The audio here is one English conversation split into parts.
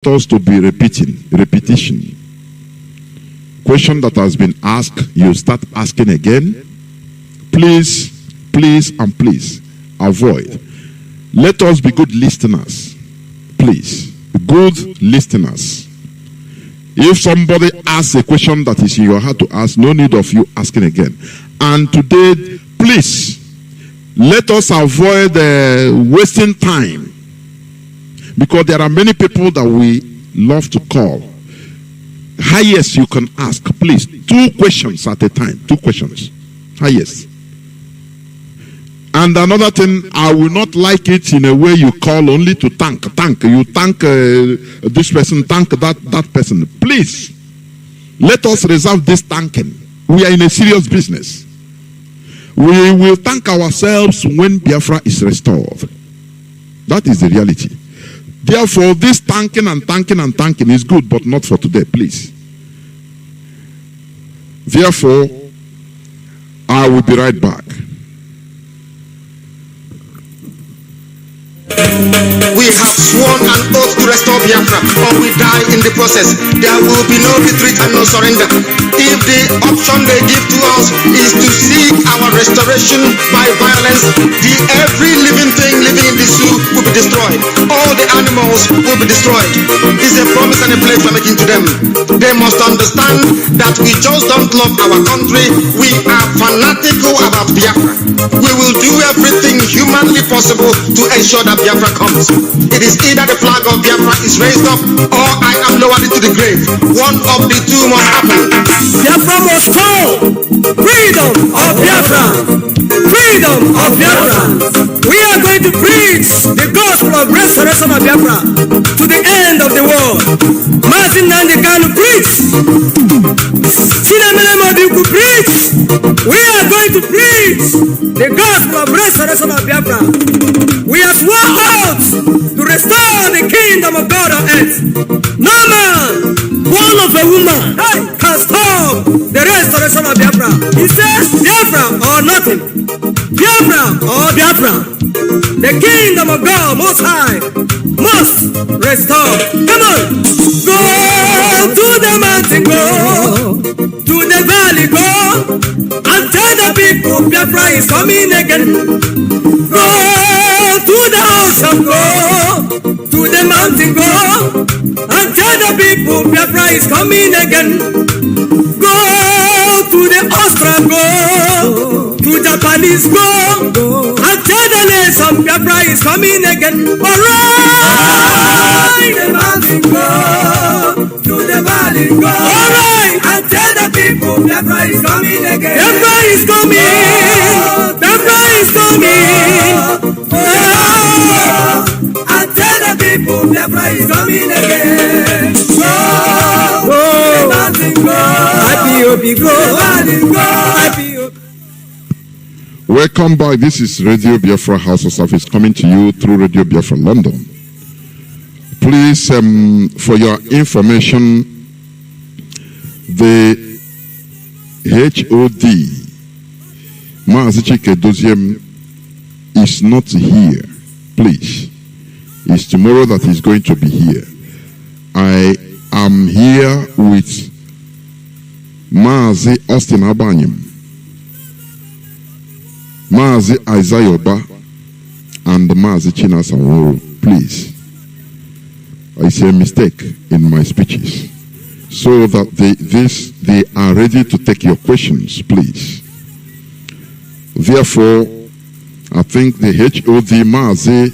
us to be repetition. Question that has been asked, you start asking again. Please, and please avoid. Let us be good listeners. Please, good listeners. If somebody asks a question that is in your heart to ask, no need of you asking again. And today, please, let us avoid wasting time. Because there are many people that we love to call. Highest you can ask, please. 2 questions at a time. 2 questions. Highest. And another thing, I will not like it in a way you call only to thank. You thank this person, thank that person. Please, let us reserve this thanking. We are in a serious business. We will thank ourselves when Biafra is restored. That is the reality. Therefore, this thanking is good, but not for today, please. Therefore, I will be right back. We have sworn an oath to restore Biafra, or we die in the process. There will be no retreat and no surrender. If the option they give to us is to seek our restoration by violence, every living thing living in the zoo will be destroyed. All the animals will be destroyed. It's a promise and a pledge we're making to them. They must understand that we just don't love our country. We are fanatical about Biafra. We will do everything humanly possible to ensure that Biafra comes. It is either the flag of Biafra is raised up or I am lowered into the grave. One of the two must happen. Biafra must fall. Freedom of Biafra. Freedom of Biafra. We are going to preach the gospel of restoration of Biafra to the end of the world. Mazi Nnamdi Kanu preach. Preach. We are going to preach the gospel of restoration of Biafra. We have sworn out to restore the kingdom of God on earth. No man, born of a woman, can stop the restoration of Biafra. He says, Biafra or nothing. Biafra or Biafra. The kingdom of God most high must restore. Come on. Go to the mountain, go to the valley, go and tell the people Biafra is coming again. Go to the ocean, go to the mountain, go and tell the people Biafra is coming again. Go to the Australia, go to Japanese, go and tell the nation Biafra is coming again. Alright, the mountain, go to the valley, go. Alright, and tell the people Biafra is coming again. Biafra is coming. Biafra is coming. And tell the people Biafra is coming again. Go, the mountain, go. IPOB, go. The valley, go. IPOB. Welcome back. This is Radio Biafra House of Service coming to you through Radio Biafra London. Please, for your information, the HOD, Mazi Chika Edoziem, is not here. Please. It's tomorrow that he's going to be here. I am here with Mazi Austin Abanyim, Mazi Aizayoba, and Mazi China Sanworo. Please. It's a mistake in my speeches. So that they are ready to take your questions, please. Therefore, I think the HOD Mazi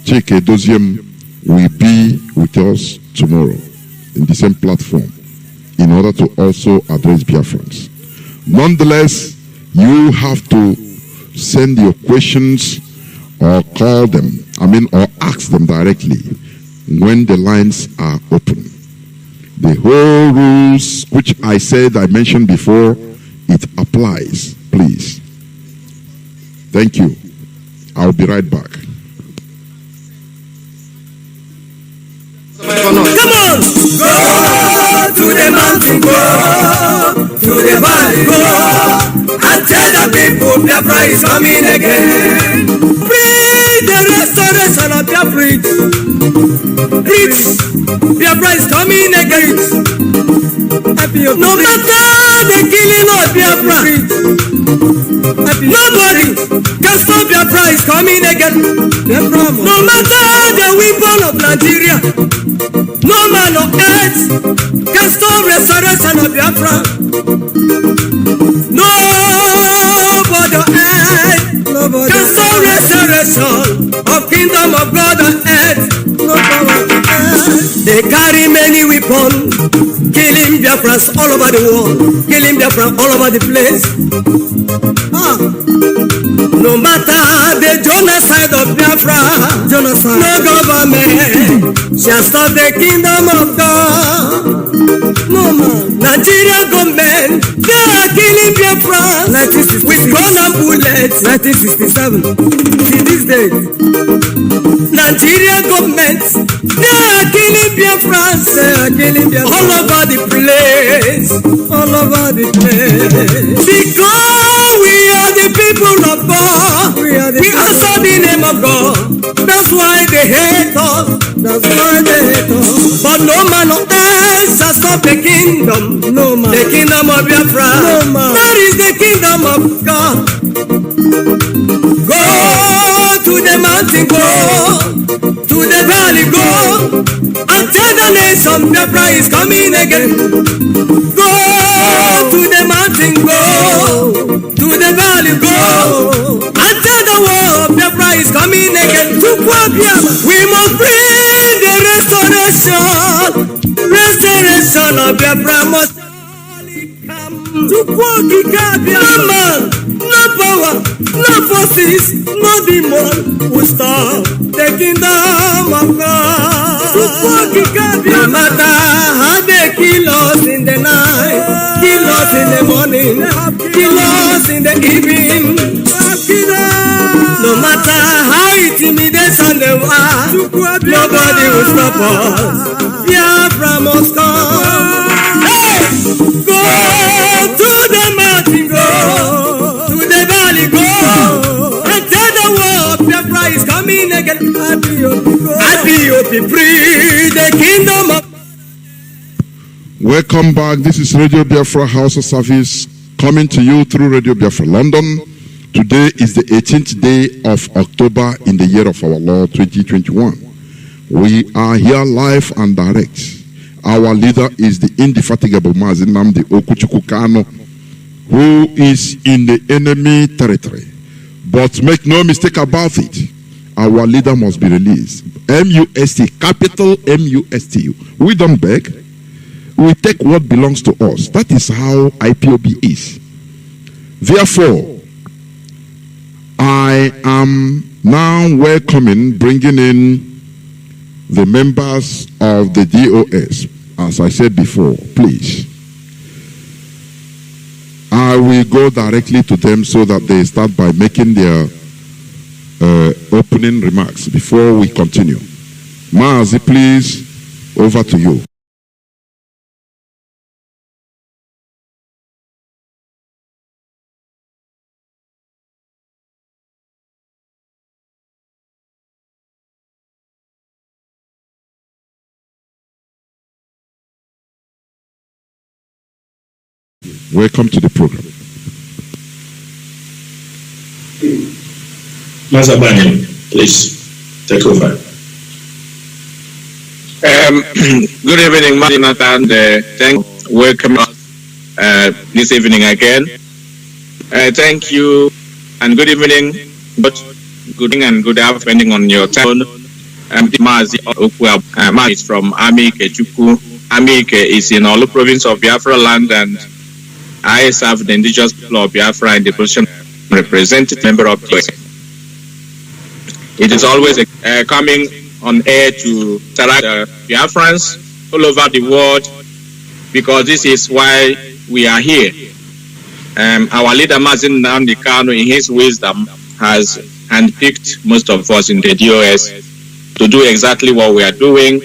Chika Edoziem will be with us tomorrow in the same platform in order to also address Biafrans. Nonetheless, you have to send your questions or call them, or ask them directly when the lines are open. The whole rules which I mentioned before, it applies, please. Thank you. I'll be right back. Come on! Go to the mountain, go to the valley, go and tell the people Biafra is coming again. Bring the restoration of Biafra. Preach. Biafra is coming again. No matter the killing of Biafra, nobody can stop Biafra is coming again. No matter the weapon of Nigeria, no man on earth can stop restoration of Biafra. Nobody on earth can stop restoration of kingdom of God on earth. They carry many weapons, killing Biafras all over the world, killing Biafra all over the place. No matter the genocide of Biafra, no government shall stop the kingdom of God. No man. Nigerian government, they are killing Biafra with gun and bullets. 1967. See this day. Nigerian government, they are killing Biafrans. All over the place. All over the place. Because we are the people of God. We answer the name of God. That's why they hate us. That's why they hate us. But no man on earth shall stop the kingdom. No man. The kingdom of Biafra. No man. That is the kingdom of God. Go to the mountain, go to the valley, go and tell the nation Biafra is coming again. Go to the mountain, go to the valley, go and tell the world Biafra is coming again. We must bring the restoration of Biafra must come. No man, no power, no forces, no demon will stop the kingdom of God. No matter how they kill us in the night, kill us in the morning, kill us in the evening. No matter how intimidation they are, nobody will stop us. Biafra must come. Hey! Go to the mountain, go to the valley, go and tell the world Biafra is coming again. IPOP free the kingdom of. Welcome back. This is Radio Biafra House of Service coming to you through Radio Biafra London. Today is the 18th day of October in the year of our Lord 2021. We are here live and direct. Our leader is the indefatigable Mazi Nnamdi Kanu, who is in the enemy territory. But make no mistake about it, our leader must be released. MUST, capital MUST. We don't beg. We take what belongs to us. That is how IPOB is. Therefore, I am now bringing in the members of the DOS. As I said before, please. I will go directly to them so that they start by making their opening remarks before we continue. Mazi, please, over to you. Welcome to the program. Mazabani, please take over. Good evening, Jonathan. Welcome this evening again. Thank you and good evening. Good evening and good afternoon on your time. Mazi is from Amike Chukwu. Amike is in Olu province of Biafra land, and I serve the indigenous people of Biafra in the position of representative member of the. It is always coming on air to interact Biafrans all over the world, because this is why we are here. Our leader Mazi Nnamdi Kanu, in his wisdom, has handpicked most of us in the DOS to do exactly what we are doing.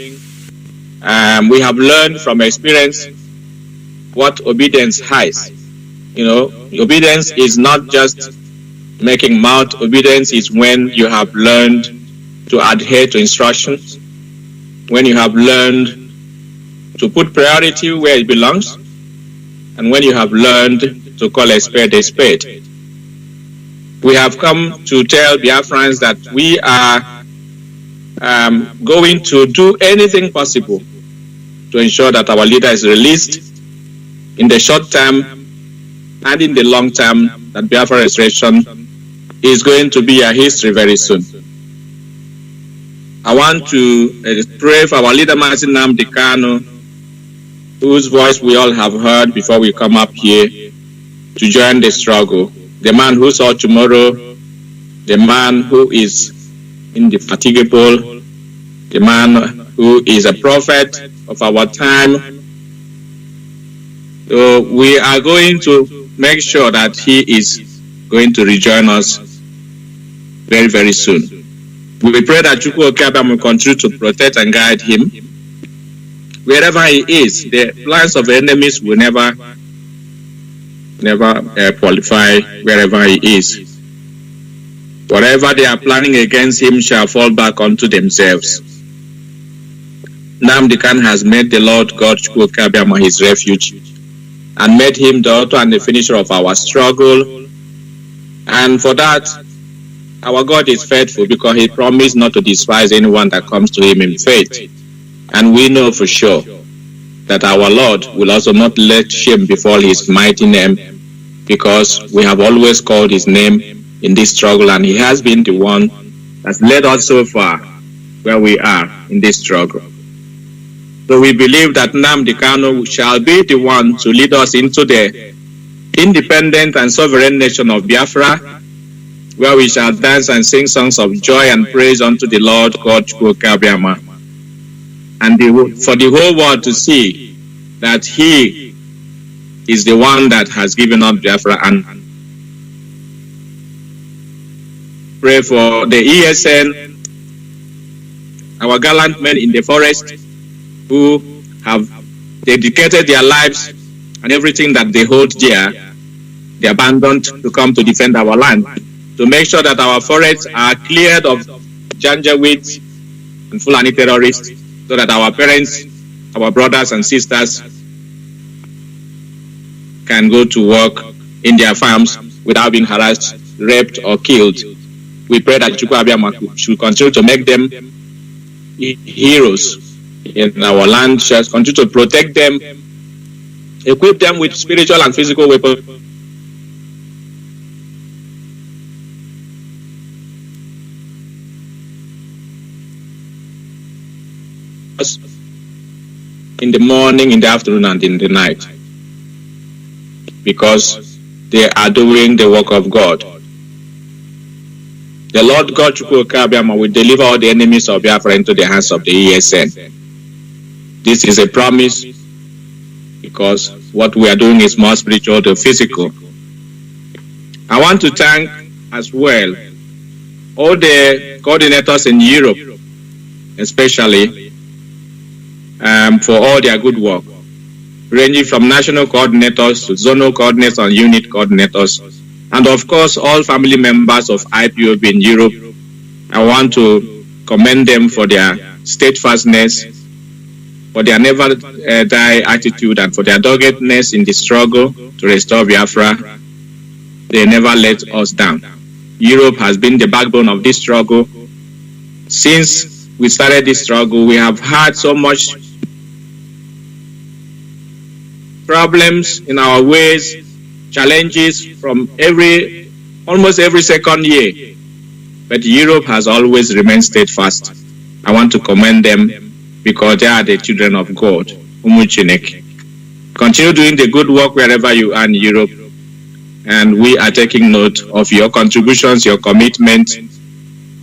We have learned from experience what obedience has. You know, obedience is not just making mouth. Obedience is when you have learned to adhere to instructions. when you have learned to put priority where it belongs, and when you have learned to call a spade a spade. We have come to tell Biafrans that we are going to do anything possible to ensure that our leader is released in the short term and in the long term, that Biafra restoration is going to be a history very soon. I want to pray for our leader, Mazi Nnamdi Kanu, whose voice we all have heard before we come up here to join the struggle. The man who saw tomorrow, the man who is indefatigable, the man who is a prophet of our time. So we are going to make sure that he is going to rejoin us very, very soon. We pray that Chukwu Okabam will continue to protect and guide him. Wherever he is, the plans of the enemies will never qualify wherever he is. Whatever they are planning against him shall fall back onto themselves. Nnamdi Kanu has made the Lord God Chukwu Okabam his refuge, and made him the author and the finisher of our struggle. And for that, our God is faithful, because he promised not to despise anyone that comes to him in faith. And we know for sure that our Lord will also not let shame befall his mighty name, because we have always called his name in this struggle, and he has been the one that's led us so far where we are in this struggle. So we believe that Nnamdi Kanu shall be the one to lead us into the independent and sovereign nation of Biafra, where we shall dance and sing songs of joy and praise unto the Lord God Chukwu Okabam, and for the whole world to see that he is the one that has given up Biafra. And pray for the ESN, our gallant men in the forest, who have dedicated their lives and everything that they hold dear, they abandoned to come to defend our land, to make sure that our forests are cleared of Janjaweeds and Fulani terrorists, so that our parents, our brothers and sisters can go to work in their farms without being harassed, raped, or killed. We pray that Chukwu Abiyama should continue to make them heroes in our land, shall continue to protect them, equip them with spiritual and physical weapons in the morning, in the afternoon, and in the night, because they are doing the work of God. The Lord God Chukwu Okabam will deliver all the enemies of Biafra into the hands of the ESN. This is a promise, because what we are doing is more spiritual than physical. I want to thank as well all the coordinators in Europe, especially for all their good work, ranging from national coordinators to zonal coordinators and unit coordinators, and of course all family members of IPOB in Europe. I want to commend them for their steadfastness, for their never die attitude, and for their doggedness in the struggle to restore Biafra. They never let us down. Europe has been the backbone of this struggle. Since we started this struggle, we have had so much problems in our ways, challenges from almost every second year. But Europe has always remained steadfast. I want to commend them, because they are the children of God. Continue doing the good work wherever you are in Europe, and we are taking note of your contributions, your commitment,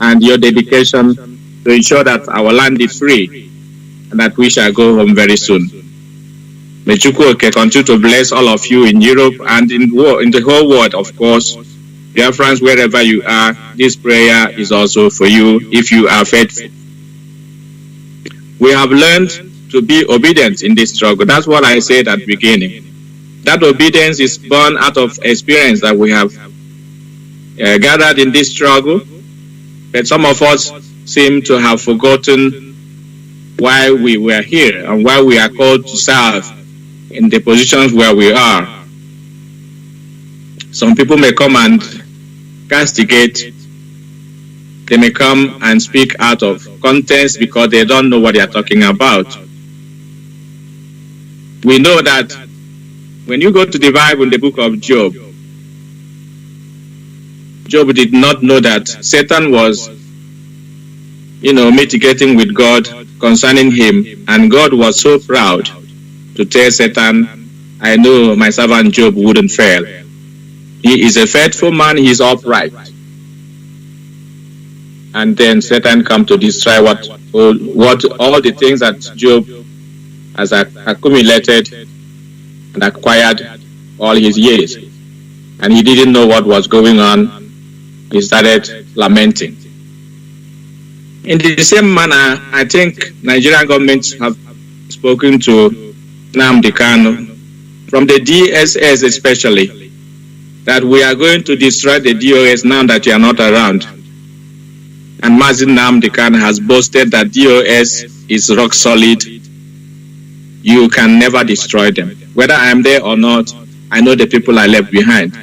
and your dedication to ensure that our land is free and that we shall go home very soon. May Chukwu continue to bless all of you in Europe and in the whole world, of course. Dear friends, wherever you are, this prayer is also for you if you are faithful. We have learned to be obedient in this struggle. That's what I said at the beginning. That obedience is born out of experience that we have gathered in this struggle. But some of us seem to have forgotten why we were here and why we are called to serve in the positions where we are. Some people may come and castigate. They may come and speak out of context because they don't know what they are talking about. We know that when you go to the Bible in the book of Job, Job did not know that Satan was, mitigating with God concerning him, and God was so proud to tell Satan, I know my servant Job wouldn't fail. He is a faithful man, he is upright. And then Satan come to destroy what all the things that Job has accumulated and acquired all his years. And he didn't know what was going on. He started lamenting. In the same manner, I think Nigerian government have spoken to Nnamdi Kanu, from the DSS especially, that we are going to destroy the DOS now that you are not around. And Mazi Nnamdi Kanu has boasted that DOS is rock solid. You can never destroy them. Whether I am there or not, I know the people I left behind.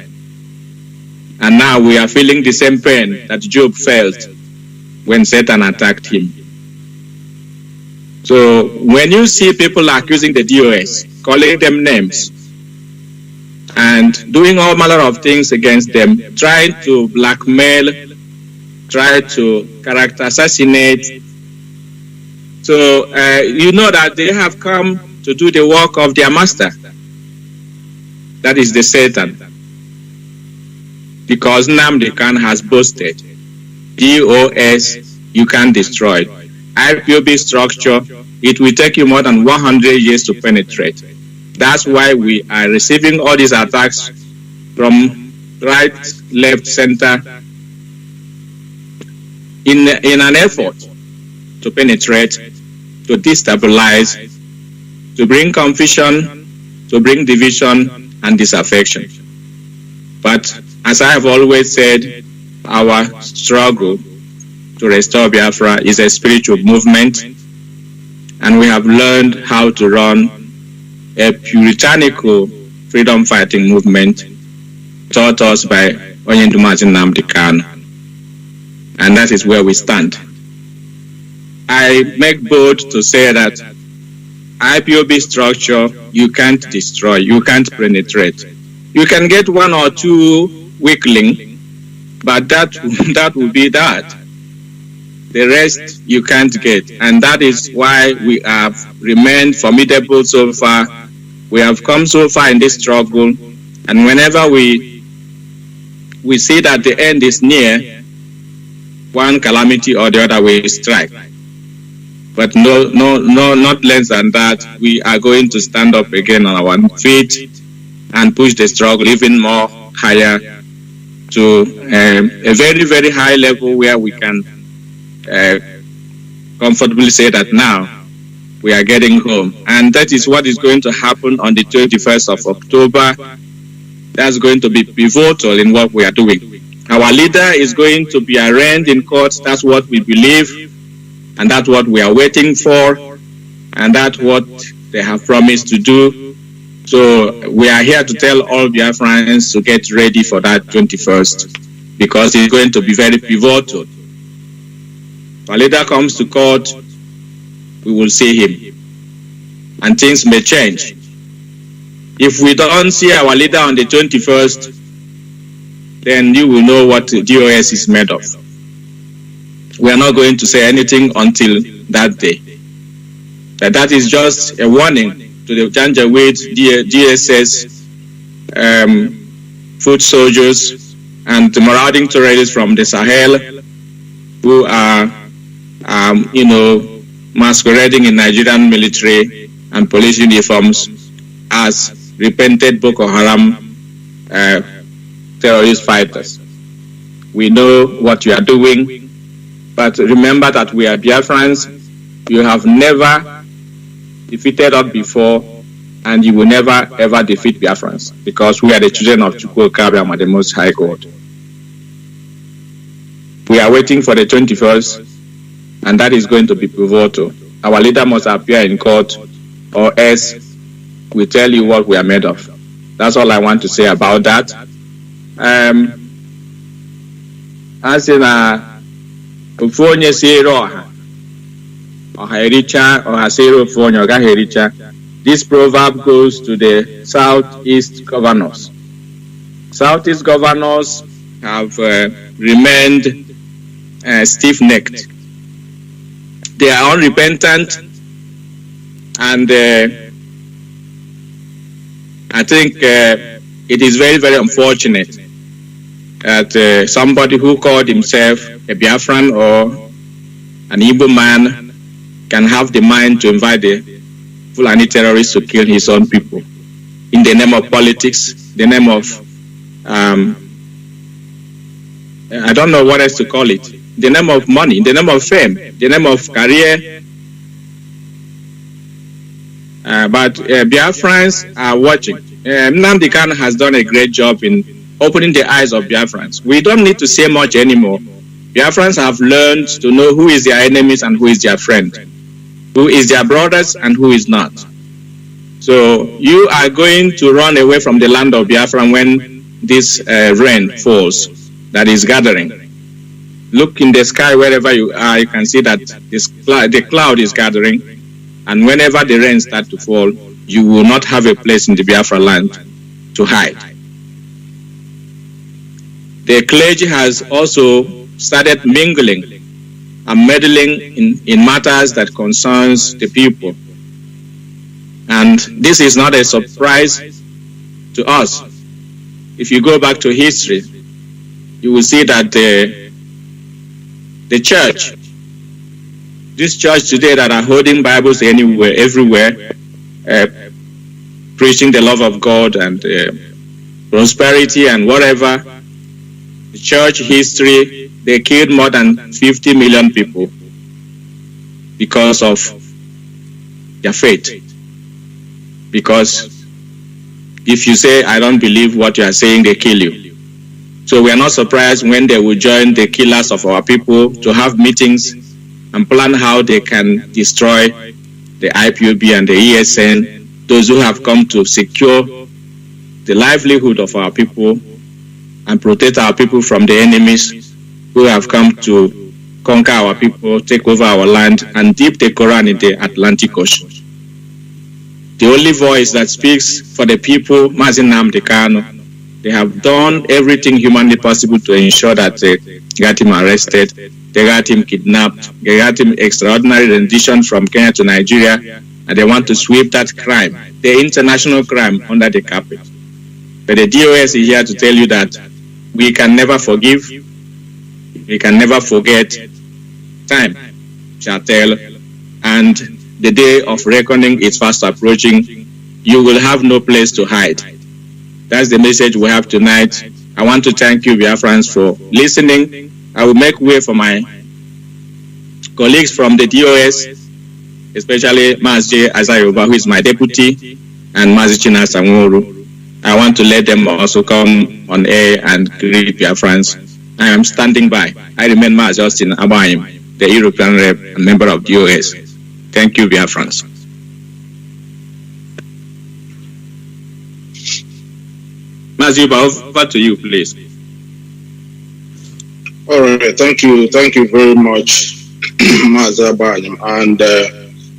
And now we are feeling the same pain that Job felt when Satan attacked him. So when you see people accusing the DOS, calling them names, and doing all manner of things against them, trying to blackmail, try to character assassinate, so you know that they have come to do the work of their master. That is the Satan. Because Nnamdi Kanu has boasted, DOS, you can't destroy. IPOB structure, it will take you more than 100 years to penetrate. That's why we are receiving all these attacks from right, left, center, in an effort to penetrate, to destabilize, to bring confusion, to bring division and disaffection. But as I have always said, our struggle to restore Biafra is a spiritual movement, and we have learned how to run a puritanical freedom-fighting movement taught us by Mazi Nnamdi Kanu, and that is where we stand. I make bold to say that IPOB structure, you can't destroy, you can't penetrate. You can get one or two weakling, but that will be that. The rest you can't get, and that is why we have remained formidable so far. We have come so far in this struggle, and whenever we see that the end is near, one calamity or the other will strike. But no, not less than that. We are going to stand up again on our feet and push the struggle even more higher to a very, very high level where we can comfortably say that now we are getting home. And that is what is going to happen on the 21st of October. That's going to be pivotal in what we are doing. Our leader is going to be arraigned in court. That's what we believe, and that's what we are waiting for, and that's what they have promised to do. So we are here to tell all Biafrans to get ready for that 21st, because it's going to be very pivotal. If our leader comes to court, we will see him, and things may change. If we don't see our leader on the 21st, then you will know what DOS is made of. We are not going to say anything until that day. That is just a warning to the Janjaweed, DSS, foot soldiers, and the marauding terrorists from the Sahel who are, masquerading in Nigerian military and police uniforms as repented Boko Haram terrorist fighters. We know what you are doing, but remember that we are Biafrans. You have never defeated us before, and you will never ever defeat Biafrans, because we are the children of Chukwu Kabiam and the Most High God. We are waiting for the 21st, and that is going to be pivotal. our leader must appear in court, or else we tell you what we are made of. That's all I want to say about that. As in before you say this proverb goes to the Southeast governors. Southeast governors have remained stiff-necked. They are unrepentant, and I think it is very, very unfortunate that somebody who called himself a Biafran or an Igbo man can have the mind to invite the Fulani terrorists to kill his own people in the name of politics, the name of I don't know what else to call it, the name of money, the name of fame, the name of career. But Biafrans are watching. Nnamdi Kanu has done a great job in opening the eyes of Biafrans. We don't need to say much anymore. Biafrans have learned to know who is their enemies and who is their friend, who is their brothers and who is not. So you are going to run away from the land of Biafra when this rain falls that is gathering. Look in the sky wherever you are, you can see that the cloud is gathering, and whenever the rain starts to fall, you will not have a place in the Biafra land to hide. The clergy has also started mingling and meddling in matters that concerns the people. And this is not a surprise to us. If you go back to history, you will see that the church, this church today that are holding Bibles anywhere, everywhere, preaching the love of God and prosperity and whatever, the church history, they killed more than 50 million people because of their faith. Because if you say, I don't believe what you are saying, they kill you. So we are not surprised when they will join the killers of our people to have meetings and plan how they can destroy the IPOB and the ESN, those who have come to secure the livelihood of our people and protect our people from the enemies who have come to conquer our people, take over our land, and dip the Quran in the Atlantic Ocean. The only voice that speaks for the people, Mazi Nnamdi Kanu, they have done everything humanly possible to ensure that they got him arrested, they got him kidnapped, they got him extraordinary rendition from Kenya to Nigeria, and they want to sweep that crime, the international crime, under the carpet. But the DOS is here to tell you that we can never forgive, we can never forget. Time shall tell, and the day of reckoning is fast approaching. You will have no place to hide. That's the message we have tonight. I want to thank you, Biafrans, for listening. I will make way for my colleagues from the DOS, especially Mazi Azayoba, who is my deputy, and Mazi China Samuru. I want to let them also come on air and greet Biafrans. I am standing by. I remain Mazi Justin Abayim, the European rep and member of DOS. Thank you, Biafrans. Mazi, over to you, please. All right, thank you very much, Mazi Abayim, and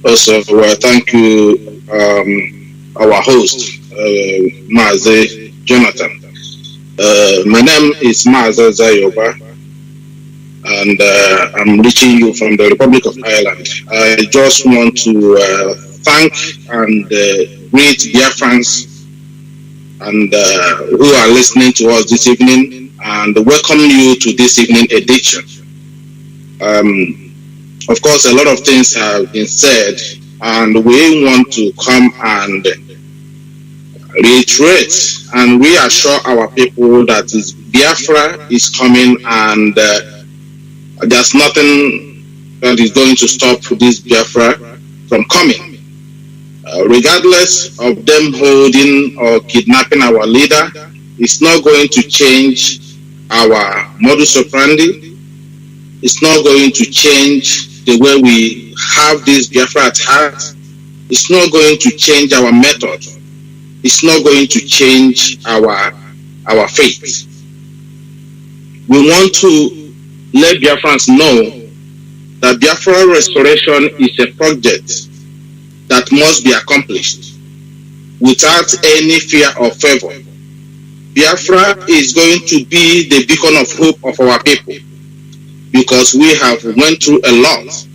also thank you, our host, Mazi Jonathan. My name is Mazi Zayoba, and I'm reaching you from the Republic of Ireland. I just want to thank and greet Biafrans and who are listening to us this evening, and welcome you to this evening edition. Of course, a lot of things have been said, and we want to come and reiterate and reassure our people that Biafra is coming, and there's nothing that is going to stop this Biafra from coming. Regardless of them holding or kidnapping our leader, it's not going to change our modus operandi. It's not going to change the way we have this Biafra at heart. It's not going to change our method. It's not going to change our faith. We want to let Biafrans know that Biafra restoration is a project that must be accomplished without any fear or favor. Biafra is going to be the beacon of hope of our people, because we have went through a lot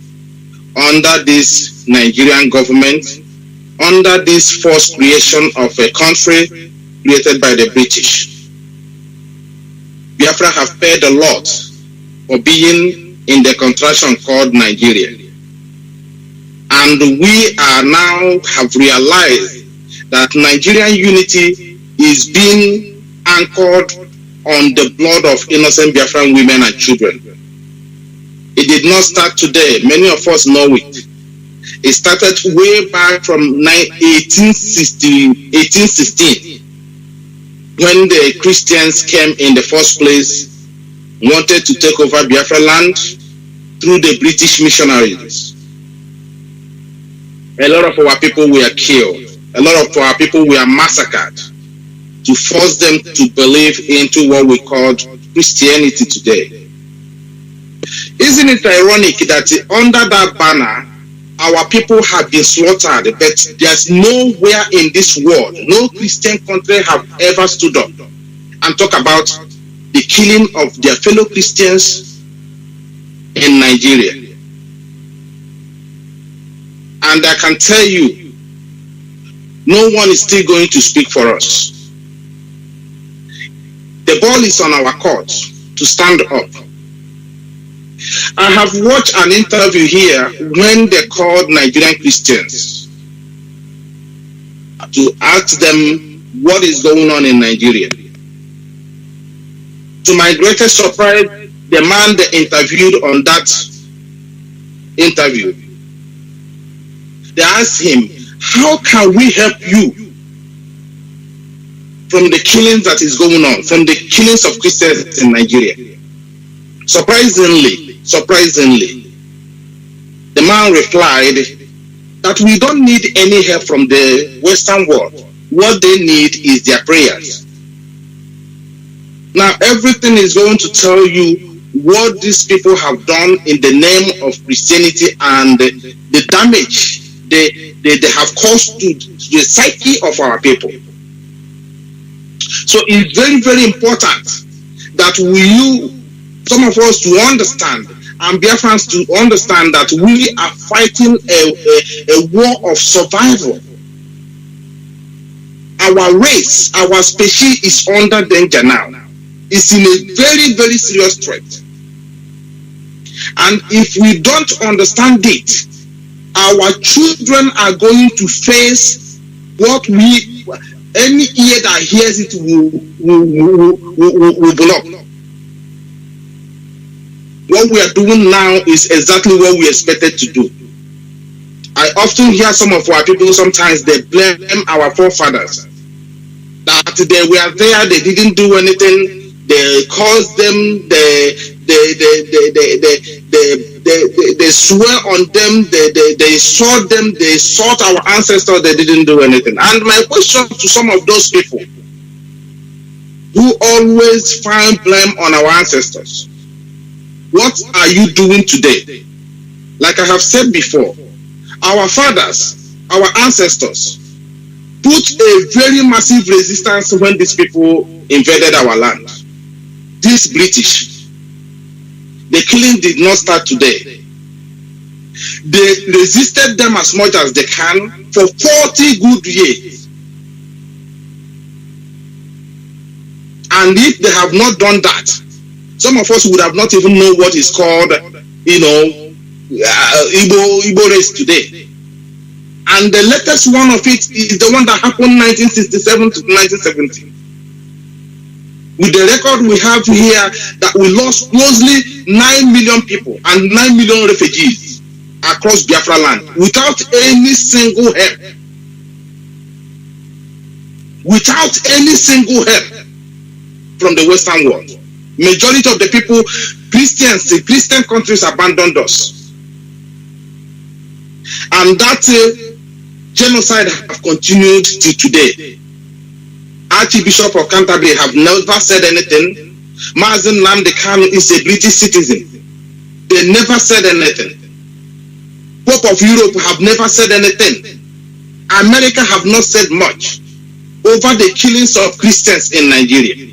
under this Nigerian government, under this forced creation of a country created by the British. Biafra have paid a lot for being in the contraction called Nigeria. And we are now have realized that Nigerian unity is being anchored on the blood of innocent Biafran women and children. It did not start today. Many of us know it. It started way back from 1816, when the Christians came in the first place, wanted to take over Biafra land through the British missionaries. A lot of our people were killed. A lot of our people were massacred to force them to believe into what we call Christianity today. Isn't it ironic that under that banner, our people have been slaughtered, but there's nowhere in this world, no Christian country have ever stood up and talk about the killing of their fellow Christians in Nigeria. And I can tell you, no one is still going to speak for us. The ball is on our court to stand up. I have watched an interview here when they called Nigerian Christians to ask them what is going on in Nigeria. To my greatest surprise, the man they interviewed on that interview, they asked him, how can we help you from the killings that is going on, from the killings of Christians in Nigeria? Surprisingly, the man replied that we don't need any help from the Western world. What they need is their prayers. Now, everything is going to tell you what these people have done in the name of Christianity and the damage they have caused to the psyche of our people. So it's very, very important that some of us to understand, and Biafrans to understand, that we are fighting a war of survival. Our race, our species is under danger now. It's in a very, very serious threat. And if we don't understand it, our children are going to face what any ear that hears it will block. What we are doing now is exactly what we expected to do. I often hear some of our people, sometimes they blame our forefathers, that they were there, they didn't do anything, they caused them, they swear on them, they sought them, they sought our ancestors, they didn't do anything. And my question to some of those people who always find blame on our ancestors, what are you doing today? Like I have said before, our fathers, our ancestors, put a very massive resistance when these people invaded our land. These British, the killing did not start today. They resisted them as much as they can for 40 good years. And if they have not done that, some of us would have not even known what is called, Igbo race today. And the latest one of it is the one that happened 1967 to 1970. With the record we have here that we lost closely 9 million people and 9 million refugees across Biafra land without any single help. Without any single help from the Western world. Majority of the people, Christian countries abandoned us. And that genocide have continued till today. Archbishop of Canterbury have never said anything. Mazi Nnamdi Kanu is a British citizen. They never said anything. Pope of Europe have never said anything. America have not said much over the killings of Christians in Nigeria.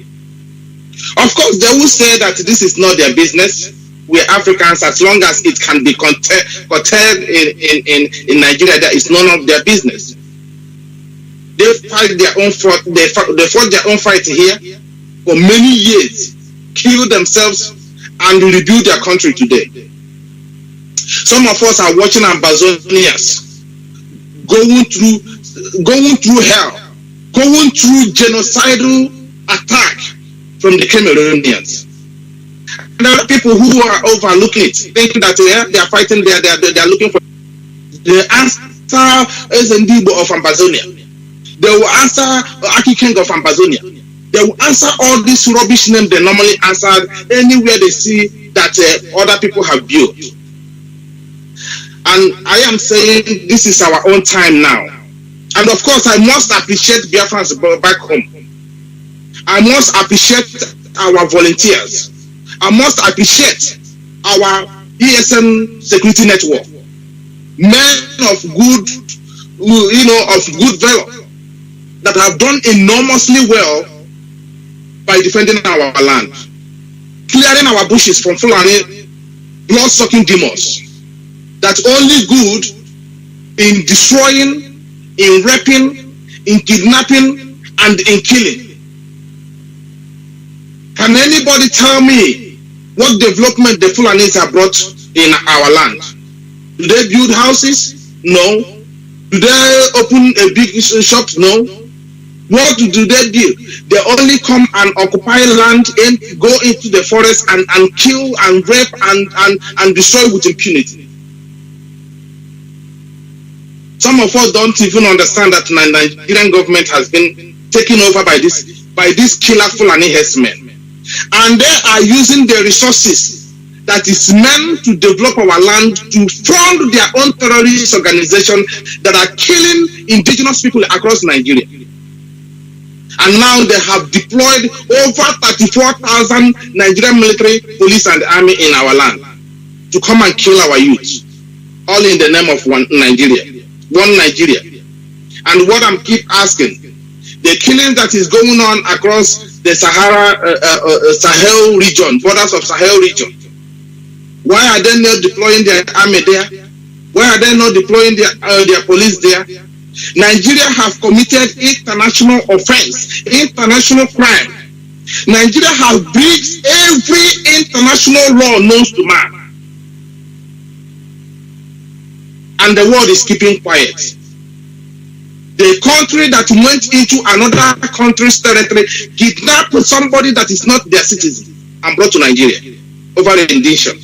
Of course, they will say that this is not their business. We're Africans, as long as it can be curtailed in Nigeria, that is none of their business. They fight their own fight. They fought their own fight here for many years, killed themselves, and rebuild their country today. Some of us are watching Ambazonians going through hell, going through genocidal attack from the Cameroonians. And there are people who are overlooking it, thinking that they are fighting, they are looking for the answer is Ndibo of Ambazonia. They will answer Aki King of Ambazonia. They will answer all these rubbish names they normally answer anywhere they see that other people have built. And I am saying this is our own time now. And of course, I must appreciate Biafrans back home. I must appreciate our volunteers. I must appreciate our ESN security network. Men of good, of good valor that have done enormously well by defending our land, clearing our bushes from Fulani blood-sucking demons that only good in destroying, in raping, in kidnapping, and in killing. Can anybody tell me what development the Fulanis have brought in our land? Do they build houses? No. Do they open a big shop? No. What do they do? They only come and occupy land and go into the forest and kill and rape and destroy with impunity. Some of us don't even understand that the Nigerian government has been taken over by this killer Fulani herdsmen. And they are using the resources that is meant to develop our land to fund their own terrorist organization that are killing indigenous people across Nigeria. And now they have deployed over 34,000 Nigerian military, police, and army in our land to come and kill our youth, all in the name of one Nigeria. And what I'm keep asking, the killing that is going on across the Sahel region, borders of Sahel region, why are they not deploying their army there? Why are they not deploying their police there? Nigeria have committed international offense, international crime. Nigeria has breached every international law known to man. And the world is keeping quiet. The country that went into another country's territory kidnapped somebody that is not their citizen and brought to Nigeria over rendition.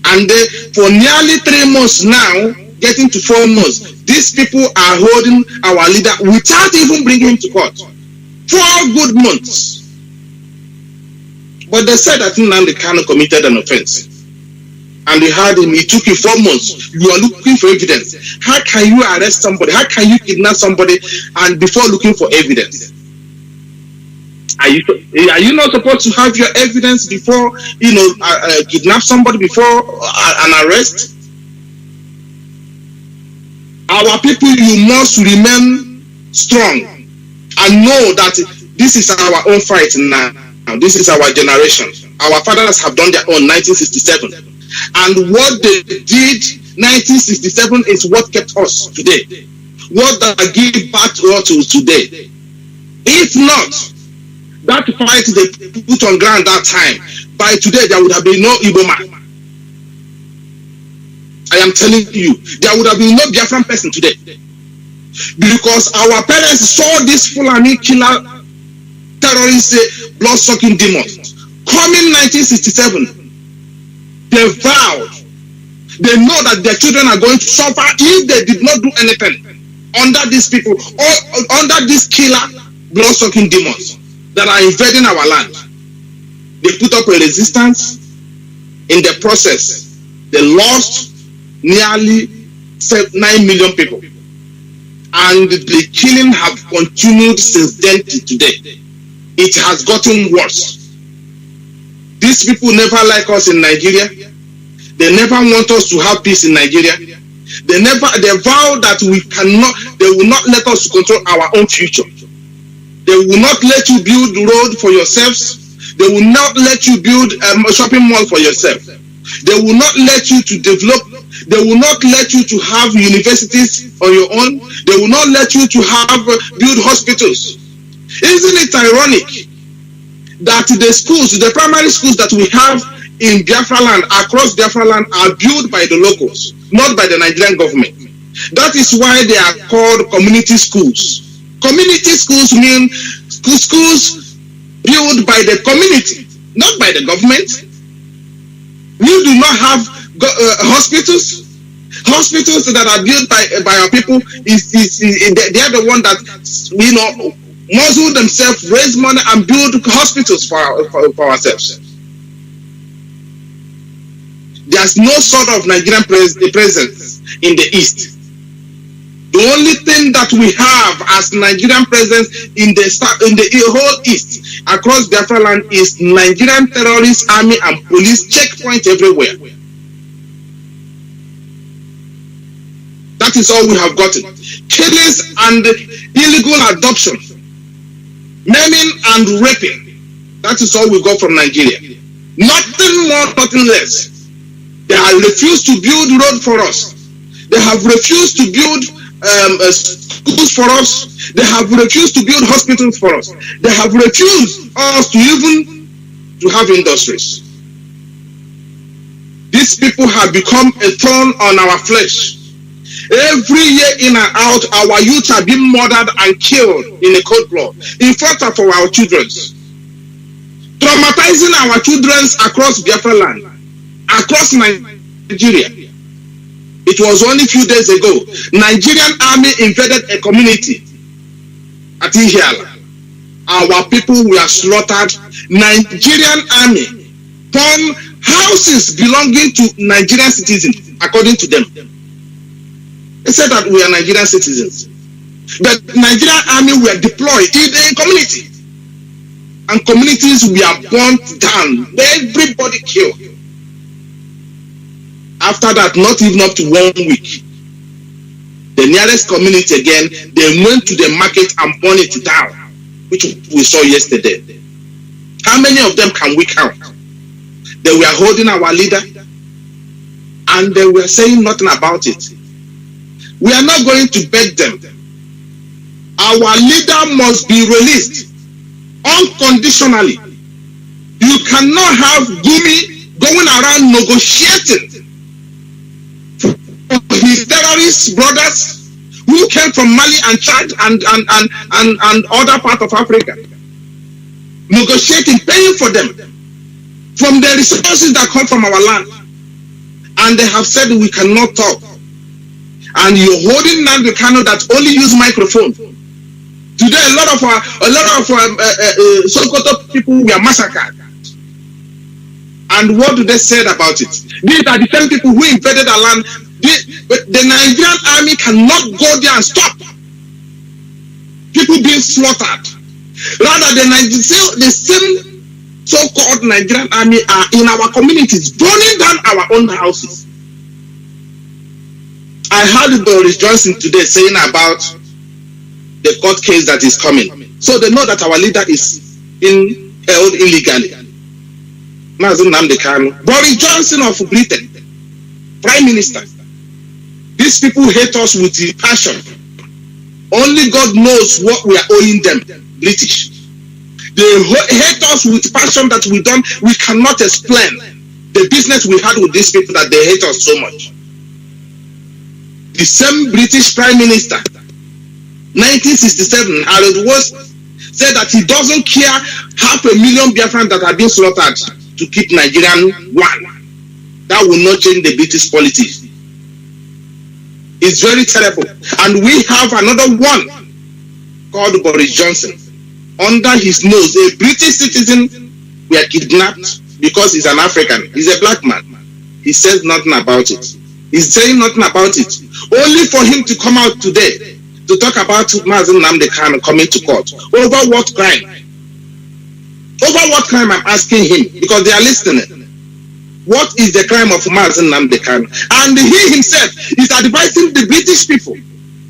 And for nearly 3 months now, getting to 4 months, these people are holding our leader without even bringing him to court. 4 good months. But they said that Nnamdi Kanu committed an offense. And they had him, it took you 4 months. You are looking for evidence. How can you arrest somebody? How can you kidnap somebody and before looking for evidence? Are you not supposed to have your evidence before, kidnap somebody before an arrest? Our people, you must remain strong and know that this is our own fight now. This is our generation. Our fathers have done their own 1967. And what they did 1967 is what kept us today. What that give back to us today. If not, that fight they put on ground that time, by today there would have been no Igbo man. I am telling you, there would have been no Biafran person today. Because our parents saw this Fulani killer terrorist blood-sucking demons coming 1967. They vowed, they know that their children are going to suffer if they did not do anything under these people, or under these killer blood-sucking demons that are invading our land. They put up a resistance. In the process, they lost, nearly 9 million people. And the killing have continued since then to today. It has gotten worse. These people never like us in Nigeria. They never want us to have peace in Nigeria. They vow that they will not let us control our own future. They will not let you build road for yourselves. They will not let you build a shopping mall for yourself. They will not let you to develop. They will not let you to have universities on your own. They will not let you to build hospitals. Isn't it ironic that the primary schools that we have in Biafra land, across Biafra land, are built by the locals, not by the Nigerian government? That is why they are called community schools. Community schools mean schools built by the community, not by the government. We do not have hospitals. Hospitals that are built by our people they are the one that muzzle themselves, raise money, and build hospitals for ourselves. There's no sort of Nigerian presence in the East. The only thing that we have as Nigerian presence in the whole East, across Biafra land, is Nigerian terrorist army and police checkpoint everywhere. That is all we have gotten. Killings and illegal adoption, maiming and raping. That is all we got from Nigeria. Nothing more, nothing less. They have refused to build road for us. They have refused to build schools for us. They have refused to build hospitals for us. They have refused us to even to have industries. These people have become a thorn on our flesh. Every year in and out, our youth are being murdered and killed in a cold blood in front of our children, traumatizing our children across Biafra land, across Nigeria. It was only a few days ago, Nigerian army invaded a community at Ihiala. Our people were slaughtered. Nigerian army burned houses belonging to Nigerian citizens, according to them. They said that we are Nigerian citizens. But Nigerian army were deployed in a community. And communities were burnt down. Everybody killed. After that, not even up to 1 week, the nearest community again, they went to the market and burned it down, which we saw yesterday. How many of them can we count? They were holding our leader and they were saying nothing about it. We are not going to beg them. Our leader must be released unconditionally. You cannot have Gumi going around negotiating for his terrorist brothers who came from Mali and Chad and other parts of Africa. Negotiating, paying for them from the resources that come from our land. And they have said we cannot talk. And you're holding Nnamdi Kanu that only use microphone. Today, a lot of Sokoto people were massacred. And what do they say about it? These are the same people who invaded our land. The Nigerian army cannot go there and stop people being slaughtered. Rather, the same so-called Nigerian army are in our communities, burning down our own houses. I heard Boris Johnson today saying about the court case that is coming. So they know that our leader is being held illegally. Mazi Nnamdi Kanu, Boris Johnson of Britain, Prime Minister. These people hate us with passion. Only God knows what we are owing them, British. They hate us with passion that we cannot explain. The business we had with these people that they hate us so much. The same British Prime Minister, 1967, Harold was said that he doesn't care 500,000 Biafrans that have been slaughtered to keep Nigerian one. That will not change the British politics. It's very terrible. And we have another one called Boris Johnson. Under his nose, a British citizen were kidnapped because he's an African. He's a black man. He says nothing about it. He's saying nothing about it. Only for him to come out today to talk about Mazi Nnamdi Kanu coming to court. Over what crime? Over what crime, I'm asking him, because they are listening. What is the crime of Mazi Nnamdi Kanu? And he himself is advising the British people,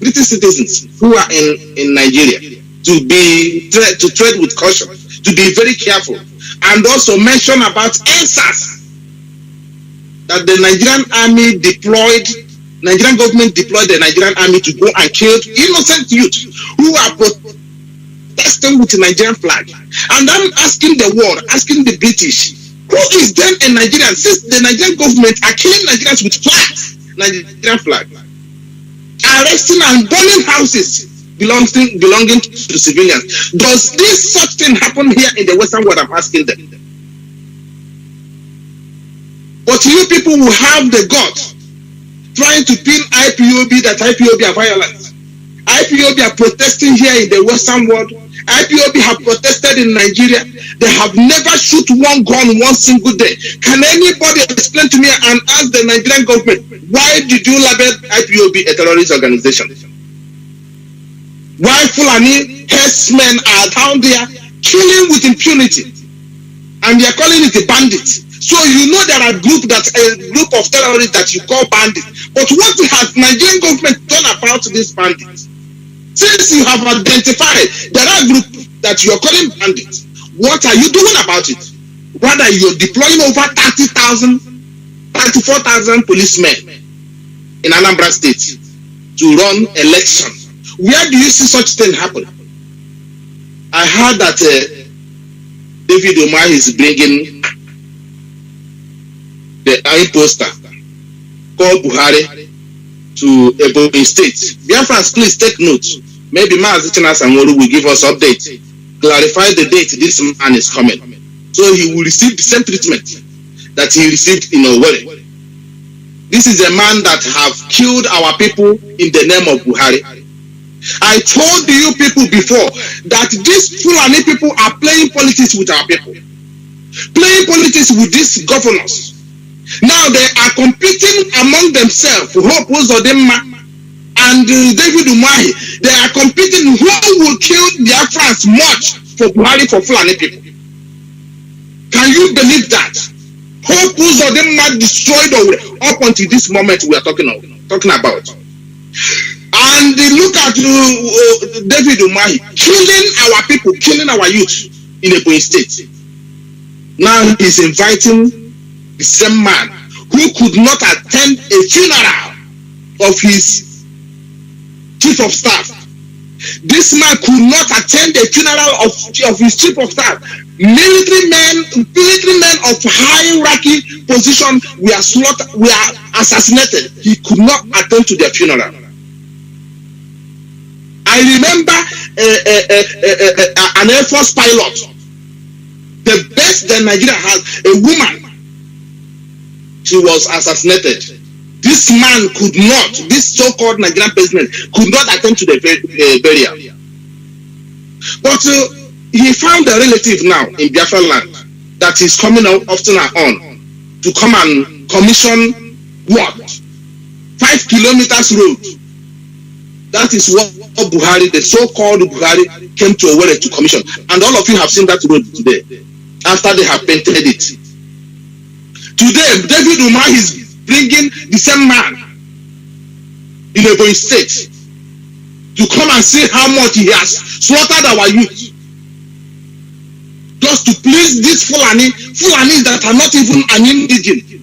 British citizens who are in Nigeria, to tread with caution, to be very careful, and also mention about answers that the Nigerian government deployed the Nigerian army to go and kill innocent youth who are protesting with the Nigerian flag. And I'm asking the world, asking the British, who is then a Nigerian, since the Nigerian government are killing Nigerians with flags, Nigerian flag, arresting and burning houses belonging to civilians. Does this such thing happen here in the Western world? I'm asking them. But you people who have the guts trying to pin IPOB, that IPOB are violent. IPOB are protesting here in the Western world. IPOB have protested in Nigeria. They have never shoot one gun one single day. Can anybody explain to me and ask the Nigerian government, why did you label IPOB a terrorist organization? Why Fulani herdsmen are down there killing with impunity? And they are calling it a bandit. So you know there are a group of terrorists that you call bandits. But what has Nigerian government done about these bandits? Since you have identified there are groups that you are calling bandits, what are you doing about it? Rather, you're deploying over 34,000 policemen in Anambra State to run election. Where do you see such thing happen? I heard that David Omar is bringing the imposter called Buhari to Ebonyi State. Biafrans, please take note. Maybe Mazi Chika Edoziem will give us update, clarify the date this man is coming, so he will receive the same treatment that he received in Owerri. This is a man that have killed our people in the name of Buhari. I told you people before that these Fulani people are playing politics with our people, playing politics with these governors. Now they are competing among themselves, Hope Uzodinma and David Umahi. They are competing who will kill Biafrans much for Buhari, for Fulani people. Can you believe that? Hope Uzodinma destroyed up until this moment we are talking about. And look at David Umahi killing our people, killing our youth in Ebonyi State. Now he's inviting the same man who could not attend a funeral of his chief of staff. This man could not attend a funeral of his chief of staff. Military men of hierarchy position were assassinated. He could not attend to their funeral. I remember an Air Force pilot, the best that Nigeria has, a woman. She was assassinated. This man could not, this so-called Nigerian president, could not attend to the burial. But he found a relative now in Biafra land that is coming out often on to come and commission what? 5 kilometers road. That is what Buhari, the so-called Buhari, came to Owerri to commission. And all of you have seen that road today, after they have painted it. Today, David Umar is bringing the same man in Ebonyi State to come and see how much he has slaughtered our youth. Just to please these Fulanis that are not even an indigene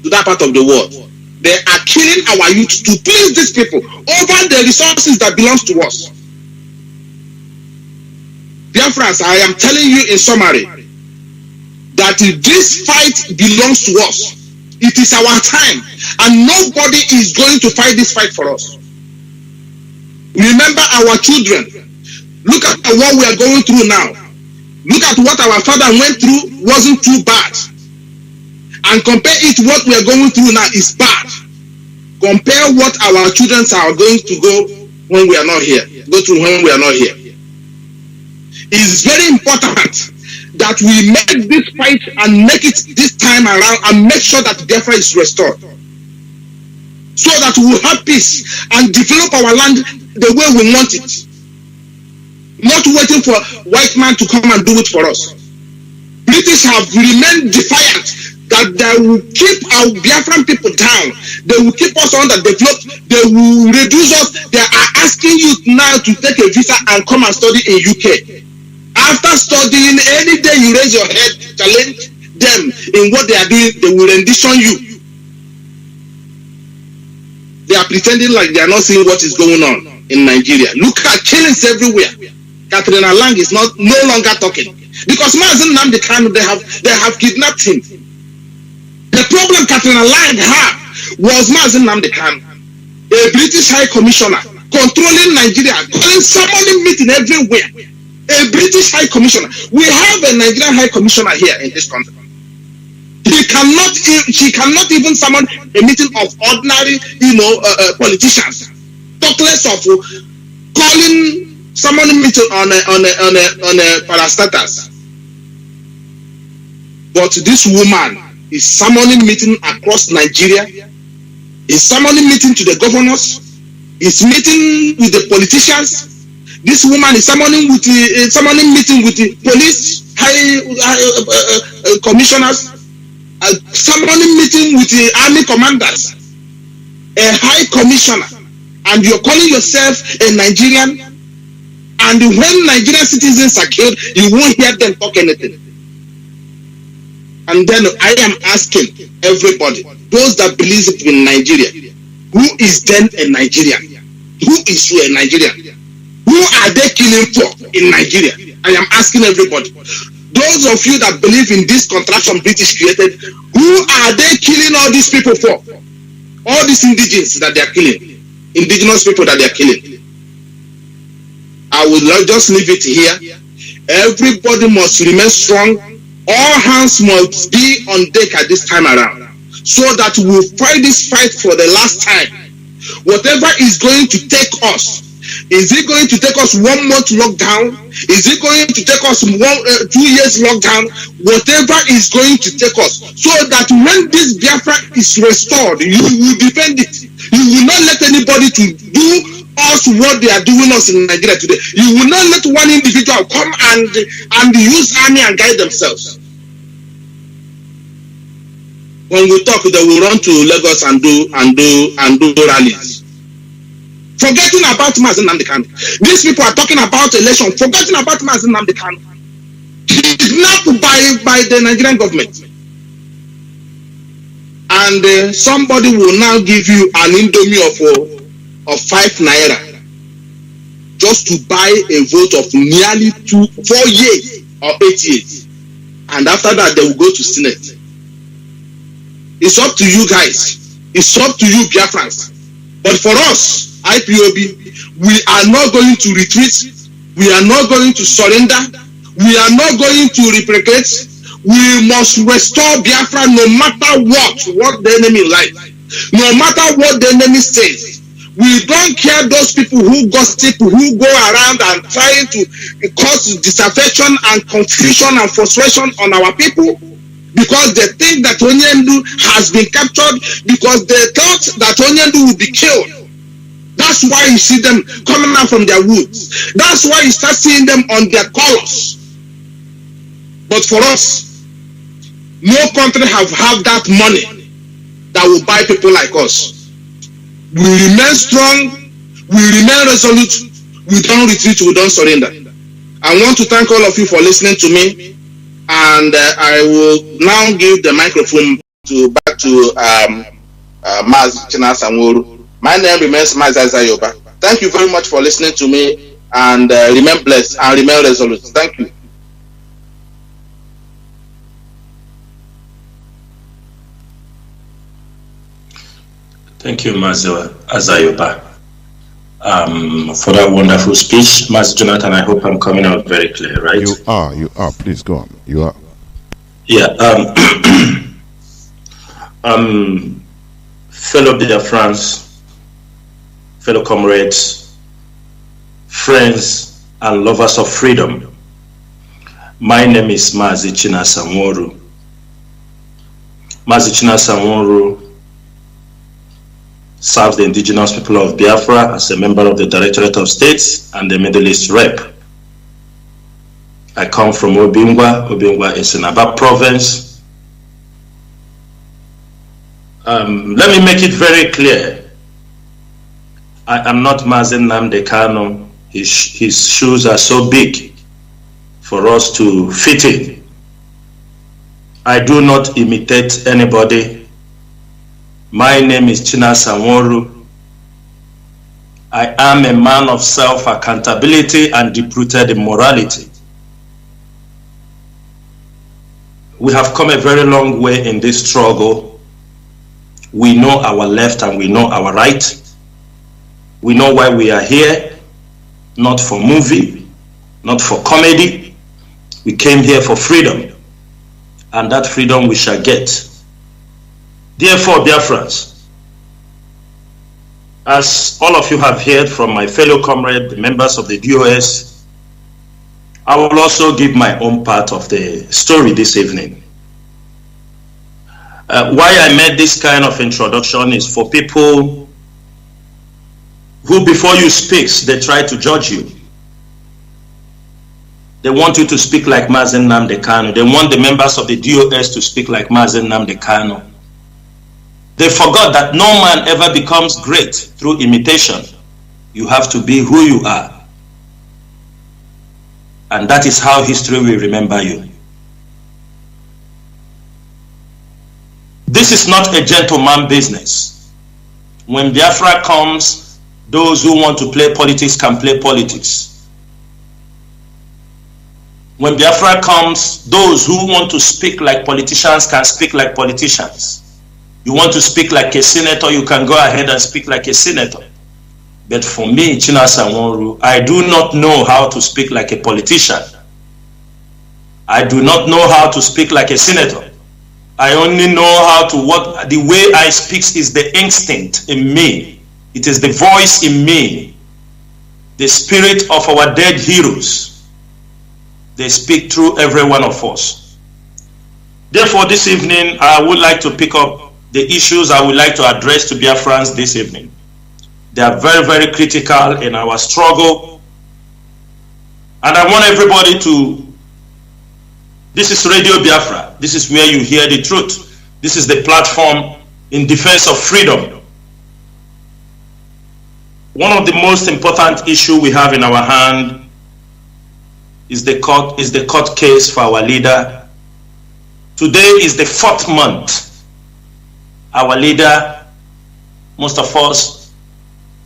to that part of the world. They are killing our youth to please these people over the resources that belongs to us. Dear friends, I am telling you in summary that this fight belongs to us. It is our time, and nobody is going to fight this fight for us. Remember our children. Look at what we are going through now. Look at what our father went through wasn't too bad. And compare it what we are going through now is bad. Compare what our children are going to go when we are not here. Go through when we are not here. It is very important that we make this fight and make it this time around and make sure that Biafra is restored, so that we will have peace and develop our land the way we want it, not waiting for white man to come and do it for us. British have remained defiant that they will keep our Biafran people down. They will keep us underdeveloped. They will reduce us. They are asking you now to take a visa and come and study in UK. After studying, any day you raise your head, challenge them in what they are doing, they will rendition you. They are pretending like they are not seeing what is going on in Nigeria. Look at killings everywhere. Catherine Lang is no longer talking because Mazi Nnamdi Kanu, they have kidnapped him. The problem Catherine Lang had was Mazi Nnamdi Kanu, a British High Commissioner controlling Nigeria, calling summoning meeting everywhere. A British High Commissioner. We have a Nigerian High Commissioner here in this country. She cannot even summon a meeting of ordinary, politicians. Talk less of summoning meeting on a parastatus. But this woman is summoning meeting across Nigeria, is summoning meeting to the governors, is meeting with the politicians. This woman is summoning meeting with the police high commissioners, summoning meeting with the army commanders, a high commissioner, and you're calling yourself a Nigerian. And when Nigerian citizens are killed, you won't hear them talk anything. And then I am asking everybody, those that believe in Nigeria, who is then a Nigerian? Who is a Nigerian? Who are they killing for in Nigeria? I am asking everybody. Those of you that believe in this contraction British created, who are they killing all these people for? All these indigenous that they are killing, indigenous people that they are killing. I will just leave it here. Everybody must remain strong. All hands must be on deck at this time around, so that we will fight this fight for the last time. Whatever is going to take us, is it going to take us 1 month lockdown? Is it going to take us 2 years lockdown? Whatever is going to take us, so that when this Biafra is restored, you will defend it. You will not let anybody to do us what they are doing us in Nigeria today. You will not let one individual come and use army and guide themselves. When we talk, they will run to Lagos and do rallies, forgetting about Mazi Nnamdi Kanu. These people are talking about election, forgetting about Mazi Nnamdi Kanu, kidnapped by the Nigerian government. And somebody will now give you an indomie of 5 naira just to buy a vote of nearly 4 years or 8 years, and after that they will go to Senate. It's up to you guys. It's up to you Biafrans. But for us, IPOB, we are not going to retreat. We are not going to surrender. We are not going to replicate. We must restore Biafra no matter what the enemy likes, no matter what the enemy says. We don't care those people who gossip, who go around and trying to cause disaffection and confusion and frustration on our people, because they think that Onyendu has been captured, because they thought that Onyendu will be killed. That's why you see them coming out from their woods. That's why you start seeing them on their colors. But for us, no country have that money that will buy people like us. We remain strong, we remain resolute, we don't retreat, we don't surrender. I want to thank all of you for listening to me, and I will now give the microphone back to Mazi Chika Edoziem. My name remains Mazi Nnamdi. Thank you very much for listening to me, and remain blessed and remain resolute. Thank you. Thank you, Mazi Nnamdi, for that wonderful speech. Mazi Jonathan, I hope I'm coming out very clear, right? You are. Please go on. You are. Yeah. Fellow Biafrans, fellow comrades, friends, and lovers of freedom. My name is Mazi Chika Edoziem. Mazi Chika Edoziem serves the indigenous people of Biafra as a member of the Directorate of States and the Middle East Rep. I come from Obingwa. Obingwa is in Aba province. Let me make it very clear. I am not Mazi Nnamdi Kanu. His shoes are so big for us to fit in. I do not imitate anybody. My name is Chika Edoziem. I am a man of self-accountability and deep-rooted in morality. We have come a very long way in this struggle. We know our left and we know our right. We know why we are here, not for movie, not for comedy. We came here for freedom, and that freedom we shall get. Therefore, Biafrans, as all of you have heard from my fellow comrades, the members of the DOS, I will also give my own part of the story this evening. Why I made this kind of introduction is for people who, before you speak, they try to judge you. They want you to speak like Mazi Nnamdi Kanu. They want the members of the DOS to speak like Mazi Nnamdi Kanu. They forgot that no man ever becomes great through imitation. You have to be who you are. And that is how history will remember you. This is not a gentleman business. When Biafra comes, those who want to play politics can play politics. When Biafra comes, those who want to speak like politicians can speak like politicians. You want to speak like a senator, you can go ahead and speak like a senator. But for me, Chika Edoziem, I do not know how to speak like a politician. I do not know how to speak like a senator. I only know how to the way I speak is the instinct in me. It is the voice in me. The spirit of our dead heroes. They speak through every one of us. Therefore, this evening, I would like to pick up the issues I would like to address to Biafrans this evening. They are very, very critical in our struggle. And I want everybody to, this is Radio Biafra. This is where you hear the truth. This is the platform in defense of freedom. One of the most important issues we have in our hand is the court case for our leader. Today is the 4th month. Our leader, most of us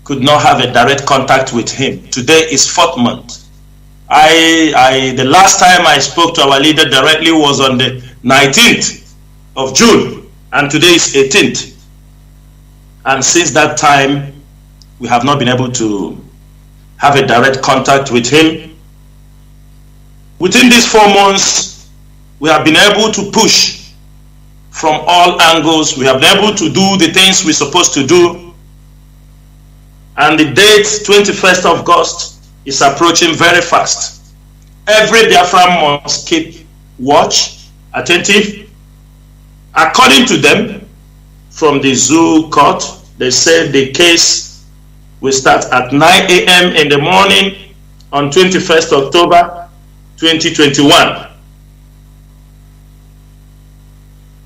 could not have a direct contact with him. Today is 4th month. The last time I spoke to our leader directly was on the 19th of June, and today is 18th. And since that time, we have not been able to have a direct contact with him. Within these 4 months, we have been able to push from all angles. We have been able to do the things we're supposed to do. And the date, 21st of August, is approaching very fast. Every Biafran must keep watch, attentive. According to them, from the zoo court, they said the case will start at 9 a.m. in the morning on 21st October 2021.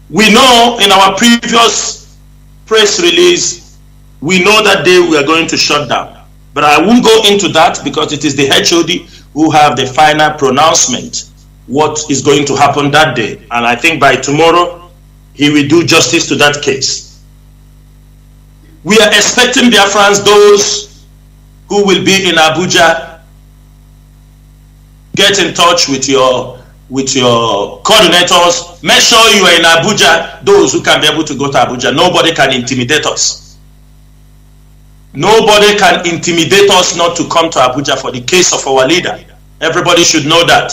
We know in our previous press release, we know that day we are going to shut down. But I won't go into that because it is the HOD who have the final pronouncement what is going to happen that day. And I think by tomorrow, he will do justice to that case. We are expecting Biafrans, those who will be in Abuja, get in touch with your coordinators. Make sure you are in Abuja, those who can be able to go to Abuja. Nobody can intimidate us. Nobody can intimidate us not to come to Abuja for the case of our leader. Everybody should know that.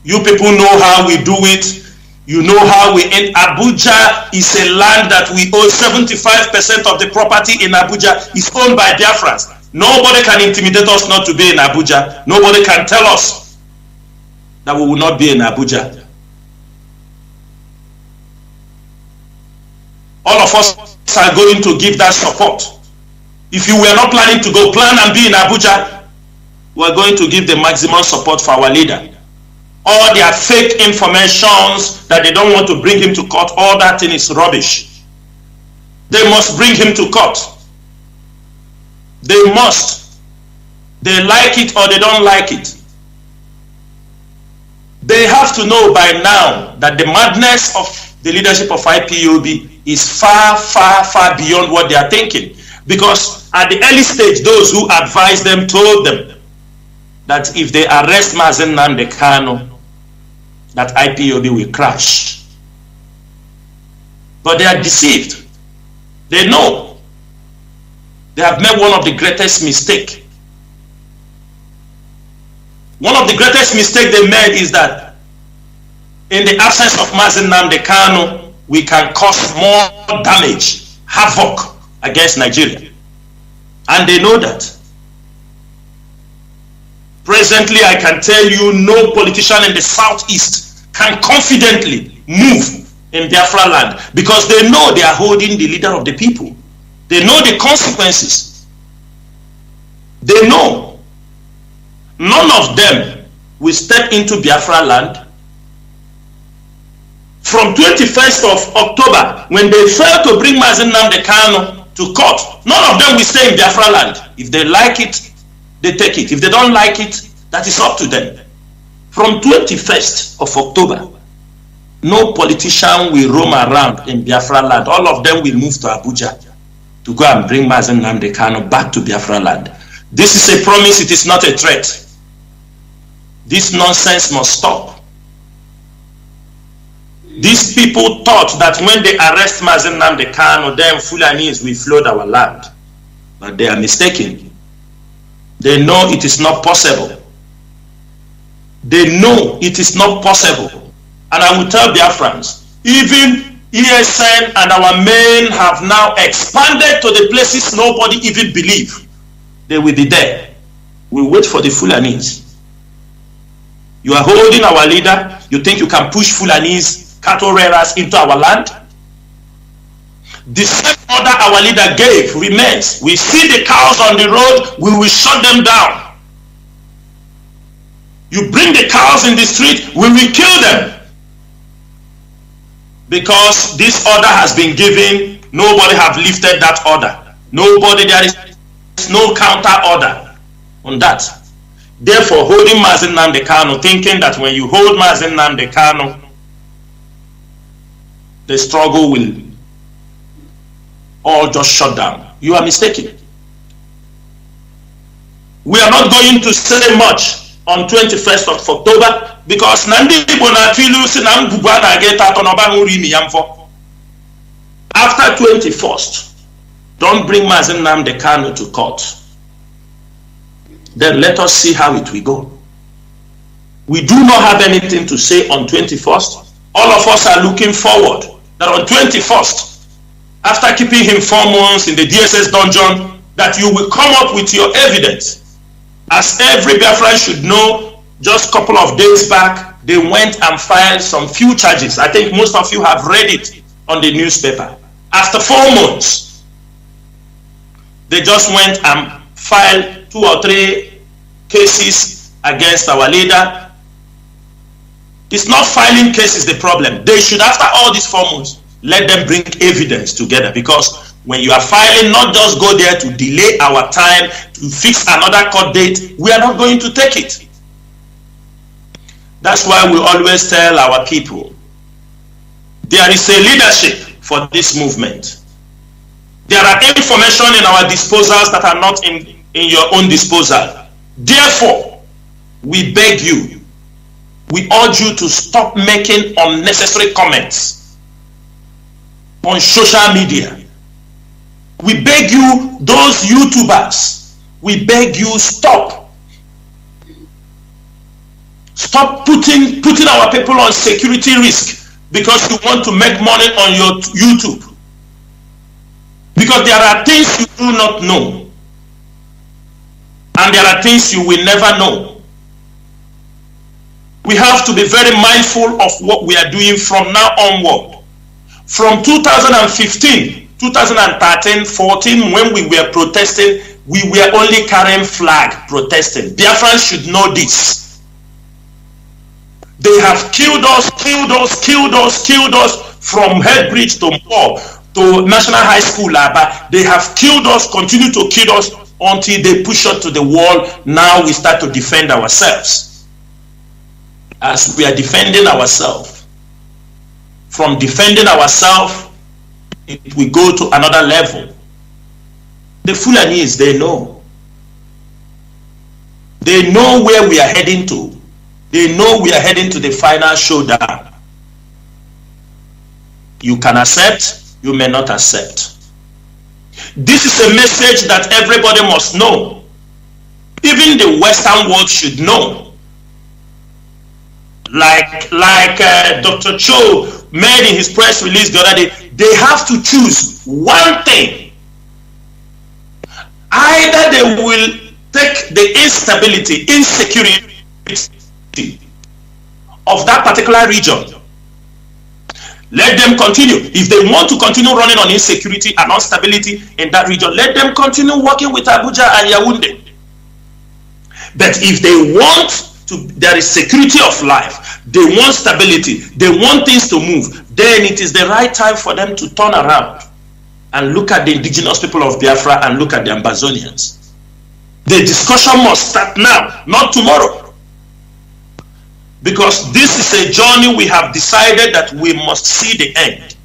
You people know how we do it. You know how we in Abuja is a land that we own. 75% of the property in Abuja is owned by Biafrans. Nobody can intimidate us not to be in Abuja. Nobody can tell us that we will not be in Abuja. All of us are going to give that support. If you were not planning to go, plan and be in Abuja, we are going to give the maximum support for our leader. All their fake informations that they don't want to bring him to court, all that thing is rubbish. They must bring him to court. They must. They like it or they don't like it. They have to know by now that the madness of the leadership of IPOB is far, far, far beyond what they are thinking. Because at the early stage, those who advised them told them that if they arrest Mazi Nnamdi Kanu, that IPOB will crash. But they are deceived. They know. They have made one of the greatest mistakes. One of the greatest mistakes they made is that in the absence of Mazi Nnamdi Kanu, we can cause more damage, havoc against Nigeria. And they know that. Presently, I can tell you no politician in the southeast can confidently move in Biafra land because they know they are holding the leader of the people. They know the consequences. They know. None of them will step into Biafra land. From 21st of October, when they failed to bring Mazi Nnamdi Kanu to court, none of them will stay in Biafra land. If they like it, they take it. If they don't like it, that is up to them. From 21st of October, no politician will roam around in Biafra land. All of them will move to Abuja to go and bring Mazi Nnamdi Kanu back to Biafra land. This is a promise, it is not a threat. This nonsense must stop. These people thought that when they arrest Mazi Nnamdi Kanu, then Fulanis will flood our land. But they are mistaken. They know it is not possible. They know it is not possible. And I will tell Biafrans, even ESN and our men have now expanded to the places nobody even believe. They will be there. We'll wait for the Fulanis. You are holding our leader. You think you can push Fulanis, cattle rearers into our land? The same order our leader gave remains. We see the cows on the road, we will shut them down. You bring the cows in the street, we will kill them. Because this order has been given, nobody have lifted that order. Nobody, there is no counter order on that. Therefore, holding Mazi Nnamdi Kanu, thinking that when you hold Mazi Nnamdi Kanu, the struggle will all just shut down. You are mistaken. We are not going to say much on 21st of October because after 21st, don't bring Mazi Nnamdi Kanu to court. Then let us see how it will go. We do not have anything to say on 21st. All of us are looking forward that on 21st, after keeping him 4 months in the DSS dungeon, that you will come up with your evidence. As every Biafran should know, just a couple of days back, they went and filed some few charges. I think most of you have read it on the newspaper. After 4 months, they just went and filed 2 or 3 cases against our leader. It's not filing cases the problem. They should, after all these 4 months, let them bring evidence together, because when you are filing, not just go there to delay our time, to fix another court date, we are not going to take it. That's why we always tell our people, there is a leadership for this movement. There are information in our disposals that are not in your own disposal. Therefore, we beg you, we urge you to stop making unnecessary comments on social media. We beg you, those YouTubers, we beg you, stop. Stop putting our people on security risk because you want to make money on your YouTube. Because there are things you do not know. And there are things you will never know. we have to be very mindful of what we are doing from now onward. From 2015, 2013, 14, when we were protesting, we were only carrying flag protesting. Biafrans should know this. They have killed us from Headbridge to Moore to National High School. But they have killed us, continue to kill us until they push us to the wall. Now we start to defend ourselves. As we are defending ourselves, from defending ourselves, we go to another level. The Fulanis, they know. They know where we are heading to. They know we are heading to the final showdown. You can accept, you may not accept. This is a message that everybody must know. Even the Western world should know. Like Dr. Cho made in his press release the other day, they have to choose one thing. Either they will take the instability, insecurity of that particular region. Let them continue. If they want to continue running on insecurity and instability in that region, let them continue working with Abuja and Yaoundé. But if they want to, there is security of life, they want stability, they want things to move, then it is the right time for them to turn around and look at the indigenous people of Biafra and look at the Ambazonians. The discussion must start now, not tomorrow. Because this is a journey we have decided that we must see the end.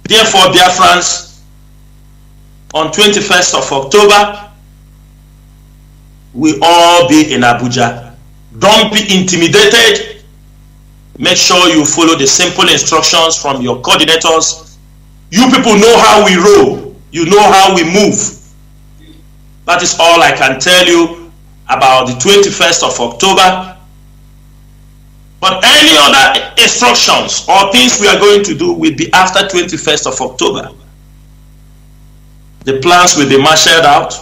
Therefore, Biafrans, on 21st of October, we all be in Abuja. Don't be intimidated. Make sure you follow the simple instructions from your coordinators. You people know how we roll. You know how we move. That is all I can tell you about the 21st of October. But any other instructions or things we are going to do will be after 21st of October. The plans will be marshaled out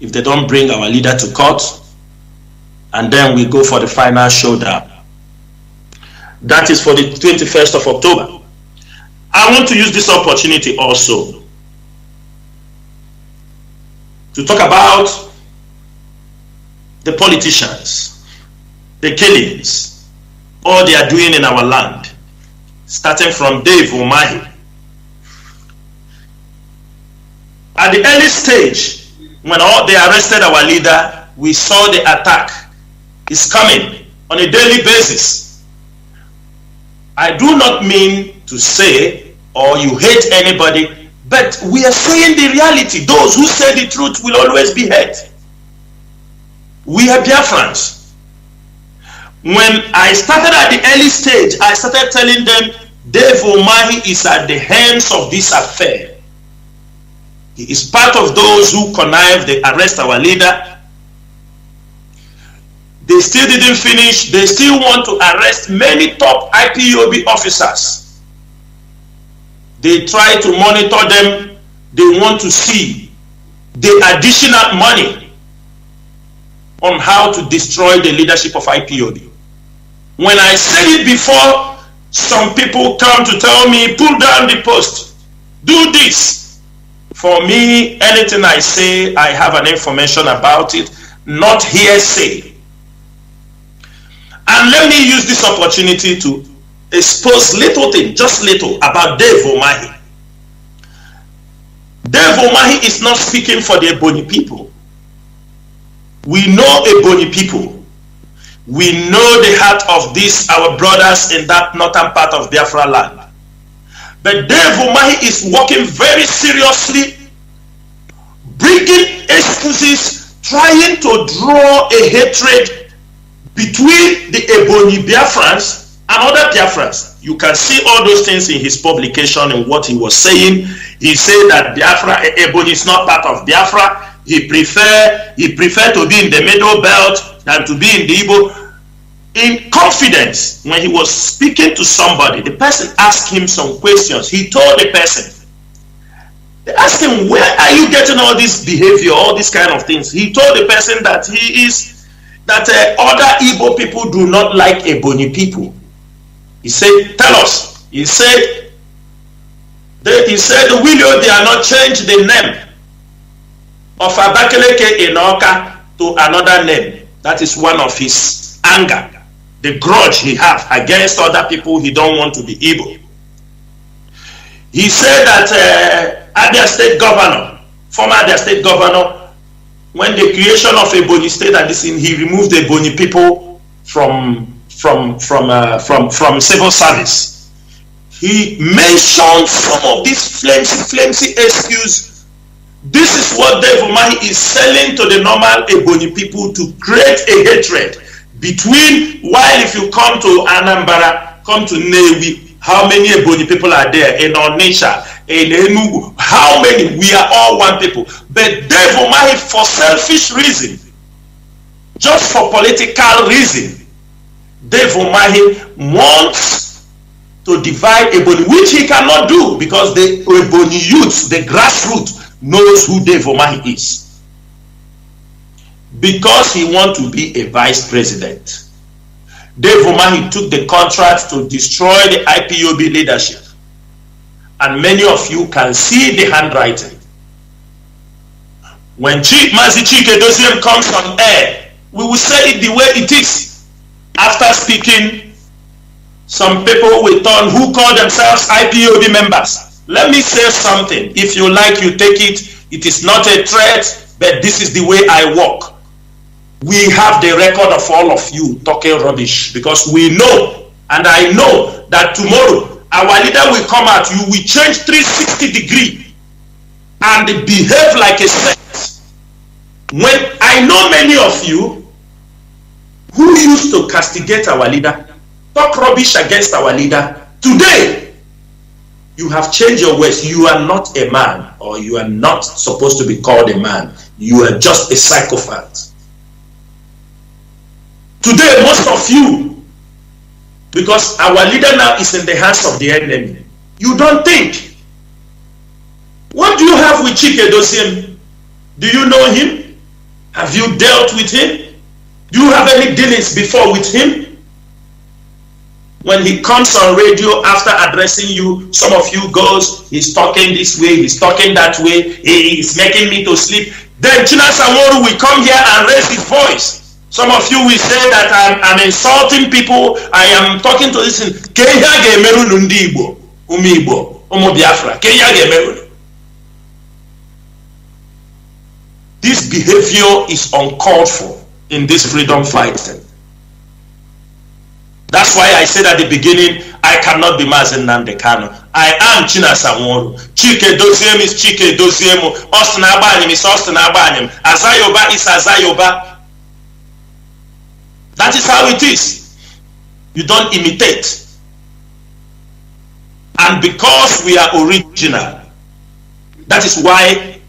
if they don't bring our leader to court, and then we go for the final showdown. That is for the 21st of October. I want to use this opportunity also to talk about the politicians, the killings, all they are doing in our land, starting from Dave Umahi. At the early stage, when they arrested our leader, we saw the attack is coming on a daily basis. I do not mean to say, or you hate anybody, but we are saying the reality. Those who say the truth will always be hate. We are Biafrans. When I started at the early stage, I started telling them, Dave Umahi is at the hands of this affair. He is part of those who connived, they arrest our leader. They still didn't finish. They still want to arrest many top IPOB officers. They try to monitor them. They want to see the additional money on how to destroy the leadership of IPOB. When I said it before, some people come to tell me, pull down the post, do this. For me, anything I say, I have an information about it, not hearsay. And let me use this opportunity to expose little thing, just little, about Dave Umahi. Dave Umahi is not speaking for the Ebony people. We know Ebony people. We know the heart of these, our brothers in that northern part of Biafra land. But Dave Umahi is working very seriously, bringing excuses, trying to draw a hatred between the Ebony Biafrans and other Biafrans. You can see all those things in his publication and what he was saying. He said that Biafra, Ebony is not part of Biafra. He prefer to be in the middle belt than to be in the Igbo. In confidence, when he was speaking to somebody, the person asked him some questions. He told the person, they asked him, where are you getting all this behavior, all these kind of things? He told the person that he is that other Igbo people do not like Ebonyi people. He said, tell us. He said, Willie, they are not change the name of Abakaleke in Oka to another name. That is one of his anger, the grudge he has against other people he don't want to be Igbo. He said that Abia State Governor, former Abia State Governor, when the creation of Ebonyi State and this, he removed the Ebonyi people from civil service. He mentioned some of these flimsy excuse. This is what Dave Umahi is selling to the normal Ebonyi people to create a hatred between, while if you come to Anambra, come to Newi, how many Ebonyi people are there? In Onitsha, in Enugu, how many? We are all one people. But Dave Umahi, for selfish reason, just for political reason, Dave Umahi wants to divide Ebonyi, which he cannot do because the Ebonyi youth, the grassroots, knows who Dave Umahi is. Because he wants to be a vice president. Dave Umahi took the contract to destroy the IPOB leadership. And many of you can see the handwriting. When Mazi Chika Edoziem comes on air, we will say it the way it is. After speaking, some people will turn who call themselves IPOB members. Let me say something. If you like, you take it. It is not a threat, but this is the way I work. We have the record of all of you talking rubbish because we know, and I know that tomorrow our leader will come out, you will change 360 degrees and behave like a saint. When I know many of you who used to castigate our leader, talk rubbish against our leader, today you have changed your ways. You are not a man, or you are not supposed to be called a man. You are just a psychopath. Today, most of you, because our leader now is in the hands of the enemy, you don't think. What do you have with Chika Edoziem? Do you know him? Have you dealt with him? Do you have any dealings before with him? When he comes on radio after addressing you, some of you goes, he's talking this way, he's talking that way, he is making me to sleep. Then Chinasa Nworu will come here and raise his voice. Some of you will say that I'm insulting people. I am talking to this. This behavior is uncalled for in this freedom fighting. That's why I said at the beginning, I cannot be Mazi Nnamdi Kanu. I am Chinasa Nworu. Chika Edoziem is Chika Edoziem. Austin Abanyim is Austin Abanyim. Azayoba is Azayoba. That is how it is. You don't imitate. And because we are original, that is why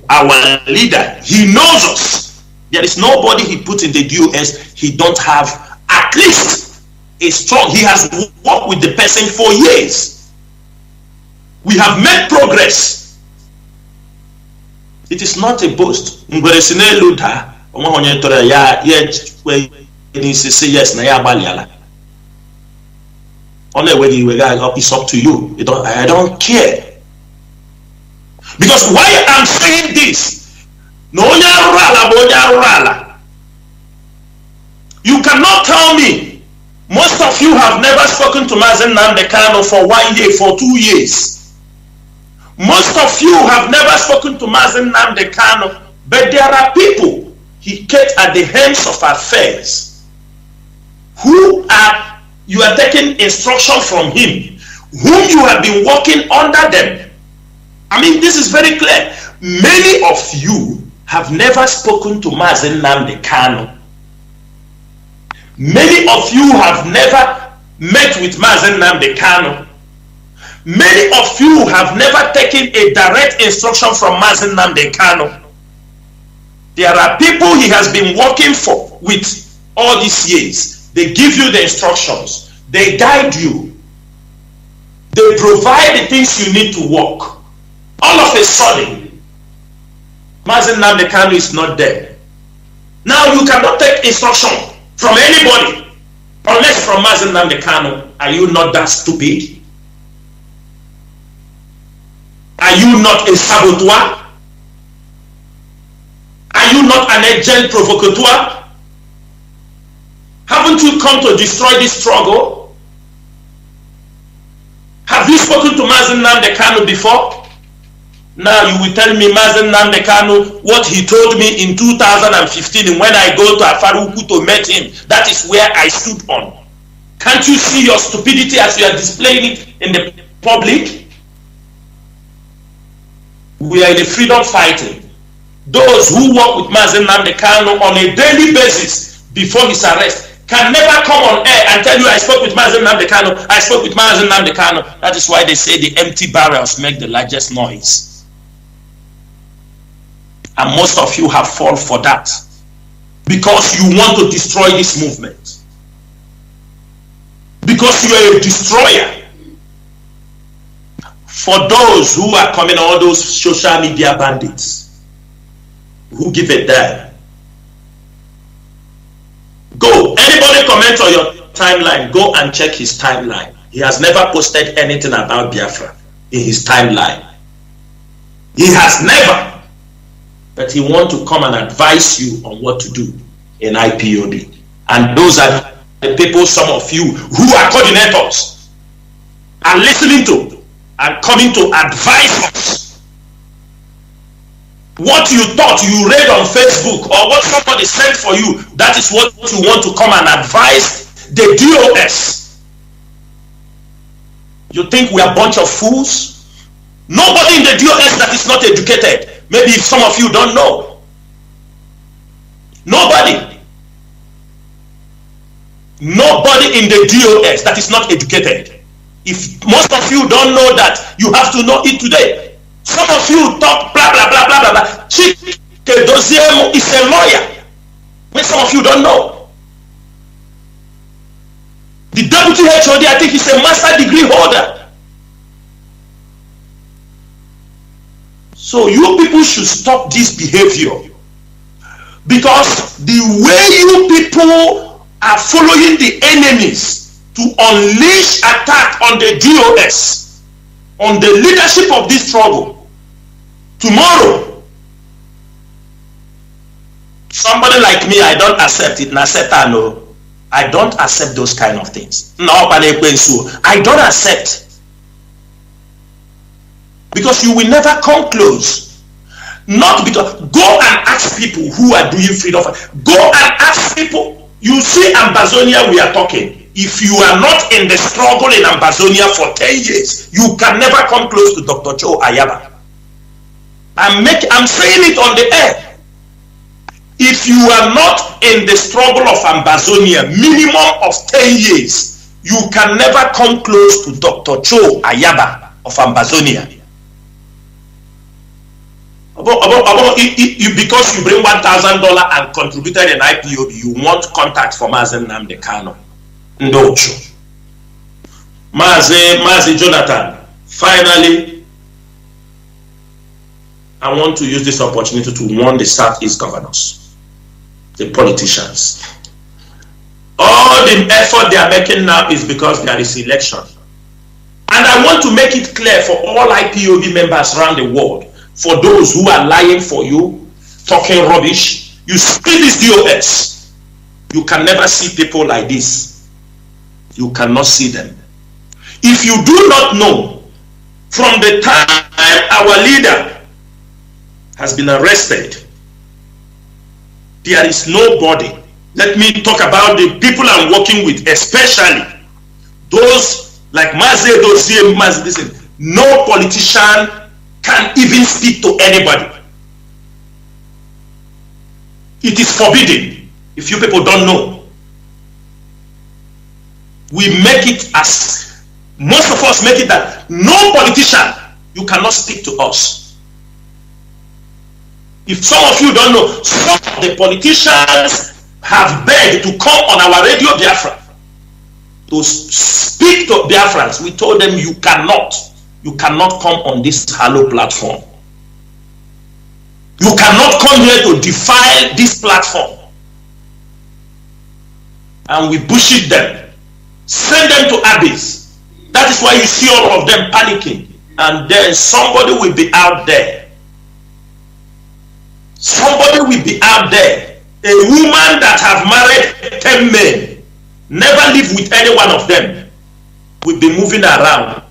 our leader, he knows us. There is nobody he put in the DOS he don't have at least a strong. He has worked with the person for years. We have made progress. It is not a boast. Say yes, only when it's up to you. I don't care. Because why I'm saying this, you cannot tell me. Most of you have never spoken to Mazi Nnamdi Kanu for 1 year, for 2 years. Most of you have never spoken to Mazi Nnamdi Kanu, but there are people he kept at the hands of affairs. You are taking instruction from him, whom you have been working under them. I mean, this is very clear. Many of you have never spoken to Mazi Nnamdi Kanu. Many of you have never met with Mazi Nnamdi Kanu. Many of you have never taken a direct instruction from Mazi Nnamdi Kanu. There are people he has been working for with all these years. They give you the instructions. They guide you. They provide the things you need to work. All of a sudden, Mazi Nnamdi Kanu is not there. Now you cannot take instruction from anybody unless from Mazi Nnamdi Kanu. Are you not that stupid? Are you not a saboteur? Are you not an agent provocateur? Haven't you come to destroy this struggle? Have you spoken to Mazi Nnamdi Kanu before? Now you will tell me Mazi Nnamdi Kanu what he told me in 2015 when I go to Afaruku to meet him. That is where I stood on. Can't you see your stupidity as you are displaying it in the public? We are in the freedom fighting. Those who work with Mazi Nnamdi Kanu on a daily basis before his arrest can never come on air and tell you I spoke with Mazi Nnamdi Kanu, I spoke with Mazi Nnamdi Kanu. That is why they say the empty barrels make the largest noise. And most of you have fallen for that because you want to destroy this movement. Because you are a destroyer. For those who are coming, all those social media bandits who give a damn, go. Anybody comment on your timeline, go and check his timeline. He has never posted anything about Biafra in his timeline. He has never. But he wants to come and advise you on what to do in IPOB. And those are the people, some of you who are coordinators, are listening to and coming to advise us. What you thought you read on Facebook or what somebody sent for you, that is what you want to come and advise the DOS. You think we are a bunch of fools? Nobody in the DOS that is not educated. Maybe if some of you don't know. Nobody. Nobody in the DOS that is not educated. If most of you don't know that, you have to know it today. Some of you talk blah blah blah blah blah blah. Chika Edoziem is a lawyer. When some of you don't know. The deputy HOD, I think, is a master degree holder. So you people should stop this behavior. Because the way you people are following the enemies to unleash attack on the DOS, on the leadership of this struggle, tomorrow, somebody like me, I don't accept it. I don't accept those kind of things. No, I don't accept. Because you will never come close. Not because, go and ask people who are doing freedom. Go and ask people. You see Ambazonia, we are talking. If you are not in the struggle in Ambazonia for 10 years, you can never come close to Dr. Joe Ayaba. I'm saying it on the air. If you are not in the struggle of Ambazonia, minimum of 10 years, you can never come close to Dr. Joe Ayaba of Ambazonia. Because you bring $1,000 and contributed in IPOB, you want contact for Mazi Nnamdi Kanu. No. Mazi Jonathan, finally, I want to use this opportunity to warn the Southeast governors, the politicians. All the effort they are making now is because there is election. And I want to make it clear for all IPOB members around the world, for those who are lying for you, talking rubbish, you see this DOS, you can never see people like this. You cannot see them. If you do not know, from the time our leader has been arrested, there is nobody. Let me talk about the people I'm working with, especially those like Mazi Nnamdi. No politician can even speak to anybody. It is forbidden. If you people don't know, we make it as most of us make it that no politician, you cannot speak to us. If some of you don't know, some of the politicians have begged to come on our Radio Biafra to speak to Biafrans. We told them you cannot come on this hollow platform. You cannot come here to defile this platform. and we bullshit them, send them to abyss. That is why you see all of them panicking. And then somebody will be out there. Somebody will be out there. A woman that have married 10 men, never live with any one of them, will be moving around,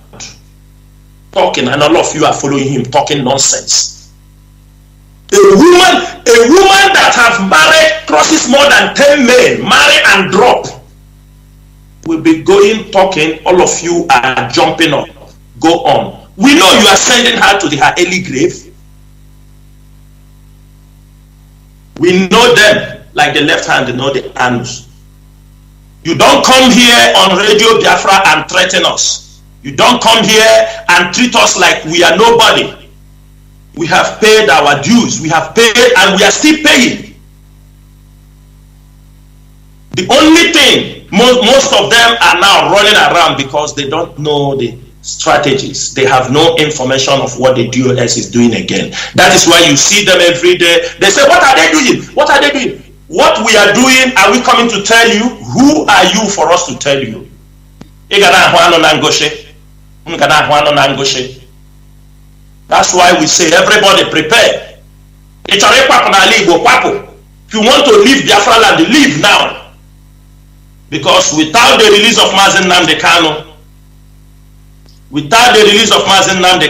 talking, and all of you are following him, talking nonsense. A woman that have married, crosses more than 10 men, marry and drop, will be going, talking, all of you are jumping up. Go on. We know you are sending her to her early grave. We know them like the left hand, they know the anus. You don't come here on Radio Biafra and threaten us. You don't come here and treat us like we are nobody. We have paid our dues. We have paid and we are still paying. The only thing, most of them are now running around because they don't know the strategies. They have no information of what the DOS is doing again. That is why you see them every day. They say, what are they doing? What are they doing? What we are doing, are we coming to tell you? Who are you for us to tell you? That's why we say, everybody prepare. If you want to leave Biafra land, leave now. Because without the release of Mazi Nnamdi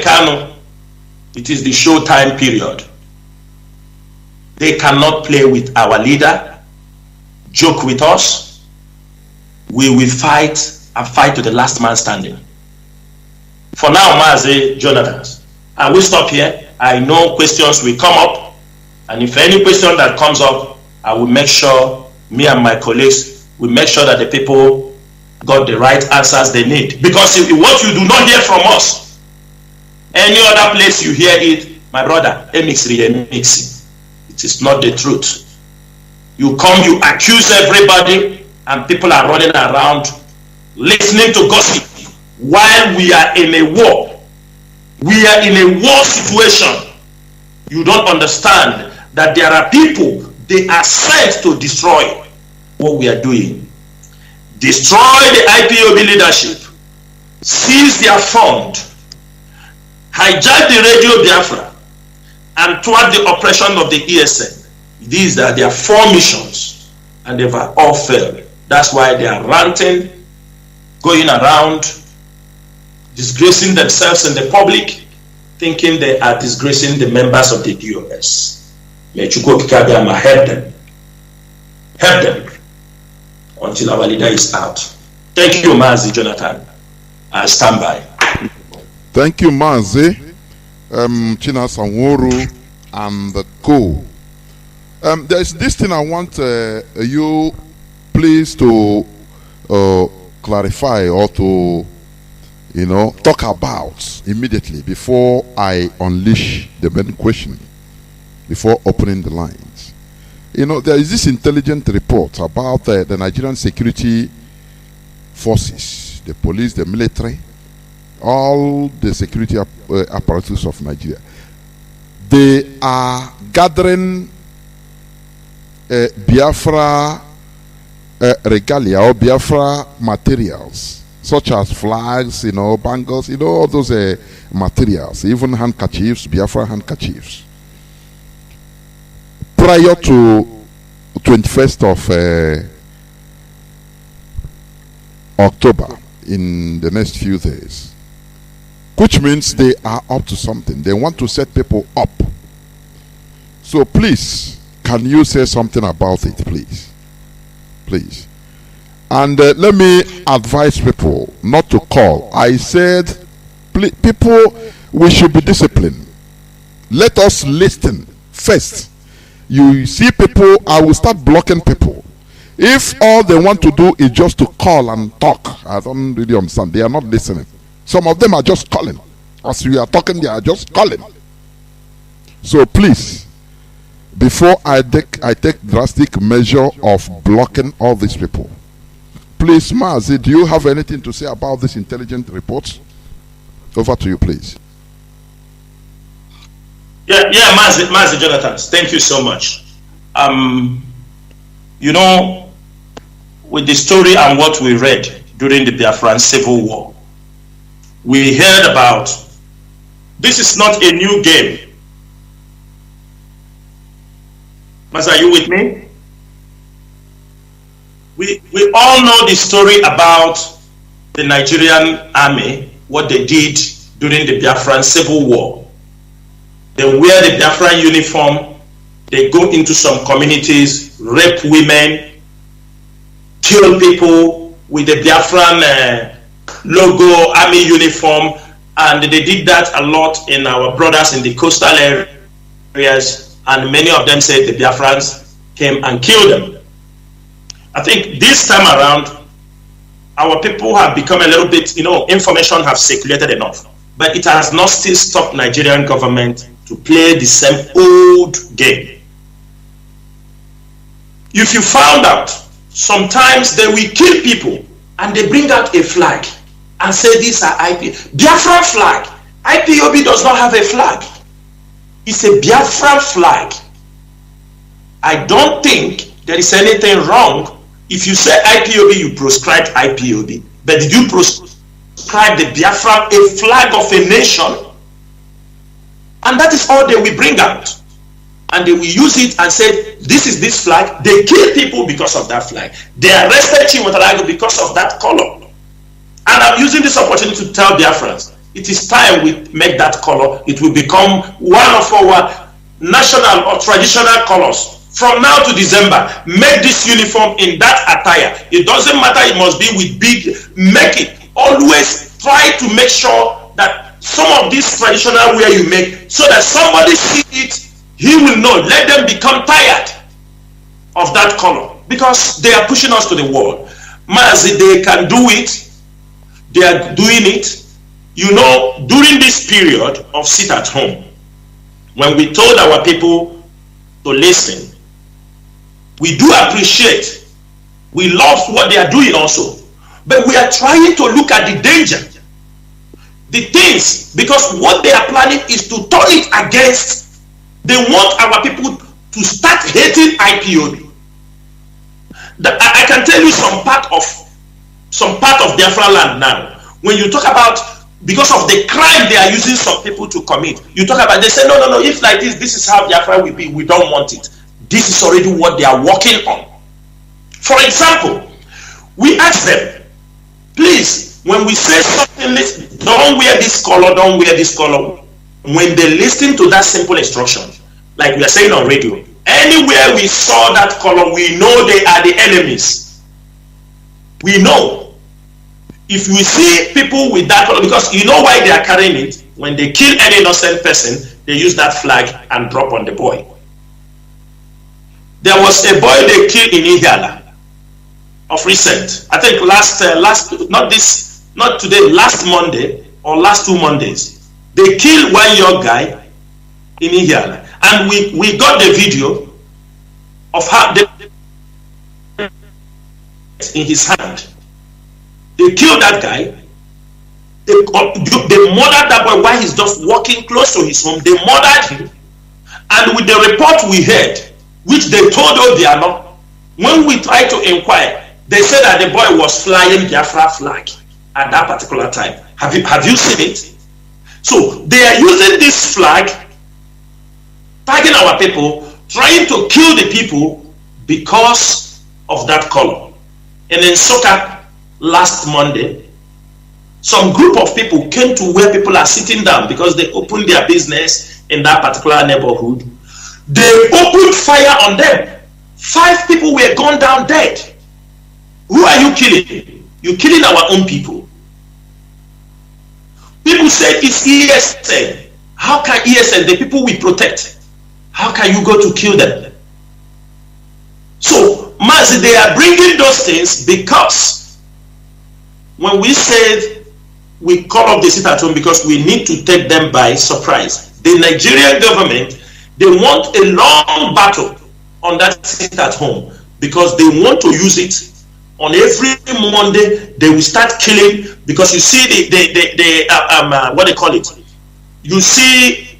Kanu, it is the showtime period. They cannot play with our leader, joke with us. We will fight and fight to the last man standing. For now, Mazi Jonathan, I will stop here. I know questions will come up, and if any question that comes up, I will make sure me and my colleagues will make sure that the people got the right answers they need. Because if what you do not hear from us, any other place you hear it, my brother, mixing. It is not the truth. You come, you accuse everybody, and people are running around listening to gossip while we are in a war. We are in a war situation. You don't understand that there are people, they are sent to destroy what we are doing. Destroy the IPOB leadership, seize their fund, hijack the Radio Biafra, and thwart the oppression of the ESN. These are their 4 missions, and they've all failed. That's why they are ranting, going around, disgracing themselves in the public, thinking they are disgracing the members of the DOS. May Chukwu Kikabiyama help them. Help them until our leader is out. Thank you, Mazi Jonathan. I stand by. Thank you, Mazi, China Sanworu, and the co. There is this thing I want you please to clarify or to talk about immediately before I unleash the main question, before opening the lines. There is this intelligent report about the Nigerian security forces, the police, the military, all the security apparatus of Nigeria. They are gathering Biafra regalia or Biafra materials, such as flags, bangles, all those materials, even handkerchiefs, Biafra handkerchiefs. Prior to 21st of October, in the next few days, which means they are up to something. They want to set people up. So please, can you say something about it, please? Please. And let me advise people not to call. I said, people, we should be disciplined. Let us listen first. You see people, I will start blocking people. If all they want to do is just to call and talk, I don't really understand. They are not listening. Some of them are just calling. As we are talking, they are just calling. So please, before I take drastic measure of blocking all these people, please, Mazi, do you have anything to say about this intelligent report? Over to you, please. Yeah, Mazi Jonathan, thank you so much. with the story and what we read during the Biafran Civil War. We heard about, this is not a new game. Mas, are you with me? We all know the story about the Nigerian army, what they did during the Biafran Civil War. They wear the Biafran uniform, they go into some communities, rape women, kill people with the Biafran logo, army uniform, and they did that a lot in our brothers in the coastal areas, and many of them said the Biafrans came and killed them. I think this time around, our people have become a little bit, information have circulated enough, but it has not still stopped Nigerian government to play the same old game. If you found out, sometimes they will kill people and they bring out a flag and say these are Biafran flag. IPOB does not have a flag. It's a Biafran flag. I don't think there is anything wrong if you say IPOB, you proscribe IPOB. But did you proscribe the Biafran, a flag of a nation? And that is all they will bring out. And they will use it and say, this is this flag. They kill people because of that flag. They arrested Chimotarago because of that color. And I'm using this opportunity to tell Biafrans, it is time we make that color. It will become one of our national or traditional colors. From now to December, make this uniform in that attire. It doesn't matter, it must be with big, make it. Always try to make sure that some of this traditional wear you make, so that somebody see it, he will know. Let them become tired of that color, because they are pushing us to the wall. Mazi, they can do it. They are doing it. During this period of sit at home, when we told our people to listen, we do appreciate, we love what they are doing also, but we are trying to look at the danger, the things, because what they are planning is to turn it against. They want our people to start hating IPOB. I can tell you some part of Biafra land now. When you talk about, because of the crime they are using some people to commit, you talk about, they say, no, if like this is how Biafra will be, we don't want it. This is already what they are working on. For example, we ask them, please, when we say something, don't wear this color, don't wear this color. When they listen to that simple instruction, like we are saying on radio, anywhere we saw that color, we know they are the enemies. We know. If we see people with that color, because you know why they are carrying it, when they kill any innocent person, they use that flag and drop on the boy. There was a boy they killed in Ihiala of recent. I think last Monday or last 2 Mondays. They killed one young guy in Ihiala. And we got the video of how they in his hand. They killed that guy. They murdered that boy while he's just walking close to his home. They murdered him. And with the report we heard, which they told Obiano, when we tried to inquire, they said that the boy was flying Biafra flag at that particular time. Have you seen it? So they are using this flag, tagging our people, trying to kill the people because of that color. And in Soka last Monday, some group of people came to where people are sitting down because they opened their business in that particular neighborhood. They opened fire on them. 5 people were gone down dead. Who are you killing? You're killing our own people. People say it's ESN. How can ESN, the people we protect, how can you go to kill them? So, Mazi, they are bringing those things because when we said we call off the sit at home because we need to take them by surprise, the Nigerian government, they want a long battle on that sit at home because they want to use it. On every Monday, they will start killing because you see what they call it. You see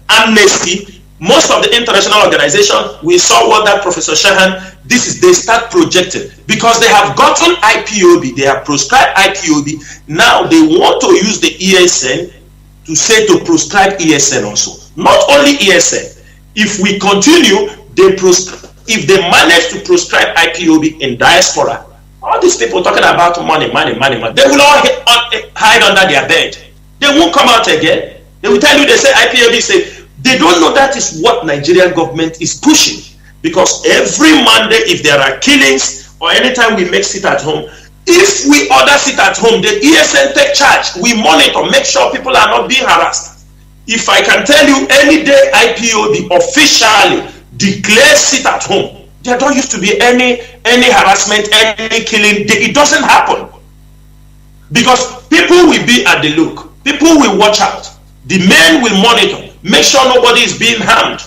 amnesty Most of the international organizations, we saw what that Professor Shahan, they start projecting because they have gotten IPOB, they have prescribed IPOB. Now they want to use the ESN to say to prescribe ESN also. Not only ESN, if we continue, if they manage to prescribe IPOB in diaspora, all these people talking about money, they will all hide under their bed. They won't come out again. They will tell you, they say IPOB, say, they don't know that is what Nigerian government is pushing. Because every Monday, if there are killings or anytime we make sit at home, if we order sit at home, the ESN take charge. We monitor, make sure people are not being harassed. If I can tell you any day IPOB officially declares sit at home, there don't used to be any harassment, any killing. It doesn't happen. Because people will be at the look. People will watch out. The men will monitor. Make sure nobody is being harmed.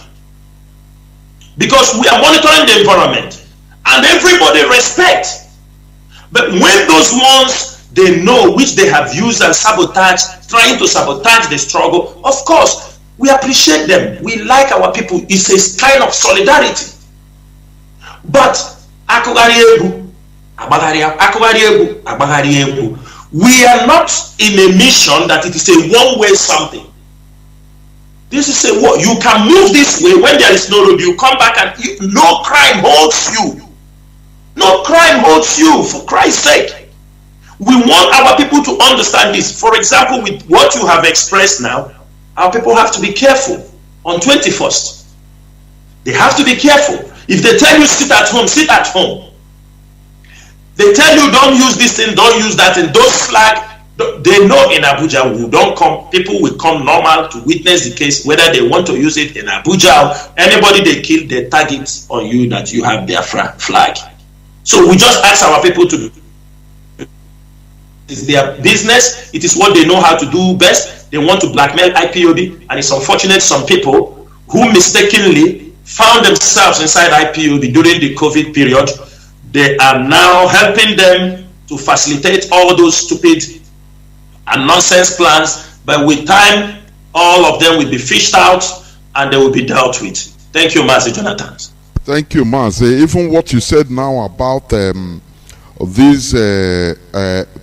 Because we are monitoring the environment. And everybody respect. But when those ones, they know which they have used and sabotage, trying to sabotage the struggle, of course, we appreciate them. We like our people. It's a kind of solidarity. But, we are not in a mission that it is a one-way something. This is a what? You can move this way when there is no road. You come back and no crime holds you. No crime holds you, for Christ's sake. We want our people to understand this. For example, with what you have expressed now, our people have to be careful on 21st. They have to be careful. If they tell you sit at home, sit at home. They tell you don't use this thing, don't use that thing, don't flag. They know in Abuja we don't come, people will come normal to witness the case, whether they want to use it in Abuja or anybody they kill, they target on you that you have their flag. So we just ask our people to, it's their business, it is what they know how to do best. They want to blackmail IPOB, and it's unfortunate some people who mistakenly found themselves inside IPOB during the COVID period, they are now helping them to facilitate all those stupid and nonsense plans, but with time, all of them will be fished out and they will be dealt with. Thank you, Mazi Jonathan. Thank you, Mazi. Even what you said now about these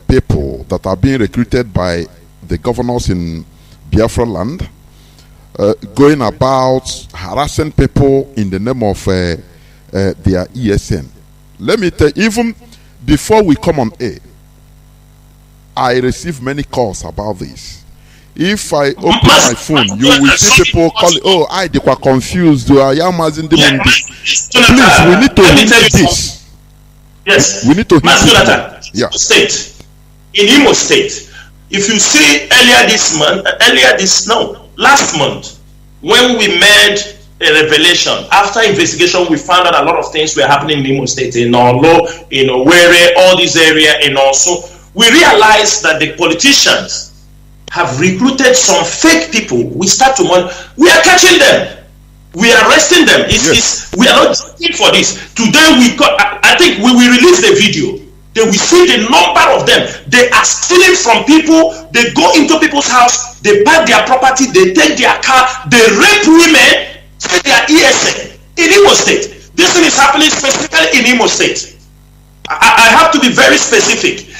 people that are being recruited by the governors in Biafra land, going about harassing people in the name of their ESN. Let me tell you, even before we come on air, I receive many calls about this. If I open my phone, you will see people calling, oh, they were confused. I am Mazi Nnamdi. Please, we need to hear this. Yes. We need to hear this. Yeah. State. In Imo State, if you see last month, when we made a revelation, after investigation, we found out a lot of things were happening in Imo State, in Olo, in Owerri, all these areas, and also, we realized that the politicians have recruited some fake people. We start to monitor. We are catching them. We are arresting them. We are not looking for this. Today I think we will release the video. They will see the number of them. They are stealing from people. They go into people's house. They buy their property. They take their car. They rape women. Say they are ESN in Imo State. This thing is happening specifically in Imo State. I have to be very specific.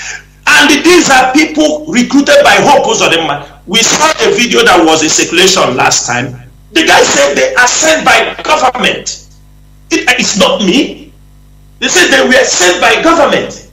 And these are people recruited by Hope. We saw a video that was in circulation last time. The guy said they are sent by government. It's not me. They said they were sent by government.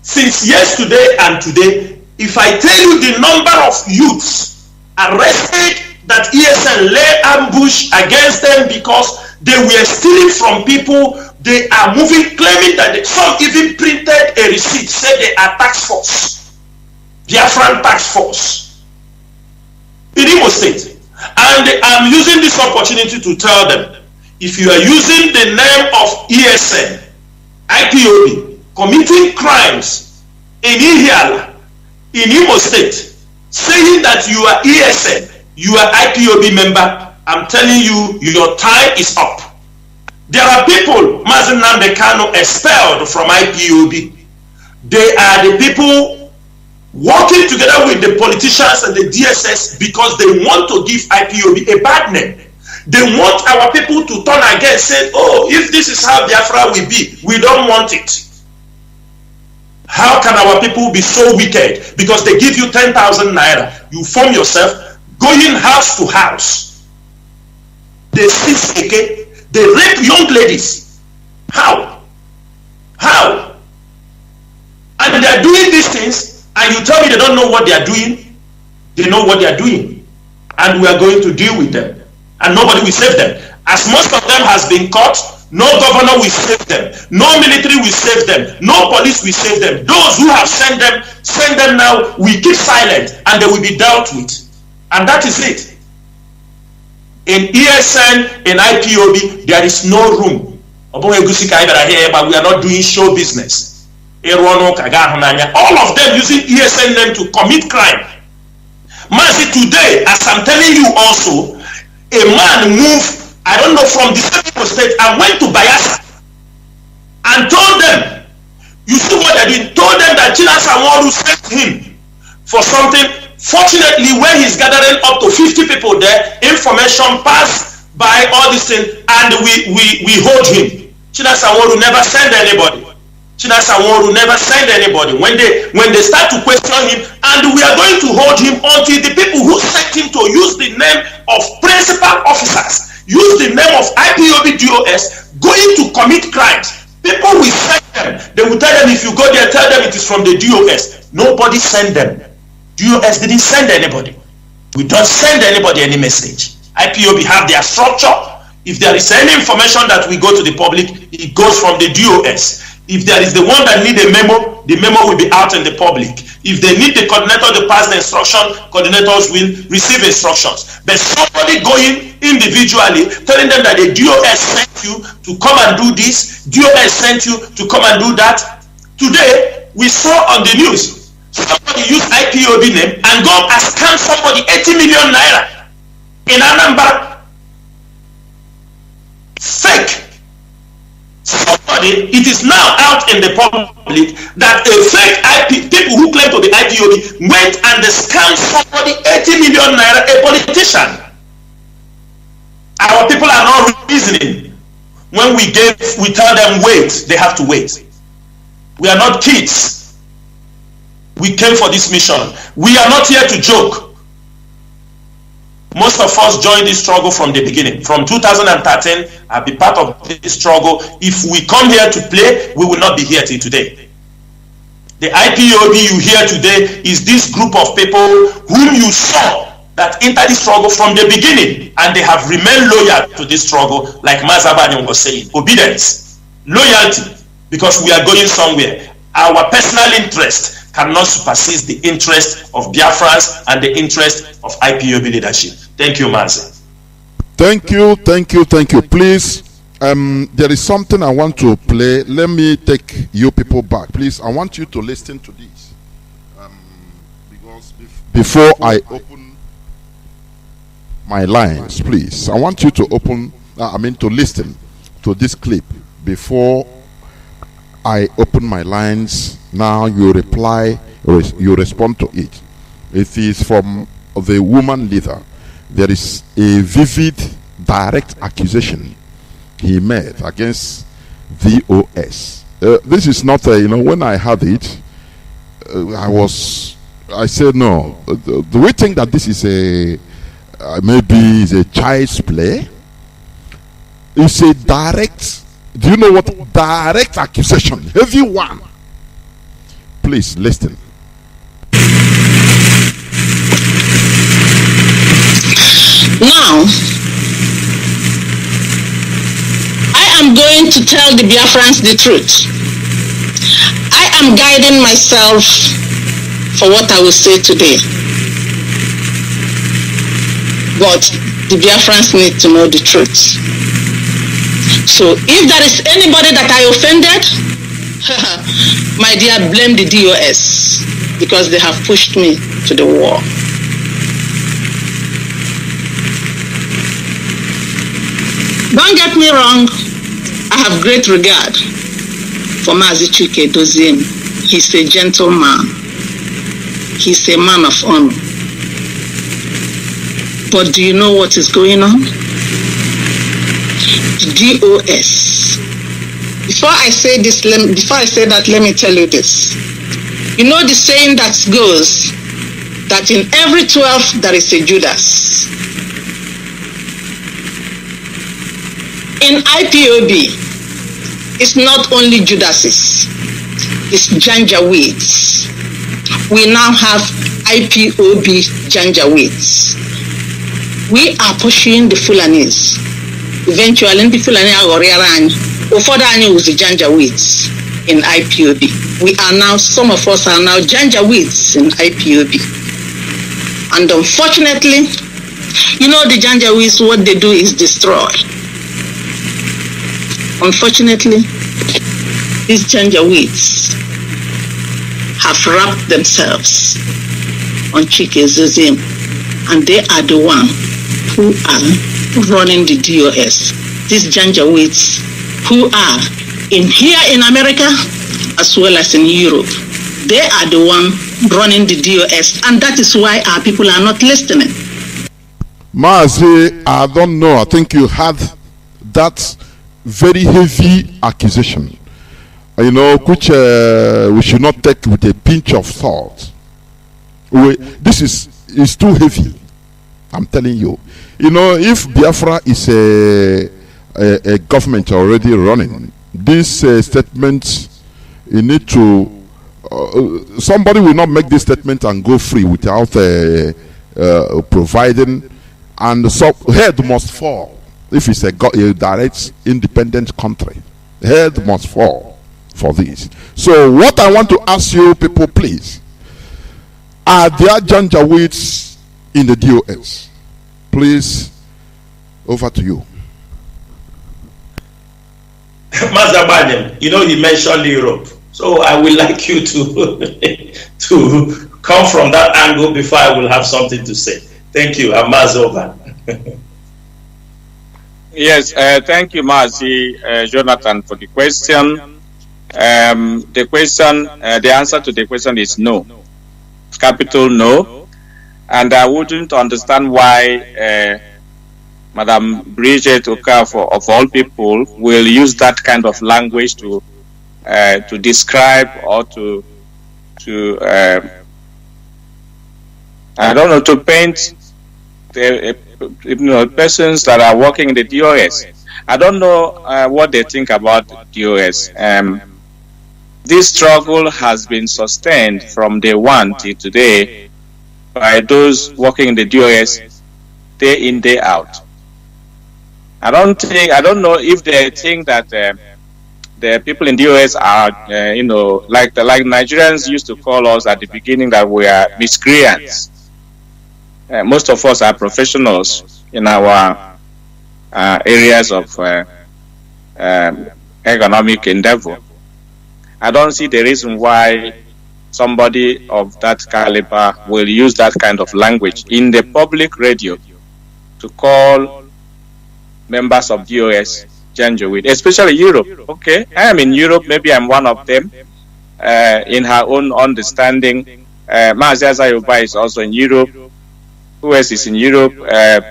Since yesterday and today, if I tell you the number of youths arrested that ESN lay ambush against them because they were stealing from people, they are moving, claiming that some even printed a receipt, said they are tax force, Biafran tax force in Imo State. And I'm using this opportunity to tell them, if you are using the name of ESN, IPOB, committing crimes in Ihiala, in Imo State, saying that you are ESN, you are IPOB member, I'm telling you, your time is up. There are people, Mazi Nnamdi Kanu, expelled from IPOB. They are the people working together with the politicians and the DSS because they want to give IPOB a bad name. They want our people to turn against, say, oh, if this is how Biafra will be, we don't want it. How can our people be so wicked? Because they give you 10,000 naira, you form yourself, going house to house. They seize, okay? They rape young ladies. How? How? And they are doing these things, and you tell me they don't know what they are doing? They know what they are doing. And we are going to deal with them. And nobody will save them. As most of them has been caught, no governor will save them. No military will save them. No police will save them. Those who have sent them now, we keep silent, and they will be dealt with. And that is it. In ESN, in IPOB, there is no room. But we are not doing show business. All of them using ESN name to commit crime. Mazi, today, as I'm telling you also, a man moved, I don't know, from the same state and went to Bayelsa and told them, you see what they're doing, told them that Chinasawaru sent him for something. Fortunately, when he's gathering up to 50 people there, information passed by all these things, and we hold him. Chinasawaru never sent anybody. Chinasawaru never sent anybody. When they start to question him, and we are going to hold him until the people who sent him to use the name of principal officers, use the name of IPOB DOS, going to commit crimes. People will send them. They will tell them, if you go there, tell them it is from the DOS. Nobody sent them. DOS didn't send anybody. We don't send anybody any message. IPOB have their structure. If there is any information that we go to the public, it goes from the DOS. If there is the one that need a memo, the memo will be out in the public. If they need the coordinator to pass the instruction, coordinators will receive instructions. But somebody going individually, telling them that the DOS sent you to come and do this, DOS sent you to come and do that. Today, we saw on the news, somebody use IPOB name and go and scam somebody 80 million naira in Anambra. Fake. Somebody, it is now out in the public that a fake people who claim to be IPOB went and they scammed somebody 80 million naira, a politician. Our people are not reasoning. When we tell them wait, they have to wait. We are not kids. We came for this mission. We are not here to joke. Most of us joined this struggle from the beginning. From 2013, I'll be part of this struggle. If we come here to play, we will not be here till today. The IPOB you hear today is this group of people whom you saw that entered the struggle from the beginning, and they have remained loyal to this struggle, like Mazi was saying. Obedience, loyalty, because we are going somewhere. Our personal interest cannot supersede the interest of Biafrans and the interest of IPOB leadership. Thank you, Mazi. Thank you. Please, there is something I want to play. Let me take you people back. Please, I want you to listen to this. Because before I open my lines, please, I want you to to listen to this clip before I open my lines. Now you reply, you respond to it. It is from the woman leader. There is a vivid, direct accusation he made against DOS. This is not when I heard it, I said no. Do we think that this is maybe is a child's play? It's a direct. Do you know what direct accusation? Heavy one. Please listen. Now, I am going to tell the Biafrans the truth. I am guiding myself for what I will say today. But the Biafrans need to know the truth. So if there is anybody that I offended, my dear, blame the DOS, because they have pushed me to the wall. Don't get me wrong, I have great regard for Mazi Chika Edoziem. He's a gentleman. He's a man of honor. But do you know what is going on? The DOS. Before I say that, let me tell you this. You know the saying that goes that in every 12 there is a Judas. In IPOB, it's not only Judases, it's Janjaweeds. We now have IPOB Janjaweeds. We are pushing the Fulanis. Eventually, the Fulani are was the Janjaweeds in IPOB. Some of us are now Janjaweeds in IPOB. And unfortunately, you know the Janjaweeds, what they do is destroy. Unfortunately, these Janjaweeds have wrapped themselves on Chika Edoziem, and they are the one who are running the DOS. These Janjaweeds who are here in America as well as in Europe, they are the one running the DOS, and that is why our people are not listening. Mazi, I don't know. I think you had that very heavy accusation, you know, which we should not take with a pinch of salt. This is too heavy. I'm telling you. You know, if Biafra is a government already running, this statement, you need to. Somebody will not make this statement and go free without providing, and so head must fall. If it's a direct independent country, head must fall for this. So what I want to ask you people, please, are there Janjaweeds in the DOS? Please, over to you. Mazi, you know, he mentioned Europe. So I would like you to to come from that angle before I will have something to say. Thank you. I'm Mazi over. Yes, thank you, Mazi Jonathan, for the question. The answer to the question is no. Capital no. And I wouldn't understand why Madam Bridget Okafor, of all people, will use that kind of language to describe or to paint the persons that are working in the DOS. I don't know what they think about DOS. This struggle has been sustained from day one till today by those working in the DOS day in, day out. I don't know if they think that the people in the DOS are, like Nigerians used to call us at the beginning, that we are miscreants. Most of us are professionals in our areas of economic endeavor. I don't see the reason why somebody of that caliber will use that kind of language in the public radio to call members of DOS Janjaweed, especially Europe. Okay, I am in Europe, maybe I'm one of them. In her own understanding, Mazi Azayoba is also in Europe. Who else is in Europe?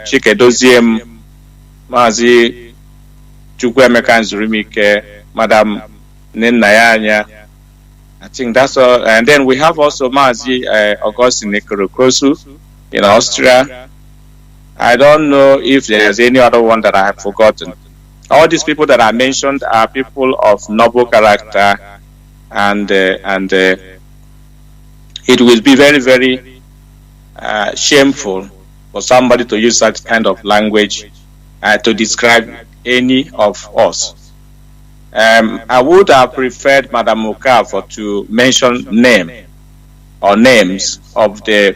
Chika Edoziem, Mazi Chukwuemeka Nzurimike, Madam Nnaya. I think that's all. And then we have also Mazi Augustine Nekorokosu in Austria. I don't know if there's any other one that I have forgotten. All these people that I mentioned are people of noble character, and it will be very, very shameful for somebody to use that kind of language to describe any of us. I would have preferred Madam Okafor to mention names of the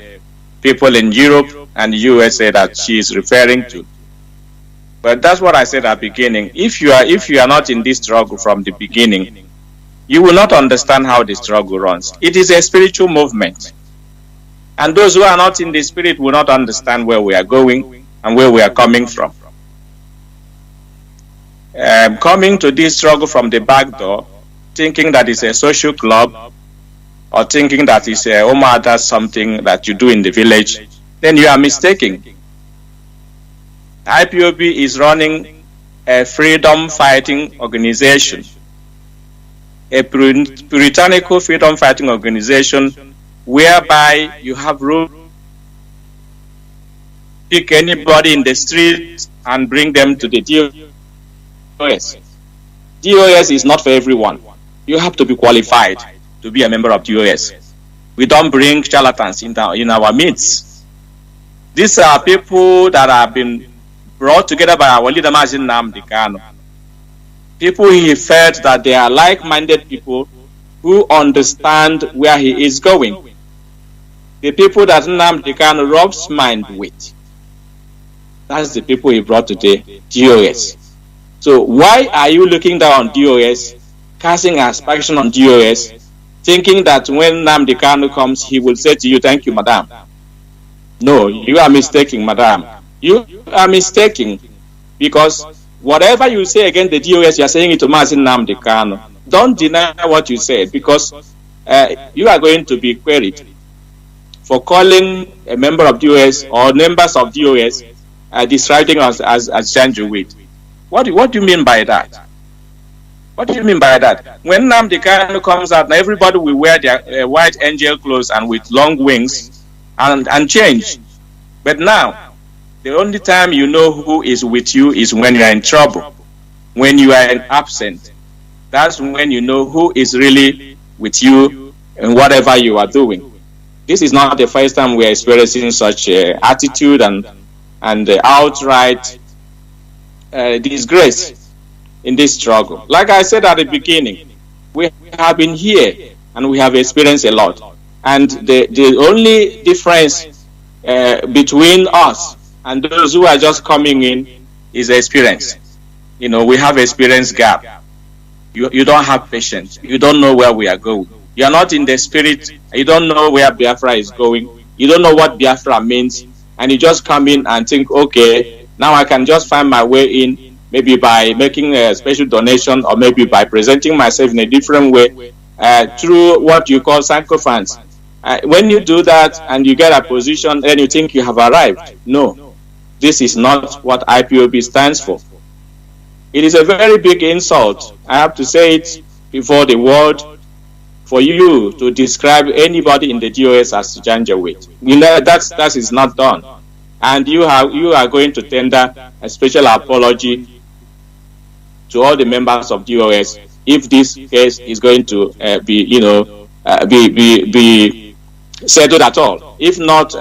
people in Europe and the USA that she is referring to. But that's what I said at the beginning. If you are not in this struggle from the beginning, you will not understand how the struggle runs. It is a spiritual movement. And those who are not in the spirit will not understand where we are going and where we are coming from. Coming to this struggle from the back door, thinking that it's a social club, or thinking that it's Omar does something that you do in the village, then you are mistaken. IPOB is running a freedom fighting organization, a puritanical freedom fighting organization, whereby you have room to pick anybody in the street and bring them to the DOS. DOS is not for everyone. You have to be qualified to be a member of DOS. We don't bring charlatans in our midst. These are people that have been brought together by our leader Mazi Nnamdi Kanu. People he felt that they are like-minded people who understand where he is going. The people that Nnamdi Kanu rubs mind with. That's the people he brought today, DOS. So why are you looking down on DOS, casting aspersion on DOS, thinking that when Nnamdi Kanu comes, he will say to you, "Thank you, madam"? No, you are mistaken, madam. You are mistaken, because whatever you say against the DOS, you are saying it to Mazi Nnamdi Kanu. Don't deny what you said, because you are going to be queried for calling a member of DOS or members of DOS describing us as Janjaweed. What do you mean by that? What do you mean by that? When Nnamdi Kanu comes out, everybody will wear their white angel clothes and with long wings and change. But now, the only time you know who is with you is when you are in trouble, when you are absent. That's when you know who is really with you in whatever you are doing. This is not the first time we are experiencing such attitude and outright disgrace in this struggle. Like I said at the beginning, we have been here and we have experienced a lot. And the only difference between us and those who are just coming in is experience. You know, we have experience gap. You don't have patience. You don't know where we are going. You are not in the spirit. You don't know where Biafra is going. You don't know what Biafra means. And you just come in and think, okay, now I can just find my way in, maybe by making a special donation, or maybe by presenting myself in a different way through what you call sycophants. When you do that and you get a position, then you think you have arrived. No, this is not what IPOB stands for. It is a very big insult, I have to say it before the world, for you to describe anybody in the DOS as Janjaweed. You know, that is not done. And you are going to tender a special apology to all the members of DOS if this case is going to be settled at all. If not,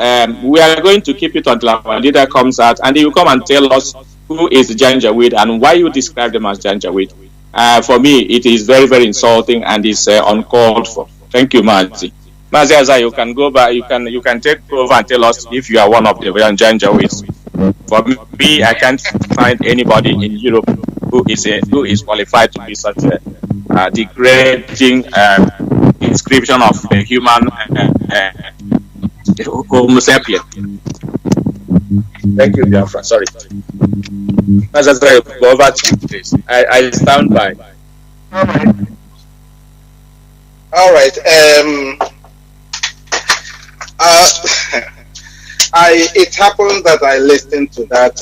we are going to keep it until our leader comes out and he will come and tell us who is Janjaweed and why you describe them as Janjaweed. For me, it is very, very insulting and is uncalled for. Thank you, Mazi. Mazi, you can go back. You can take over and tell us if you are one of the Janjaweeds. For me, I can't find anybody in Europe who is qualified to be such a degrading inscription of a human Homo sapien. Thank you, Biafra. Sorry. Mazi, go over to you, please. I stand by. All right. It happened that I listened to that.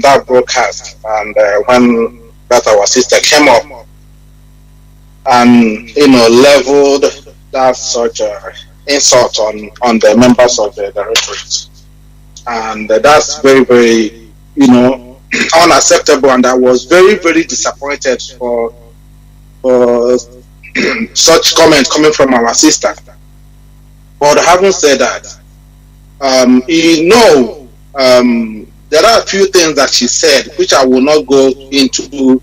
That broadcast, and when that our sister came up and leveled that such insult on the members of the directorate, and that's very, very unacceptable, and I was very, very disappointed for such comments coming from our sister. But having said that, there are a few things that she said which I will not go into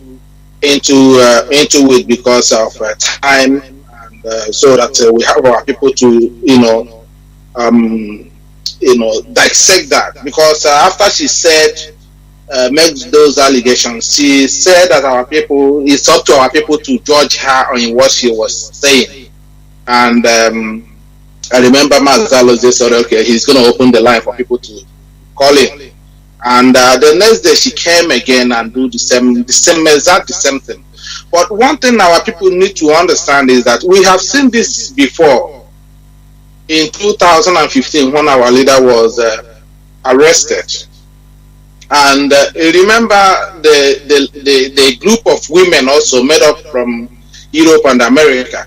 it because of time, and so that we have our people to dissect that. Because after she said made those allegations, she said that it's up to our people to judge her on what she was saying. And I remember Mazalo just said, okay, he's going to open the line for people to call in. And the next day she came again and do the same thing. But one thing our people need to understand is that we have seen this before. In 2015, when our leader was arrested, and remember the group of women also made up from Europe and America,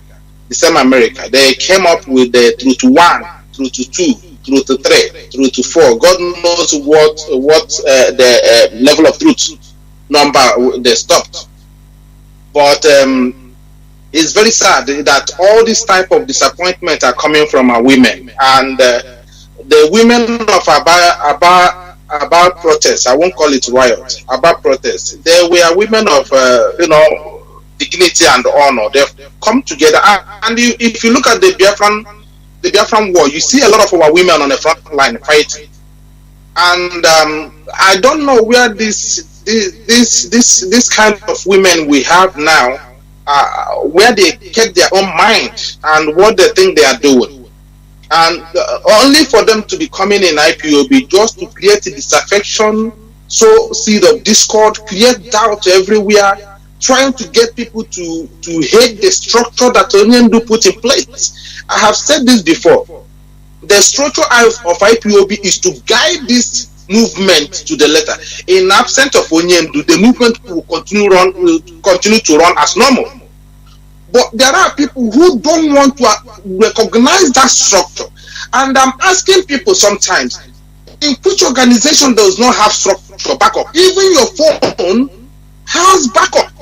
the same America, they came up with the truth 1, truth 2, truth 3, truth 4. God knows what the level of truth number they stopped. But it's very sad that all this type of disappointment are coming from our women, and the women of about protest. I won't call it riot. About protest. They were women of dignity and honor. They've come together, and if you look at the Biafran war, you see a lot of our women on the front line fighting. And I don't know where this kind of women we have now, where they kept their own mind and what they think they are doing. And only for them to be coming in IPOB just to create disaffection, sow seed of discord, create doubt everywhere, trying to get people to hate the structure that Onyendu put in place. I have said this before. The structure of IPOB is to guide this movement to the letter. In absence of Onyendu, the movement will continue to run as normal. But there are people who don't want to recognize that structure. And I'm asking people sometimes, in which organization does not have structure backup? Even your phone has backup.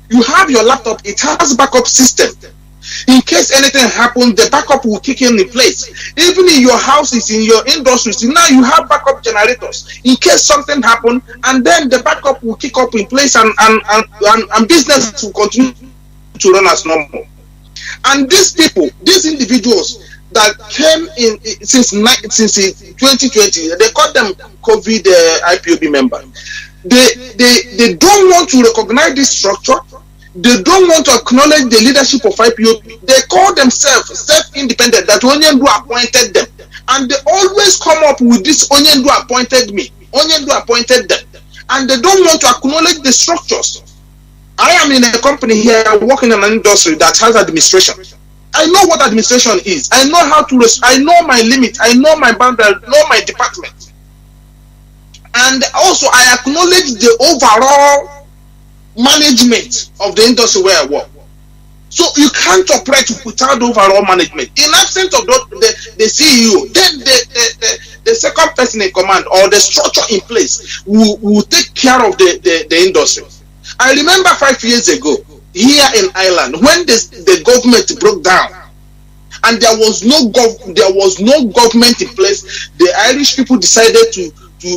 You have your laptop, it has backup system. In case anything happens, the backup will kick in place. Even in your houses, in your industries, now you have backup generators. In case something happens, and then the backup will kick up in place, and business will continue to run as normal. And these people, these individuals that came in since 2020, they call them COVID IPOB members. They don't want to recognize this structure. They don't want to acknowledge the leadership of IPOB. They call themselves self-independent, that Onyendu appointed them. And they always come up with this, Onyendu appointed me, Onyendu appointed them. And they don't want to acknowledge the structures. I am in a company here, working in an industry that has administration. I know what administration is. I know how to, I know my limit. I know my boundary, I know my department. And also I acknowledge the overall management of the industry where I work. So you can't operate without overall management. In absence of the CEO, then the second person in command or the structure in place will take care of the industry. I remember 5 years ago here in Ireland when the government broke down and there was no government in place. The Irish people decided the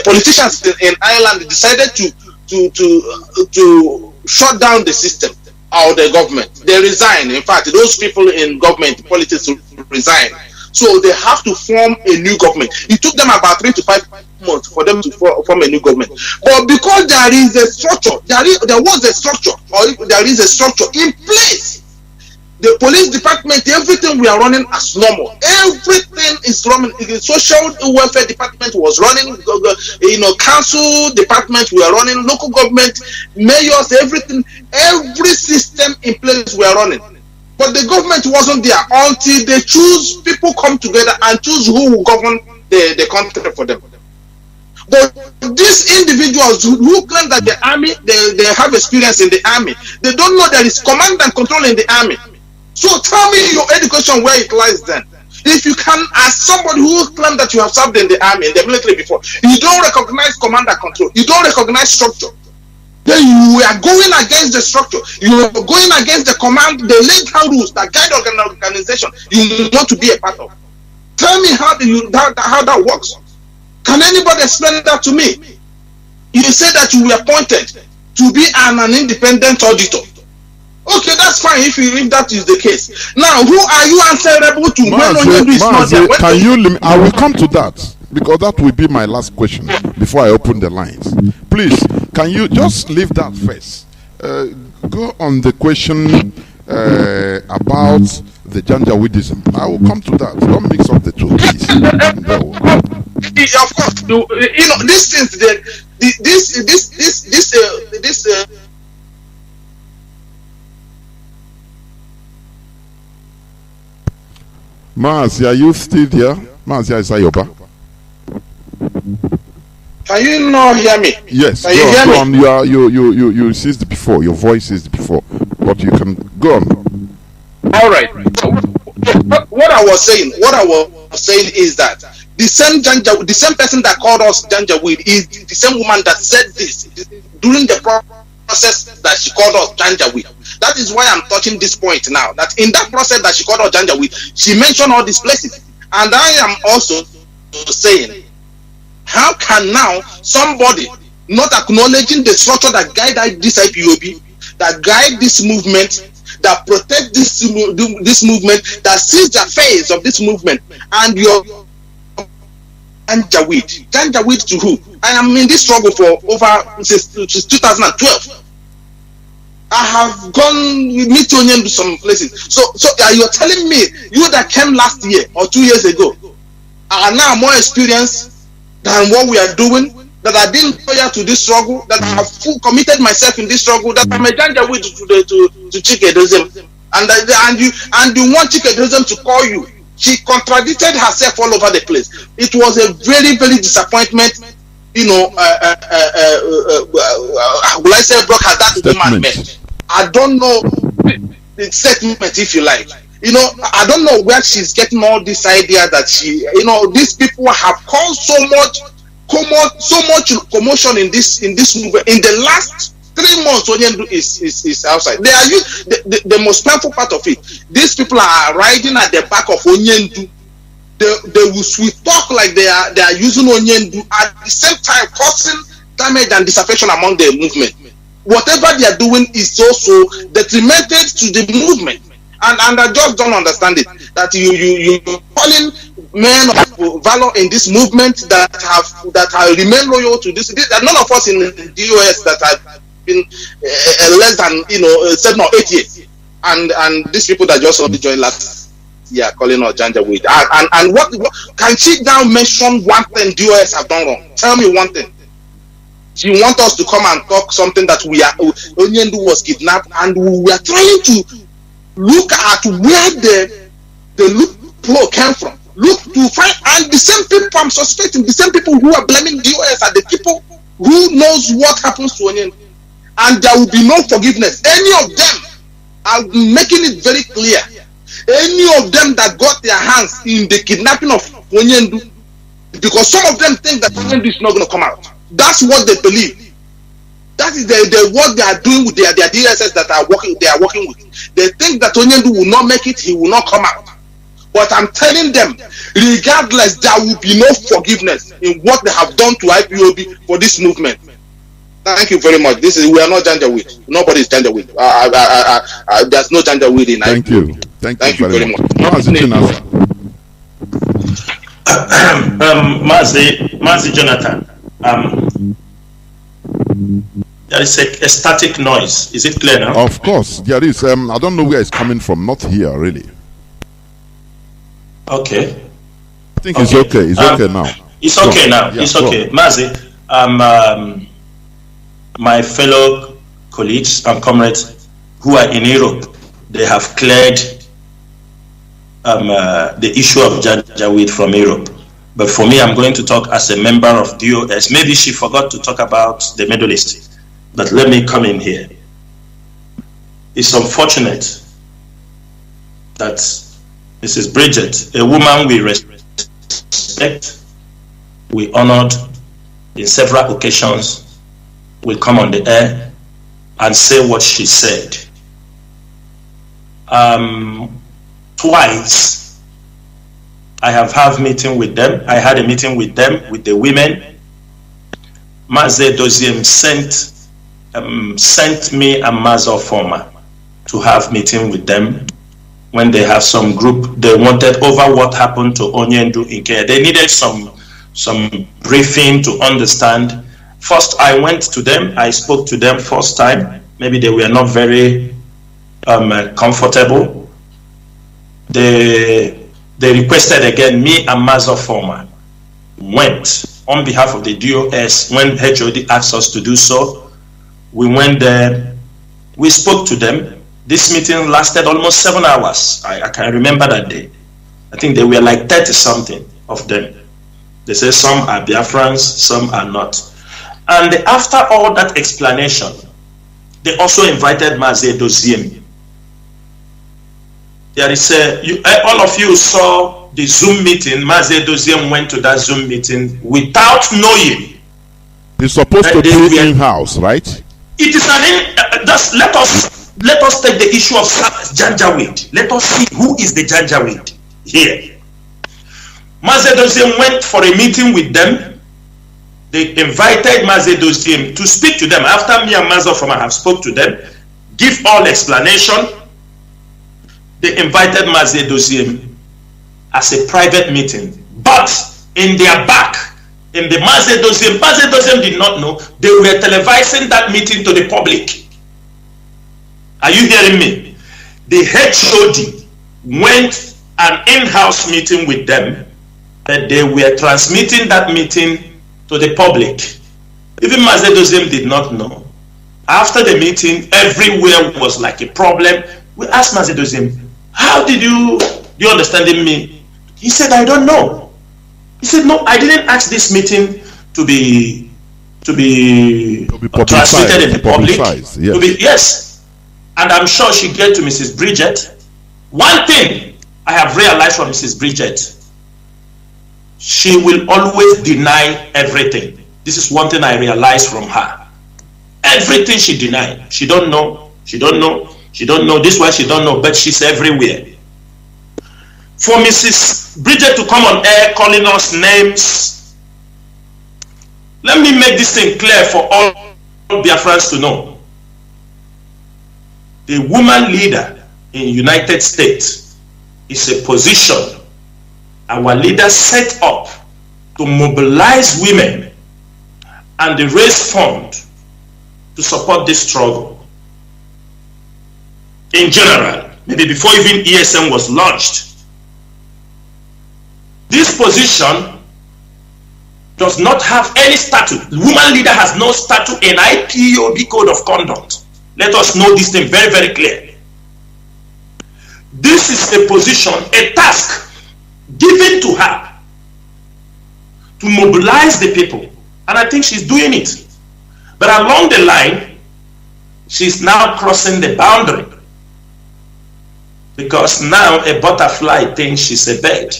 politicians in Ireland decided to shut down the system or the government. They resigned. In fact, those people in government politics resign. So they have to form a new government. It took them about 3 to 5 months for them to form a new government. But because there is a structure, there was a structure, or there is a structure in place. The police department, everything we are running as normal. Everything is running. The social welfare department was running. Council department we are running. Local government, mayors, everything. Every system in place we are running. But the government wasn't there until they choose, people come together and choose who will govern the country for them. But these individuals who claim that the army, they have experience in the army, they don't know there is command and control in the army. So tell me your education where it lies then. If you can, as somebody who claims that you have served in the army, in the military before, you don't recognize command and control, you don't recognize structure, then you are going against the structure, you are going against the command, the legal rules that guide organization you want to be a part of. Tell me how that works. Can anybody explain that to me? You say that you were appointed to be an independent auditor. Okay, that's fine if that is the case. Now, who are you answerable to when Onyendu is not there? Can you I will come to that, because that will be my last question before I open the lines. Please, can you just leave that first? Go on the question about the Janjaweedism. I will come to that. Don't mix up the two, please. Of course, these things, these this. Mazi, are you still there? Mazi Ayoba. Can you not hear me? Yes, can you hear me? You ceased before. Your voice ceased before, but you can go on. All right. So, what I was saying is that the same person that called us Janjaweed is the same woman that said this during the process that she called us Janjaweed. That is why I'm touching this point now. That in that process that she called us Janjaweed, she mentioned all these places, and I am also saying, how can now somebody not acknowledging the structure that guide this IPOB, that guide this movement, that protect this movement, that sees the face of this movement, and you're Janjaweed to who? I am in this struggle for since 2012. I have gone meet Onion to some places. So you're telling me you that came last year or 2 years ago are now more experienced than what we are doing, that I didn't loyal to this struggle, that I have committed myself in this struggle, that I'm a Janjaweed to Chika Edoziem, and you want Chika Edoziem to call you. She contradicted herself all over the place. It was a very, very disappointment. Will I say broke her that woman met? I don't know the statement, if you like. I don't know where she's getting all this idea that these people have caused so much commotion in this movement. In the last 3 months, Onyendu is outside. They are the most painful part of it. These people are riding at the back of Onyendu. They will sweet talk like they are using Onyendu, at the same time causing damage and disaffection among the movement. Whatever they are doing is also detrimental to the movement. And I just don't understand it. That you calling men of valor in this movement that have remained loyal to this. That none of us in the DOS that have been less than 7 or 8 years, and these people that just only joined last year calling us Janjaweed. And what can she now mention one thing DOS have done wrong? Tell me one thing. She wants us to come and talk something that Onyendu was kidnapped, and we are trying to look at where the loophole came from. Look to find, and the same people I'm suspecting, the same people who are blaming DOS are the people who knows what happens to Onyendu, and there will be no forgiveness. Any of them, I'm making it very clear. Any of them that got their hands in the kidnapping of Onyendu, because some of them think that Onyendu is not going to come out. That's what they believe. That is what they are doing with their DSS that they are working with. They think that Onyendu will not make it, he will not come out. But I'm telling them, regardless, there will be no forgiveness in what they have done to IPOB for this movement. Thank you very much. We are not Janjaweed. Nobody is Janjaweed. There's no Janjaweed in IPOB. Thank you very much. Mazi Jonathan. There is a static noise. Is it clear now? Of course, there is. I don't know where it's coming from. Not here, really. Okay. I think it's okay. It's okay now. It's okay now. Yeah, it's okay. Mazi, my fellow colleagues and comrades who are in Europe, they have cleared the issue of Janjaweed from Europe. But for me, I'm going to talk as a member of DOS. Maybe she forgot to talk about the Middle East, but let me come in here. It's unfortunate that Mrs. Bridget, a woman we respect, we honored in several occasions, will come on the air and say what she said. Twice, I have had meeting with them. I had a meeting with them, with the women. Mazi Edoziem sent me a Mazi former to have meeting with them when they have some group. They wanted over what happened to Onyendu in Kenya. They needed some briefing to understand. First, I went to them. I spoke to them first time. Maybe they were not very comfortable. They requested again, me and Mazi former went on behalf of the DOS when HOD asked us to do so. We went there. We spoke to them. This meeting lasted almost 7 hours. I can remember that day. I think there were like 30-something of them. They said some are Biafrans, some are not. And after all that explanation, they also invited Mazi Edoziem. There is all of you saw the Zoom meeting. Mazi Edoziem went to that Zoom meeting without knowing. It's supposed to be in-house, right? It is just let us take the issue of Janjaweed. Let us see who is the Janjaweed here. Mazi Edoziem went for a meeting with them. They invited Mazi Edoziem to speak to them. After me and Mazi from have spoke to them, give all explanation. They invited Mazi Edoziem as a private meeting. But in their back, in the Mazi Edoziem did not know they were televising that meeting to the public. Are you hearing me? The HOD went an in-house meeting with them, that they were transmitting that meeting to the public. Even Mazi Edoziem did not know. After the meeting, everywhere was like a problem. We asked Mazi Edoziem, how did you understanding me? He said, I don't know. He said, no, I didn't ask this meeting to be transmitted in the public. Yes. Yes. And I'm sure she get to Mrs. Bridget. One thing I have realized from Mrs. Bridget, she will always deny everything. This is one thing I realized from her. Everything she denied. She don't know. She don't know. She don't know. This one she don't know, but she's everywhere. For Mrs. Bridget to come on air calling us names, let me make this thing clear for all Biafrans to know. The woman leader in United States is a position our leaders set up to mobilize women and raise funds to support this struggle. In general, maybe before even ESM was launched, this position does not have any statute. The woman leader has no statute in IPOB code of conduct. Let us know this thing very, very clear. This is a position, a task given to her to mobilize the people. And I think she's doing it. But along the line, she's now crossing the boundary. Because now a butterfly thinks she's a bird.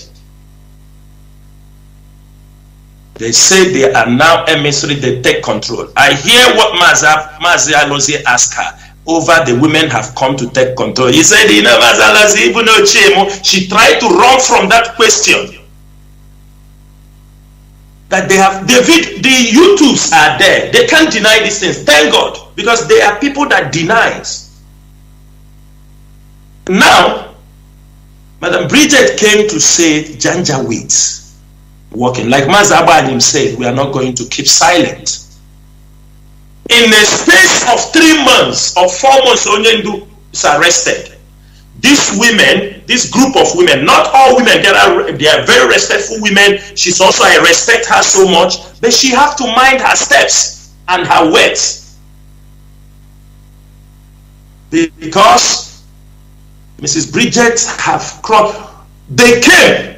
They say they are now emissary, they take control. I hear what Mazi Nnamdi asked her. Over the women have come to take control. He said, you know, Mazi Nnamdi, even though she tried to run from that question. That they have, the YouTubes are there. They can't deny these things. Thank God. Because they are people that denies. Now, Madam Bridget came to say, Janjaweed working. Like Mazi Nnamdi said, we are not going to keep silent. In a space of 3 months or 4 months, Onyendu is arrested. These women, this group of women, not all women, they are very respectful women. She's also, I respect her so much, but she have to mind her steps and her words. Because Mrs. Bridget have crossed, they came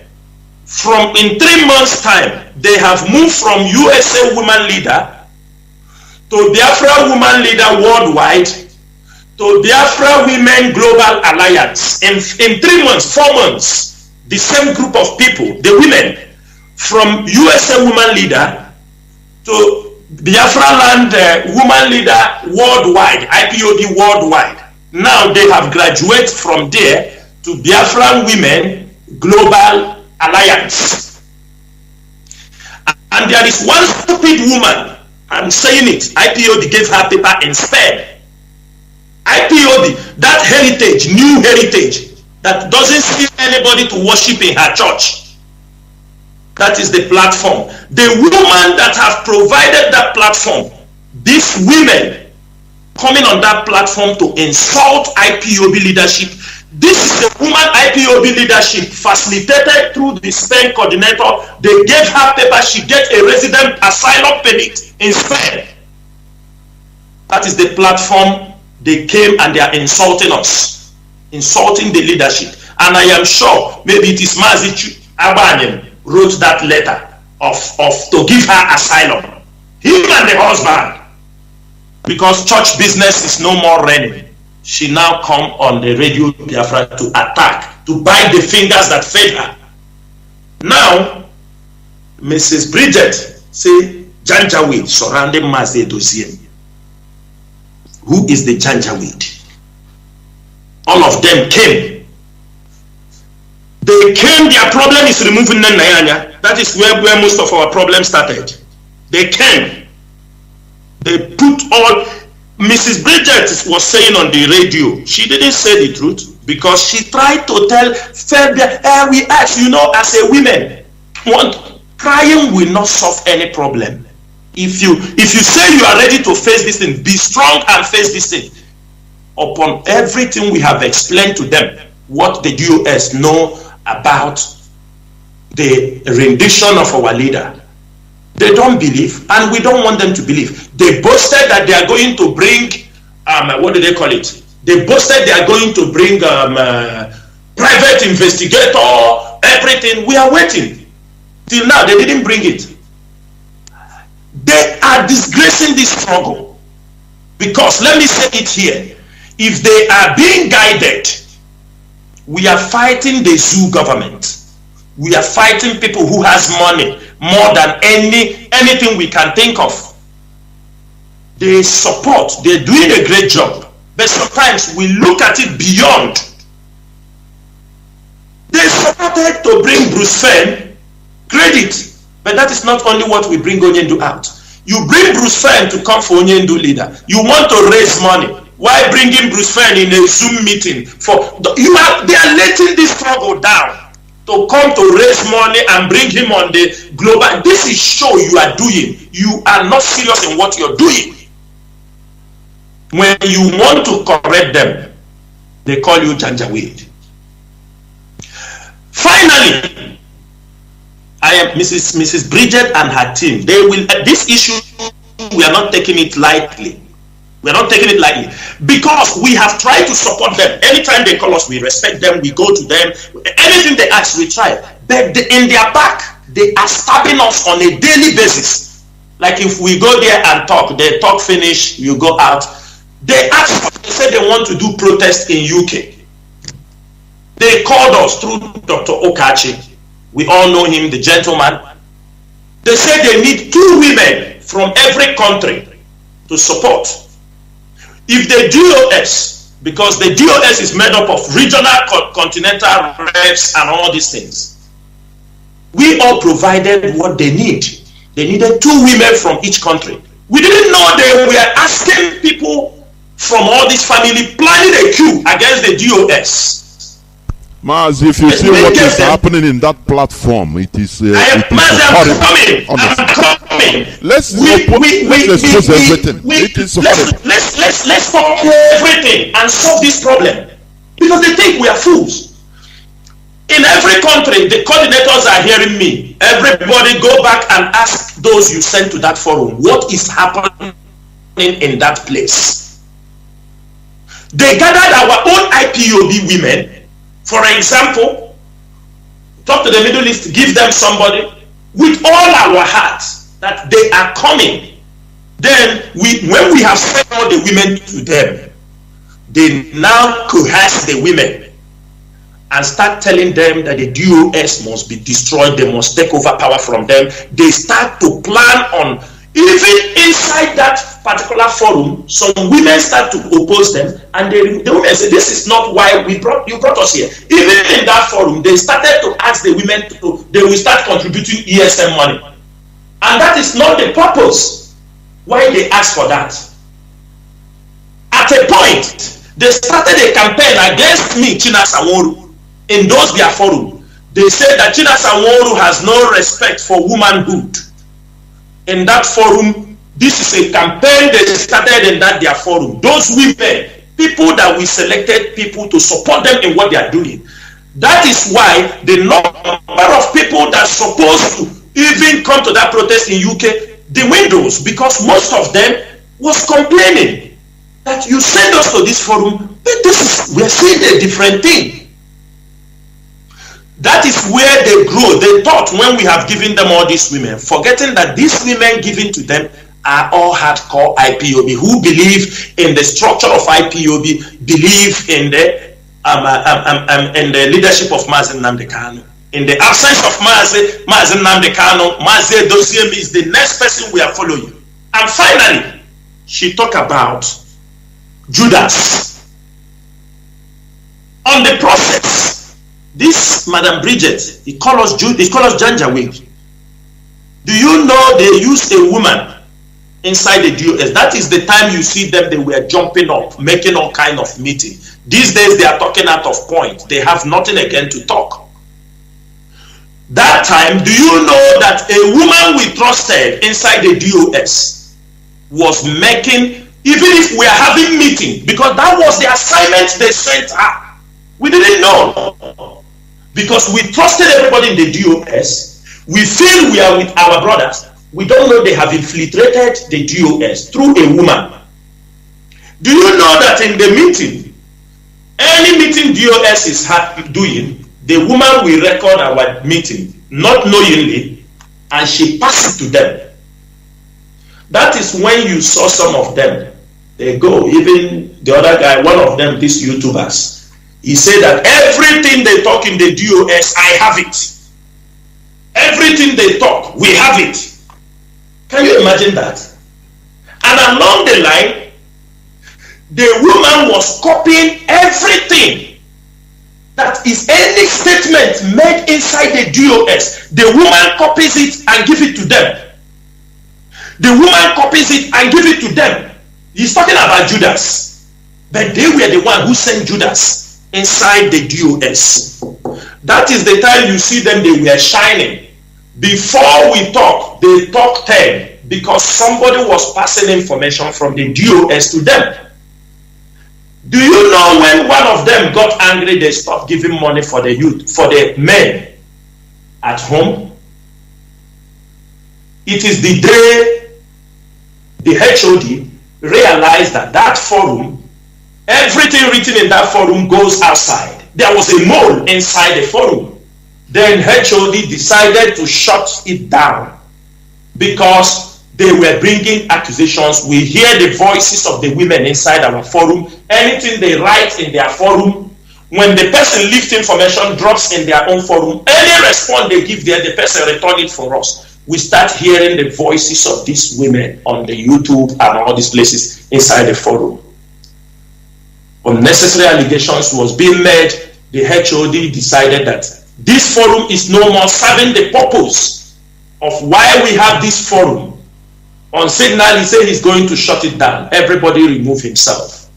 from, in 3 months' time, they have moved from USA woman leader to Biafra woman leader worldwide to Biafra Women Global Alliance. In 3 months, 4 months, the same group of people, the women, from USA woman leader to Biafra land woman leader worldwide, IPOB worldwide. Now they have graduated from there to Biafra Women Global Alliance. And there is one stupid woman, I'm saying it, IPOB gave her paper in Spain. IPOB, that heritage, new heritage, that doesn't see anybody to worship in her church. That is the platform. The woman that have provided that platform, these women coming on that platform to insult IPOB leadership. This is the woman IPOB leadership facilitated through the Spain coordinator. They gave her paper, she gets a resident asylum permit in Spain. That is the platform they came and they are insulting us, insulting the leadership. And I am sure maybe it is Mazi Chika Edoziem wrote that letter of to give her asylum. Him and the husband. Because church business is no more running. She now come on the Radio Biafra to attack, to bite the fingers that fed her. Now, Mrs. Bridget say Janjaweed surrounding Mazi Edoziem. Who is the Janjaweed? All of them came. They came, their problem is removing Nanyanya. That is where most of our problems started. They came. They put all. Mrs. Bridget was saying on the radio, she didn't say the truth because she tried to tell Fabia, we ask, you know, as a woman, crying will not solve any problem. If you say you are ready to face this thing, be strong and face this thing. Upon everything we have explained to them, what the US know about the rendition of our leader, they don't believe, and we don't want them to believe. They boasted that they are going to bring, what do they call it? They boasted they are going to bring private investigator, everything. We are waiting. Till now, they didn't bring it. They are disgracing this struggle. Because, let me say it here, if they are being guided, we are fighting the zoo government. We are fighting people who has money more than anything we can think of. They support, they're doing a great job. But sometimes we look at it beyond. They supported to bring Bruce Fenn credit. But that is not only what we bring Onyendu out. You bring Bruce Fenn to come for Onyendu leader. You want to raise money. Why bringing Bruce Fenn in a Zoom meeting? They are letting this struggle down to come to raise money and bring him on the global. This is show you are doing. You are not serious in what you're doing. When you want to correct them, they call you Janjaweed. Finally, I am Mrs. Bridget and her team. They will this issue. We are not taking it lightly. We are not taking it lightly because we have tried to support them. Anytime they call us, we respect them. We go to them. Anything they ask, we try. But in their back, they are stabbing us on a daily basis. Like if we go there and talk, they talk finish, you go out. They ask, they say they want to do protest in UK. They called us through Dr. Okachi. We all know him, the gentleman. They say they need 2 women from every country to support. If the DOS, because the DOS is made up of regional, continental reps and all these things, we all provided what they need. They needed 2 women from each country. We didn't know they were asking people from all this family planning a coup against the DOS. Mazi, if you see what is happening in that platform, it is horrible. I'm coming. Let's expose everything. It is horrible. Let's talk everything and solve this problem. Because they think we are fools. In every country, the coordinators are hearing me. Everybody go back and ask those you sent to that forum, what is happening in that place? They gathered our own IPOB women. For example, talk to the Middle East, give them somebody with all our hearts that they are coming. Then, when we have sent all the women to them, they now coerce the women and start telling them that the DOS must be destroyed, they must take over power from them. They start to plan on, even inside that particular forum, some women start to oppose them, and the women say, this is not why you brought us here. Even in that forum, they started to ask the women they will start contributing ESM money. And that is not the purpose why they asked for that. At a point, they started a campaign against me, China Sanwo-Olu, in those their forum. They said that China Sanwo-Olu has no respect for womanhood. In that forum, this is a campaign they started in that their forum. Those women, people that we selected, people to support them in what they are doing. That is why the number of people that are supposed to even come to that protest in UK, the windows, because most of them, was complaining that you send us to this forum, but we're seeing a different thing. That is where they grow. They thought when we have given them all these women, forgetting that these women given to them are all hardcore IPOB who believe in the structure of IPOB, believe in the leadership of Mazi Nnamdi Kanu. In the absence of Mazi Nnamdi Kanu, Mazi Edoziem is the next person we are following. And finally, she talked about Judas. On the process, this Madam Bridget, he call us Janjaweed. Do you know they used a woman inside the DOS? That is the time you see them, they were jumping up, making all kind of meeting. These days they are talking out of point. They have nothing again to talk. That time, do you know that a woman we trusted inside the DOS was making, even if we are having meeting, because that was the assignment they sent her. We didn't know. Because we trusted everybody in the DOS. We feel we are with our brothers. We don't know they have infiltrated the DOS through a woman. Do you know that in the meeting, any meeting DOS is doing, the woman will record our meeting, not knowingly, and she passes it to them. That is when you saw some of them. They go, even the other guy, one of them, these YouTubers, he said that everything they talk in the DOS, I have it. Everything they talk, we have it. Can you imagine that? And along the line, the woman was copying everything that is any statement made inside the DOS. The woman copies it and gives it to them. The woman copies it and gives it to them. He's talking about Judas. But they were the one who sent Judas inside the DOS. That is the time you see them, they were shining. Before we talk, they talk 10 because somebody was passing information from the DOS to them. Do you know when one of them got angry, they stopped giving money for the youth, for the men at home? It is the day the HOD realized that that forum, everything written in that forum goes outside. There was a mole inside the forum. Then HOD decided to shut it down because they were bringing accusations. We hear the voices of the women inside our forum. Anything they write in their forum, when the person leaves information, drops in their own forum, any response they give there, the person return it for us. We start hearing the voices of these women on the YouTube and all these places inside the forum. Unnecessary allegations was being made. The HOD decided that this forum is no more serving the purpose of why we have this forum. On signal, he said he's going to shut it down. Everybody remove himself.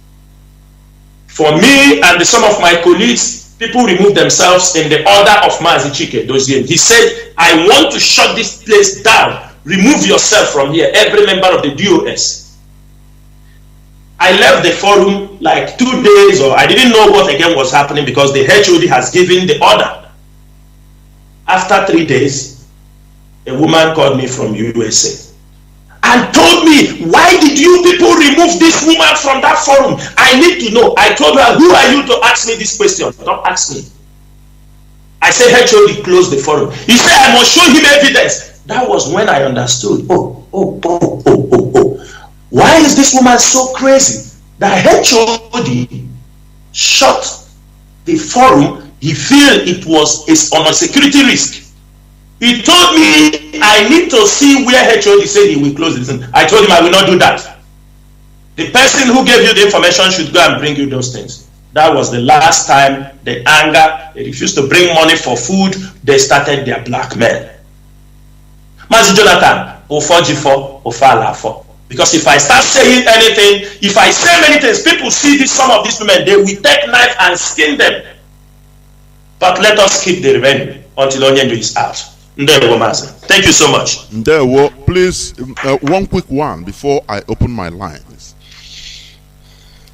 For me and some of my colleagues, people remove themselves in the order of Mazi Chika Edoziem. He said, I want to shut this place down. Remove yourself from here, every member of the DOS. I left the forum like 2 days, or I didn't know what again was happening because the HOD has given the order. After 3 days, a woman called me from USA and told me, why did you people remove this woman from that forum? I need to know. I told her, who are you to ask me this question? Don't ask me. I said, HOD closed the forum. He said, I must show him evidence. That was when I understood. Why is this woman so crazy? The HOD shut the forum. He felt it was on a security risk. He told me, I need to see where HOD said he will close this. I told him I will not do that. The person who gave you the information should go and bring you those things. That was the last time. The anger, they refused to bring money for food. They started their blackmail. Mazi Jonathan, Ofojifo, Ofalafo. Because if I start saying anything, if I say many things, people see this, some of these women, they will take knife and skin them. But let us keep the revenue until Onyendu is out. Thank you so much. Please, one quick one before I open my lines.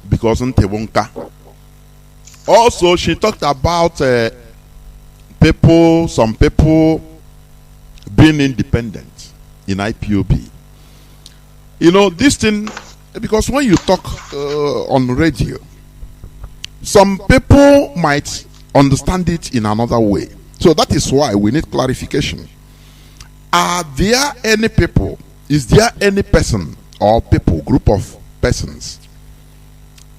Because also she talked about some people being independent in IPOB. You know, this thing Because when you talk on radio, some people might understand it in another way. So that is why we need clarification. Are there any people, is there any person or people, group of persons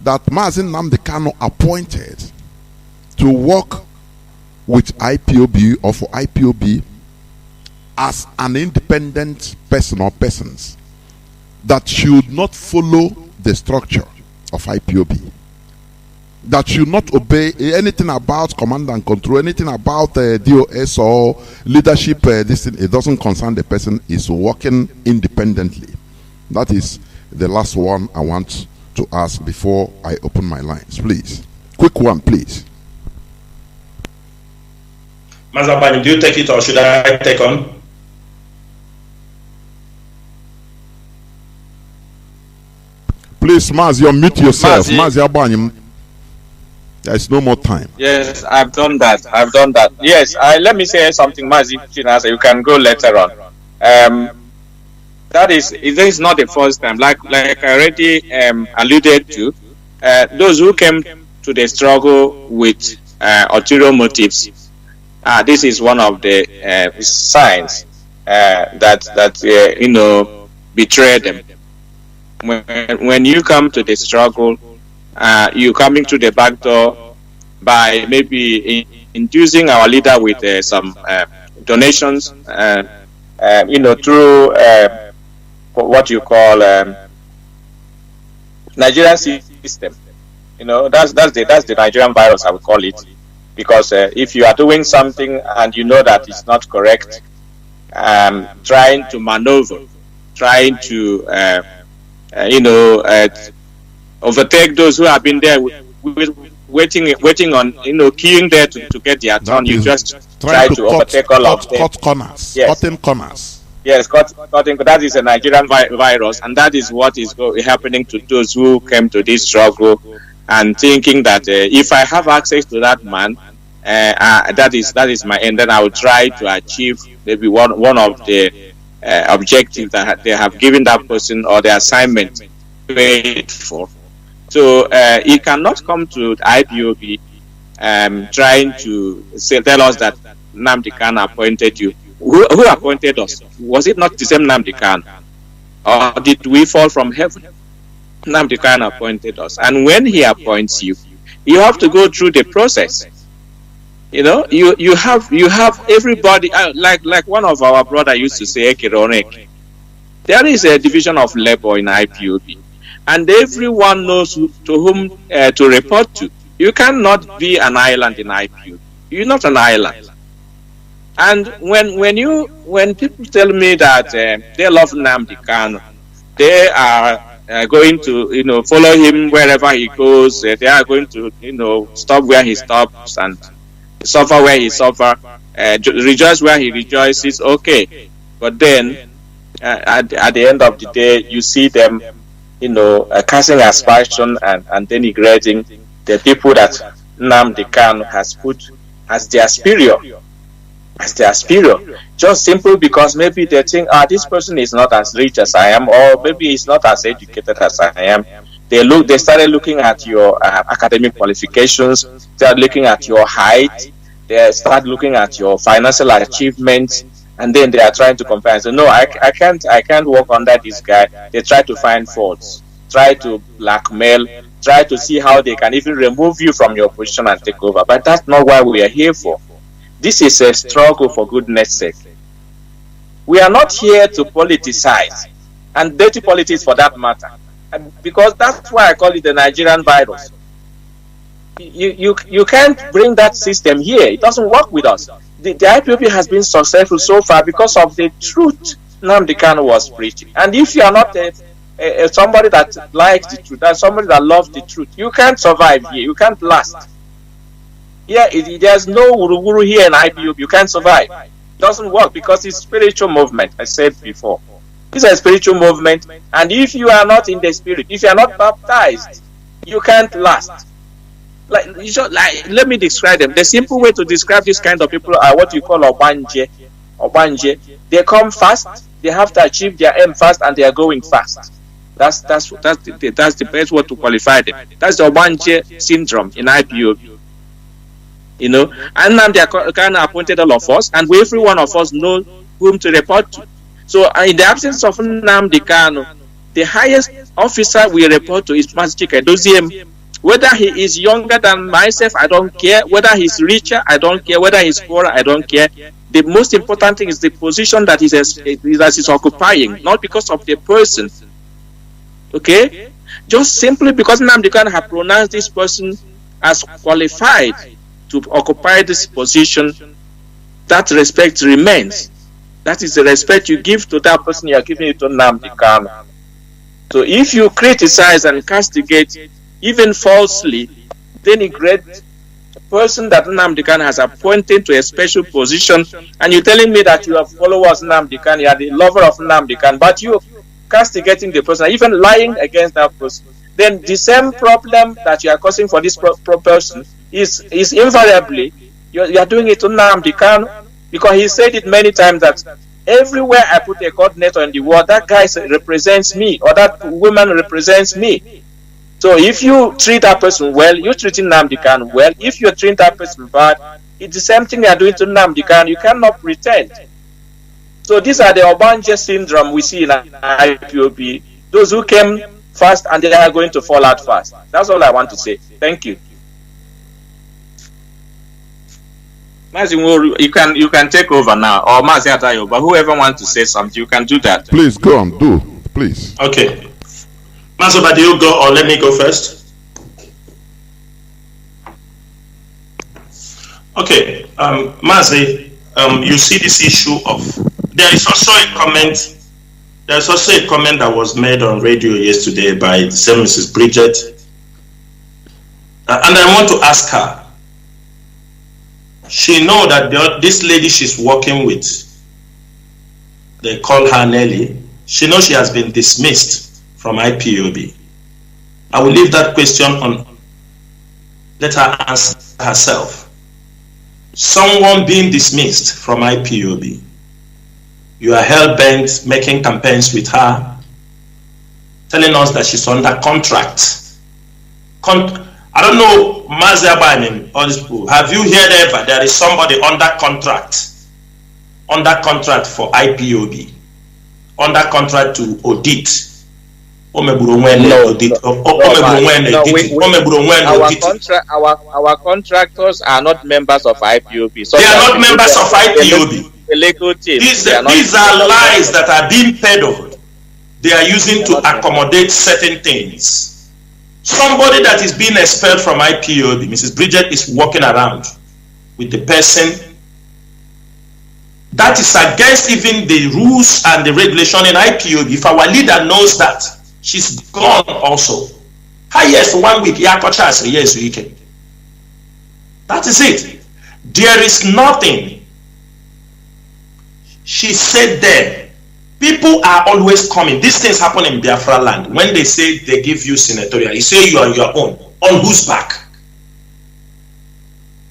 that Mazi Nnamdi Kanu appointed to work with IPOB or for IPOB as an independent person or persons that should not follow the structure of IPOB, that should not obey anything about command and control, anything about DOS or leadership, this thing, it doesn't concern the person, is working independently? That is the last one I want to ask before I open my lines. Please. Quick one, please. Mazabani, do you take it or should I take on? Please, Mazi, unmute yourself. Mazi Abanyim. There is no more time. Yes, I've done that. Yes, let me say something, Mazi Chika. You can go later on. This is not the first time. Like I already alluded to, those who came to the struggle with ulterior motives. This is one of the signs that betray them. When you come to the struggle, you coming to the back door by maybe inducing our leader with some donations, through what you call Nigerian system. That's the Nigerian virus, I would call it, because if you are doing something and you know that it's not correct, trying to maneuver, trying to overtake those who have been there waiting on, queuing there to get their turn. You just try to overtake all of them. Cut corners. Yes. Cutting corners. Yes, cutting. That is a Nigerian virus, and that is what is happening to those who came to this struggle and thinking that if I have access to that man, that is my end. Then I will try to achieve maybe one of the objectives that they have given that person or the assignment paid for. So he cannot come to the IPOB trying to tell us that Nnamdi Kanu appointed you. Who appointed us? Was it not the same Nnamdi Kanu? Or did we fall from heaven? Nnamdi Kanu appointed us. And when he appoints you, you have to go through the process. You have everybody, like one of our brother used to say, Ekironek. There is a division of labor in IPOB, and everyone knows to whom to report to. You cannot be an island in IPOB. You're not an island. And when people tell me that they love Nnamdi Kanu, they are going to follow him wherever he goes. They are going to stop where he stops and suffer where he suffers, rejoice where he rejoices. Okay, but then at the end of the day, you see them, casting aspersion and denigrating the people that Nnamdi Kanu has put as their superior. Just simply because maybe they think, this person is not as rich as I am, or maybe he's not as educated as I am. They started looking at your academic qualifications, start looking at your height, they start looking at your financial achievements, and then they are trying to compare and say, no, I can't work under this guy. They try to find faults, try to blackmail, try to see how they can even remove you from your position and take over. But that's not what we are here for. This is a struggle for goodness sake. We are not here to politicize, and dirty politics for that matter, because that's why I call it the Nigerian virus. You can't bring that system here. It doesn't work with us. The IPOB has been successful so far because of the truth Nnamdi Kanu was preaching. And if you are not somebody that likes the truth, and somebody that loves the truth, you can't survive here. You can't last. Yeah, there's no wuru here in IPOB. You can't survive. It doesn't work because it's spiritual movement. I said before, it's a spiritual movement, and if you are not in the spirit, if you are not baptized, you can't last. Let me describe them. The simple way to describe this kind of people are what you call obanje. They come fast. They have to achieve their aim fast, and they are going fast. That's the best word to qualify them. That's the Obanje syndrome in IPOB. You know, and Nnamdi Kanu appointed all of us, and every one of us know whom to report to. So in the absence of Nnamdi Kanu, the highest officer we report to is Mazi Chika Edoziem. Whether he is younger than myself, I don't care. Whether he's richer, I don't care. Whether he's poorer, I don't care. The most important thing is the position that he's occupying, not because of the person. Okay? Just simply because Nnamdi Kanu has pronounced this person as qualified to occupy this position, that respect remains. That is the respect you give to that person, you are giving it to Nnamdi Kanu. So if you criticize and castigate, even falsely, denigrate a person that Nnamdi Kanu has appointed to a special position, and you're telling me that you are followers of Nnamdi Kanu, you are the lover of Nnamdi Kanu, but you are castigating the person, even lying against that person, then the same problem that you are causing for this person is invariably, you are doing it to Nnamdi Kanu, because he said it many times that everywhere I put a coordinator in the world, that guy represents me, or that woman represents me. So if you treat that person well, you're treating Nnamdi Kanu well. If you treat that person bad, it's the same thing you are doing to Nnamdi Kanu. You cannot pretend. So these are the Obanje syndrome we see in IPOB. Those who came fast and they are going to fall out fast. That's all I want to say. Thank you. Mazi, you can take over now, or Mazi Atayo, but whoever wants to say something, you can do that. Please go on, please. Okay. Mazi, do you go or let me go first? Okay, Mazi, you see this issue of, there is also a comment that was made on radio yesterday by the same Mrs. Bridget, and I want to ask her. She know that this lady she's working with, they call her Nelly, she knows she has been dismissed from IPOB. I will leave that question on, let her answer herself. Someone being dismissed from IPOB, you are hell-bent making campaigns with her, telling us that she's under contract. I don't know, Mazi Nnamdi or these people. Have you heard ever there is somebody under contract for IPOB, under contract to audit? Our contractors are not members of IPOB. So they are not members of IPOB. The legal team. These are lies that are being peddled. They are using to accommodate certain things. Somebody that is being expelled from IPOB, Mrs. Bridget, is walking around with the person. That is against even the rules and the regulation in IPOB. If our leader knows that, she's gone also. Highest 1 week, yes, weekend. That is it. There is nothing. She said there. People are always coming. These things happen in Biafra land. When they say they give you senatorial, you say you are your own. On whose back?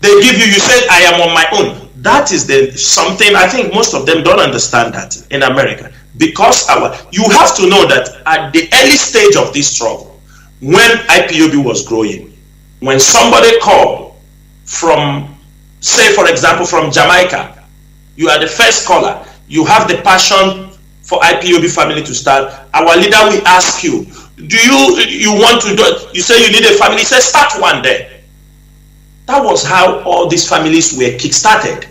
They give you, you say I am on my own. That is something I think most of them don't understand that in America. Because you have to know that at the early stage of this struggle, when IPOB was growing, when somebody called from, say for example, from Jamaica, you are the first caller, you have the passion for IPOB family to start. Our leader will ask you, do you want to do it? You say you need a family, say start one there. That was how all these families were kick-started.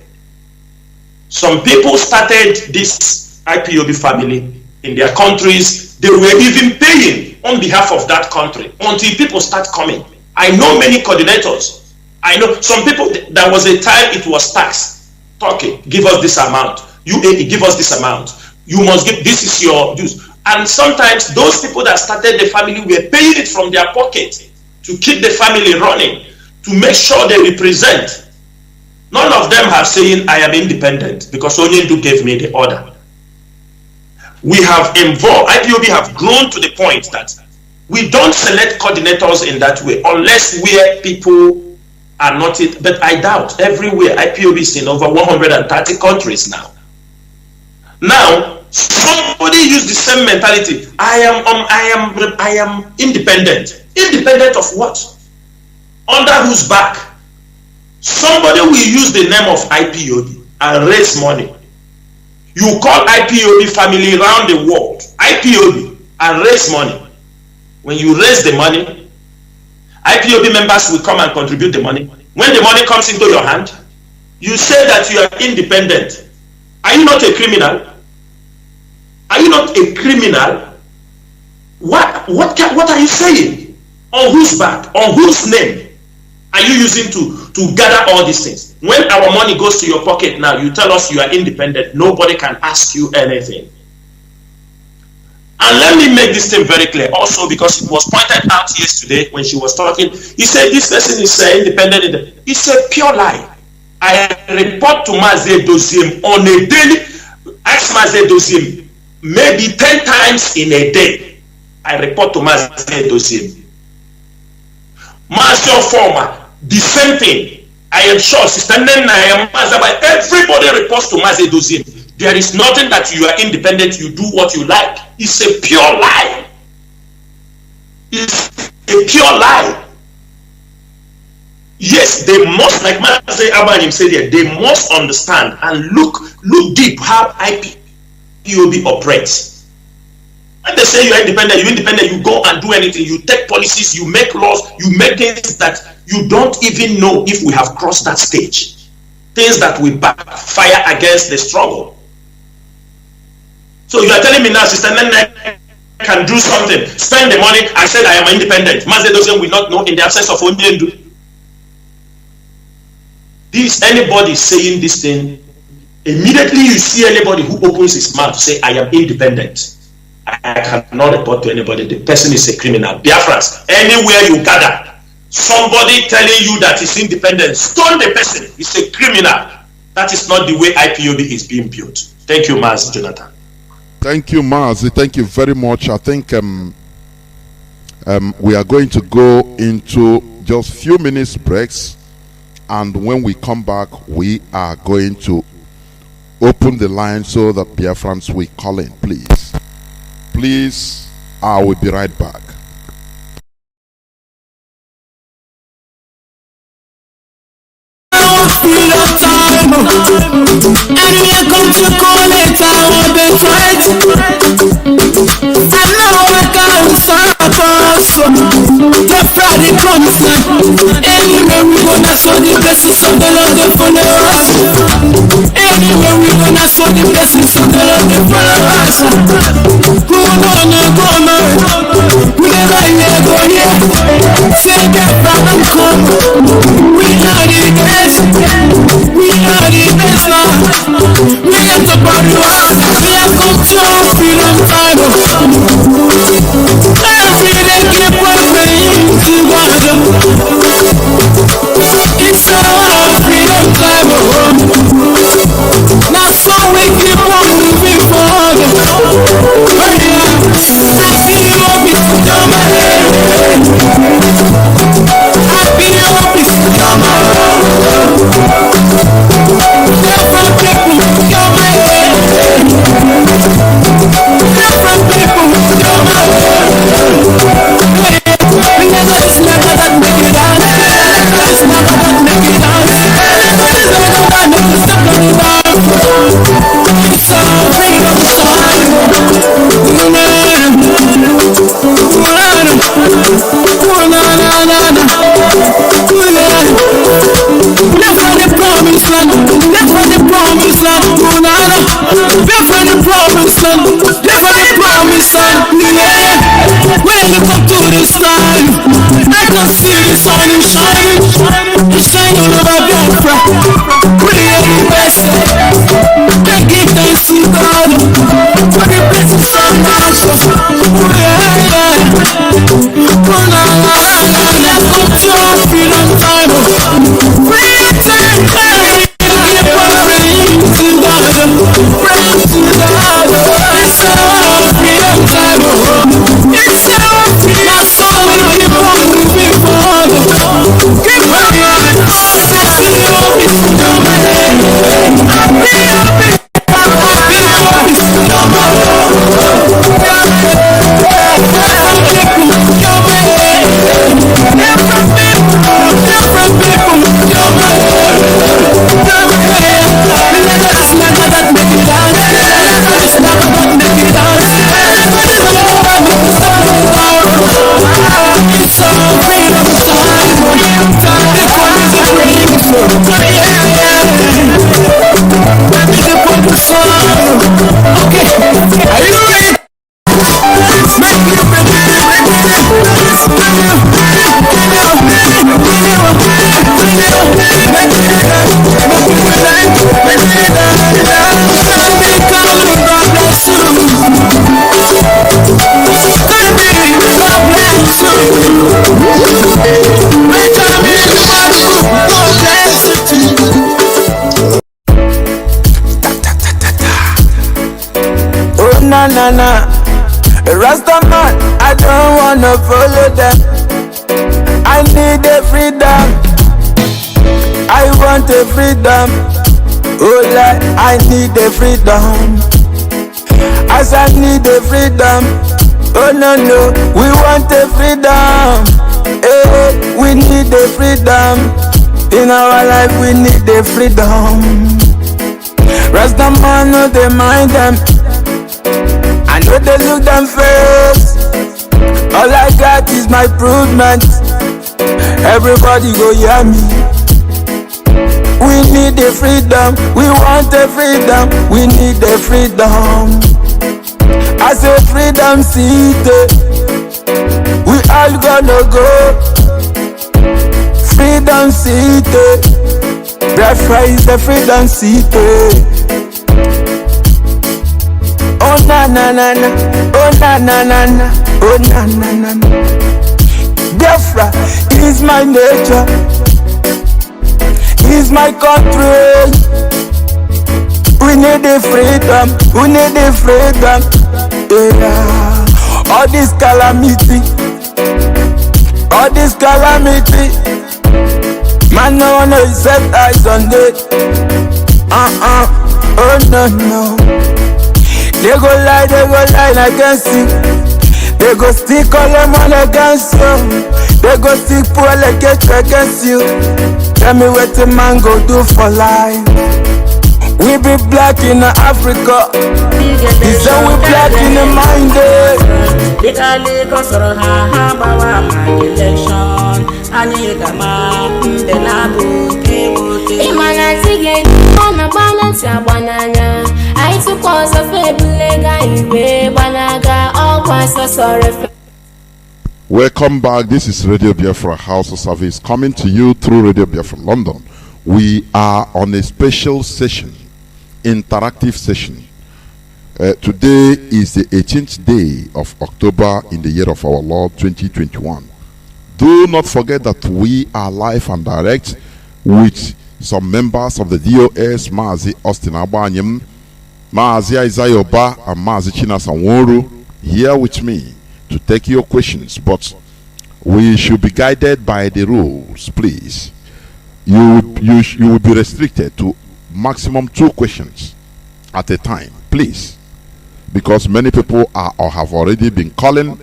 Some people started this IPOB family in their countries. They were even paying on behalf of that country until people start coming. I know many coordinators. I know some people, there was a time it was taxed. Turkey, give us this amount. UAE, give us this amount. You must give, this is your dues. And sometimes those people that started the family were paying it from their pocket to keep the family running, to make sure they represent. None of them have saying, I am independent, because Onyendu gave me the order. We have involved, IPOB have grown to the point that we don't select coordinators in that way, unless where people are not it. But I doubt, everywhere, IPOB is in over 130 countries now. Now, somebody use the same mentality. I am independent. Independent of what? Under whose back? Somebody will use the name of IPOB and raise money. You call IPOB family around the world, IPOB, and raise money. When you raise the money, IPOB members will come and contribute the money. When the money comes into your hand, you say that you are independent. Are you not a criminal? Are you not a criminal? What are you saying? On whose back? On whose name are you using to gather all these things? When our money goes to your pocket now, you tell us you are independent. Nobody can ask you anything. And let me make this thing very clear also, because it was pointed out yesterday when she was talking. He said this person is independent. It's a pure lie. I report to Mazi Edoziem on a daily. Ask Mazi Edoziem maybe 10 times in a day. I report to Mazi Edoziem. Master Former, the same thing. I am sure Sister Nena, I am Mazi, but everybody reports to Mazi Edoziem. There is nothing that you are independent, you do what you like. It's a pure lie. It's a pure lie. Yes, they must, like Mazi Abanim said here, they must understand and look deep how IPOB operates. When they say you are independent, you go and do anything, you take policies, you make laws, you make things that you don't even know if we have crossed that stage. Things that will backfire against the struggle. So you are telling me now, Sister Nene can do something, spend the money, I said I am independent. Mazi Edoziem will not know in the absence of Onyendu. This anybody saying this thing, immediately you see anybody who opens his mouth to say I am independent, I cannot report to anybody. The person is a criminal. Biafrans, anywhere you gather, somebody telling you that he's independent, stone the person. He's a criminal. That is not the way IPOB is being built. Thank you, Mazi Jonathan. Thank you, Mazi. Thank you very much. I think we are going to go into just few minutes breaks, and when we come back, we are going to open the line so that Biafrans will call in, please. Please, I will be right back. Enemy come to call it, I will be fight. I know I can't stop us. The Friday comes now. Anywhere we gonna show the blessings of the Lord they follow us. Anywhere we gonna show the blessings of the Lord they follow us. Who gonna we never hear go here. Say that from come. We are the best. We are the best now. We got the body rock. We have control, freedom time. Every day keep on praying to God. It's our freedom time. Now so we keep on moving forward. I feel hope is to come ahead. I feel hope is to come ahead. Different people come ahead. Different people come ahead. It's never that make it out. It's never that make it out. It's never that make it out. It's our freedom time. Live for the promised land. Live for the promised land. Live for the promised land. Live for the promised land. When I look up to the sky, I can see the sun is shining. It's shining all over Biafra. We are the best. I give thanks to God for the blessings from us. Freedom time. Freedom time. It's our freedom time. It's our freedom soul. Keep on moving forward. Keep on moving forward. na na na. Rastaman, I don't wanna follow them. I need a freedom. I want a freedom. Oh Lord, I need a freedom. As I need a freedom. Oh no no, we want a freedom. Hey, we need a freedom. In our life we need a freedom. Rastaman, no they mind them. I know they look them face. All I got is my improvement. Everybody go hear me. We need the freedom. We want the freedom. We need the freedom. I say freedom city. We all gonna go. Freedom city. Biafra is the freedom city. Oh na na na na, oh na na na na, oh na na na na. Biafra is my nature, is my country. We need the freedom, we need the freedom. Yeah. All this calamity, all this calamity. Man, no one set eyes on it. Oh no no. They go lie against you. They go stick all them on against you. They go stick poor against you. Tell me what the man go do for life. We be black in Africa. This how we black in the mind. Welcome back. This is Radio Biafra House of Service coming to you through Radio Biafra London. We are on a special session, interactive session. Today is the 18th day of October in the year of our Lord 2021. Do not forget that we are live and direct with some members of the DOS, Mazi Nnamdi, Mazi Izayoba, and Mazi Chinasa here with me to take your questions. But we should be guided by the rules, please. You will be restricted to maximum 2 questions at a time, please, because many people are or have already been calling.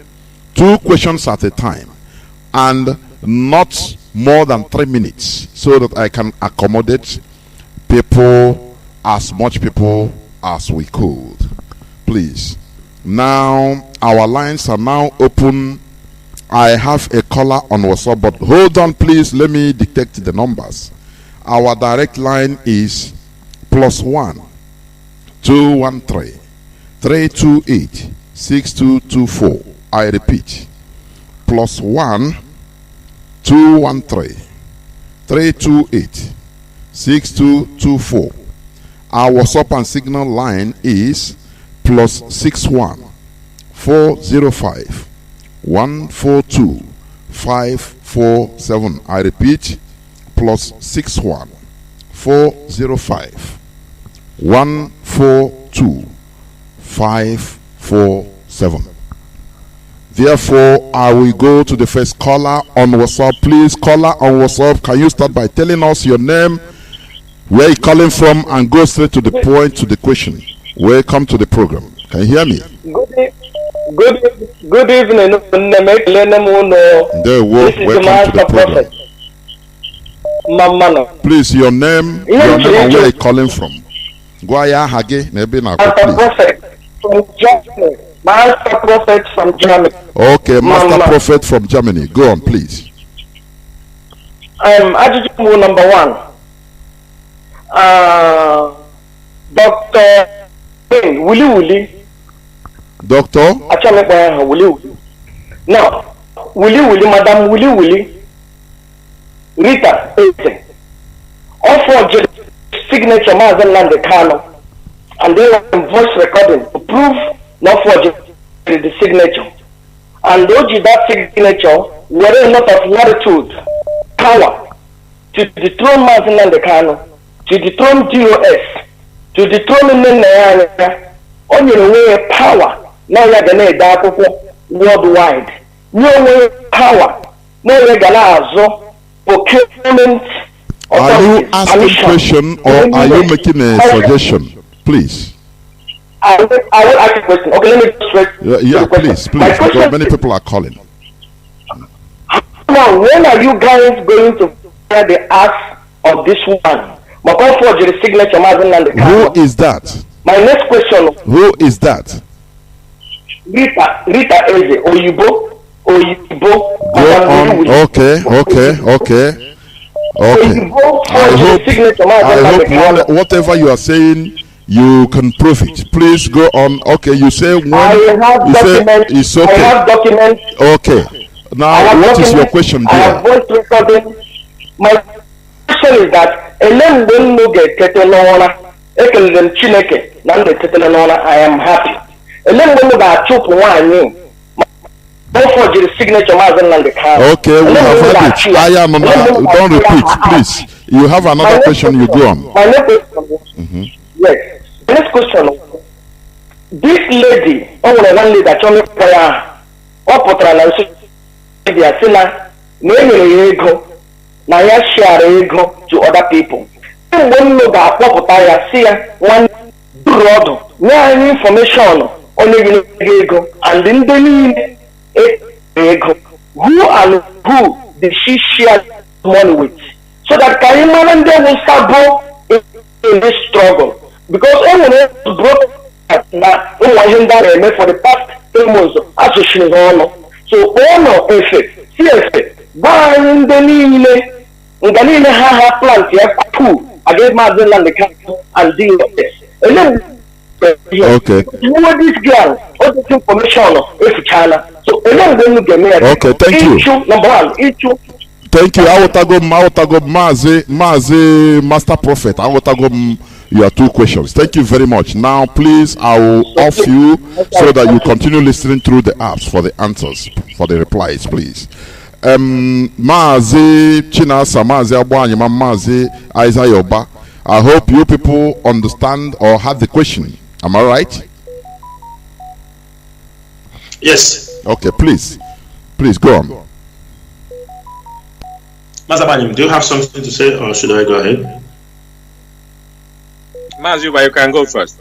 2 questions at a time, and not more than 3 minutes, so that I can accommodate people, as much people as we could. Please. Now our lines are now open. I have a caller on WhatsApp, but hold on please, let me detect the numbers. Our direct line is +1 213 328 6224. I repeat, +1 213 328 6224. Our WhatsApp and Signal line is +61 405 142 547. I repeat, +61 405 142 547. Therefore, I will go to the first caller on WhatsApp. Please, caller on WhatsApp, can you start by telling us your name, where you're calling from, and go straight to the point, to the question. Welcome to the program. Can you hear me? Good evening. There, welcome to the program. Please, your name and where you're calling from. Master Prophet from Germany. Okay, Master Prophet from Germany. Go on, please. Attitude number 1. Dr. Willy. Doctor? Now, Willy, Madam Willy, Rita, offer signature Mazi Nnamdi Kanu, and then voice recording to prove not forging the signature. And those that signature were a lot of latitude, power to dethrone Mazi Nnamdi Kanu, to dethrone DOS, to dethrone Nene, on your way power. Now you're gonna worldwide. No way power. Now you're gonna procurement. Are you asking a question or are you making a suggestion? Please. I will ask a question. Okay, let me straight. Please, because many people are calling. Now, when are you guys going to fire the ass of this one? The signature, Mazi Nnamdi Kanu. Who is that? My next question. Who is that? Rita Eze, Oyibo. Go on. Okay. I hope whatever you are saying, you can prove it. Please go on. Okay, you say when it's okay. I have documents. Okay. Now, what is your question, dear? I have voice recording. My question is that I am happy. Okay, we have heard it. Don't repeat, please. You have another question, you go on. My next question, yes. My next question, this lady, one lady that told me prayer, na ya share ego to other people. When you ga akpọpụta ya si ya one road na information only ego and ndị niile ego who and who did she share money with, so that can they will start in this struggle, because everyone broke na for the past 3 months association honor. So honor effect CFA buying the niile Nganile ha plant ya poo against Mazi Nnamdi Kanu and deal with this. And then okay. You know this girl, all this information if China. So and then when you get me okay, thank you. Number one, issue. Thank you. I will go Mazi Master Prophet. I will go your 2 questions. Thank you very much. Now please I will off you so that you continue listening through the apps for the answers, for the replies, please. Mazi Chinasa, Mazi Abwanyama, Mazi Aizayoba. I hope you people understand or have the question. Am I right? Yes. Okay, please go on. Mazabanyam, do you have something to say or should I go ahead? Mazi, you can go first.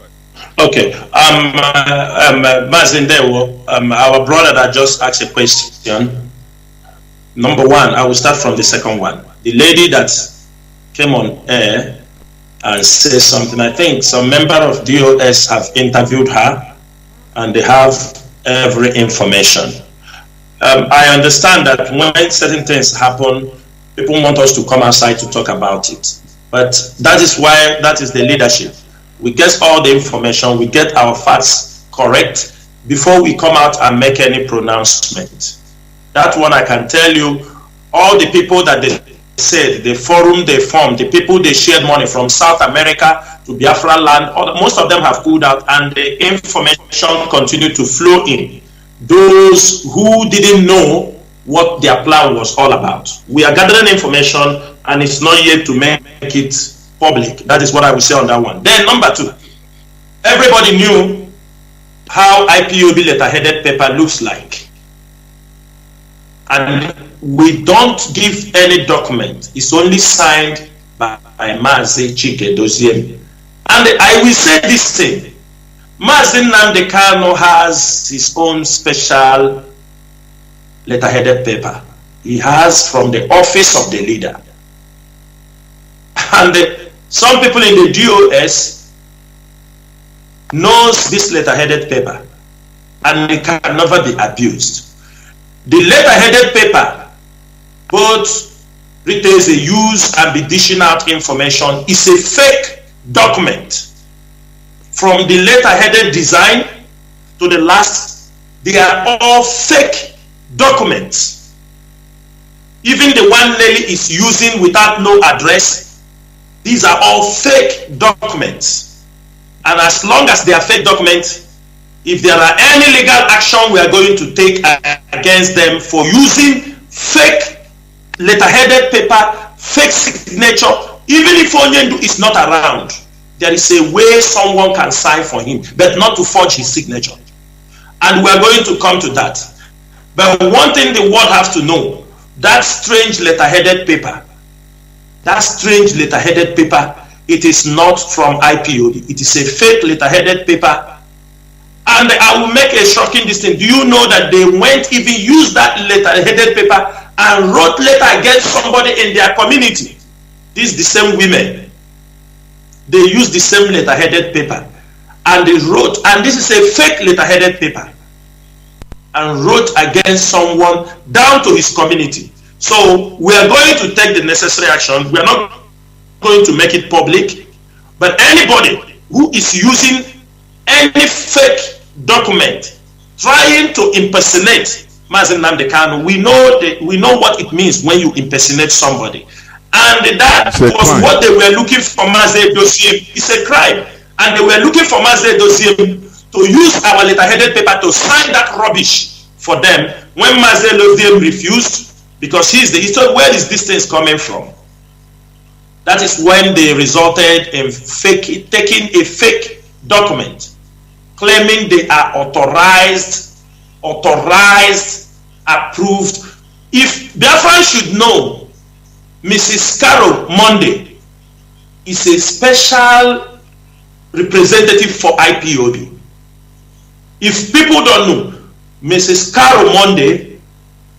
Okay. Mazi Ndewo, our brother that just asked a question. Number one, I will start from the second one. The lady that came on air and said something, I think some member of DOS have interviewed her and they have every information. I understand that when certain things happen, people want us to come outside to talk about it. But that is why, that is the leadership. We get all the information, we get our facts correct before we come out and make any pronouncement. That one I can tell you, all the people that they said, the forum they formed, the people they shared money from South America to Biafra land, most of them have pulled out and the information continued to flow in. Those who didn't know what their plan was all about. We are gathering information and it's not yet to make it public. That is what I will say on that one. Then number 2, everybody knew how IPOB letterheaded paper looks like. And we don't give any document. It's only signed by Mazi Chika Edoziem. And I will say this thing. Mazi Nnamdi Kanu has his own special letterheaded paper. He has from the office of the leader. And some people in the DOS knows this letterheaded paper and it can never be abused. The letterheaded paper both retains a use and be dishing out information is a fake document. From the letterheaded design to the last, they are all fake documents. Even the one Lely is using without no address, these are all fake documents. And as long as they are fake documents, if there are any legal action we are going to take against them for using fake letterheaded paper, fake signature, even if Onyendu is not around, there is a way someone can sign for him, but not to forge his signature. And we're going to come to that. But one thing the world has to know, that strange letter-headed paper, it is not from IPOB. It is a fake letter-headed paper. And I will make a shocking distinction. Do you know that they went even use that letter-headed paper and wrote letter against somebody in their community? These the same women. They used the same letter-headed paper. And they wrote, and this is a fake letter-headed paper, and wrote against someone down to his community. So we are going to take the necessary action. We are not going to make it public, but anybody who is using any fake document trying to impersonate Mazi Nnamdi Kanu, we know what it means when you impersonate somebody, and that was what they were looking for Mazi Edoziem. It's a crime, and they were looking for Mazi Edoziem to use our letter-headed paper to sign that rubbish for them. When Mazi Edoziem refused, because he said, where is this thing coming from? That is when they resulted in taking a fake document, claiming they are authorized, approved. If Biafra should know, Mrs. Carol Monday is a special representative for IPOB. If people don't know, Mrs. Carol Monday,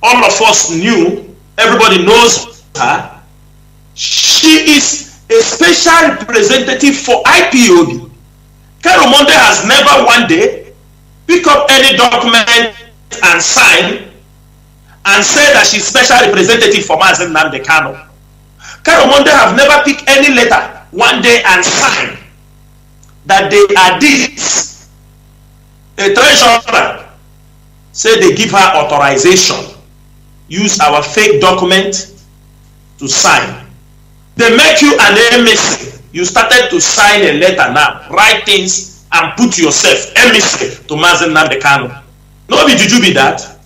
all of us knew, everybody knows her. She is a special representative for IPOB. Carol Monday has never one day picked up any document and sign and said that she's special representative for Mazi Nnamdi Kanu. Carol Monday have never picked any letter one day and sign that they are this. A treasurer say they give her authorization, use our fake document to sign. They make you an emissary. You started to sign a letter now, write things and put yourself emissary to Mazi Nnamdi Kanu. No, did you be that?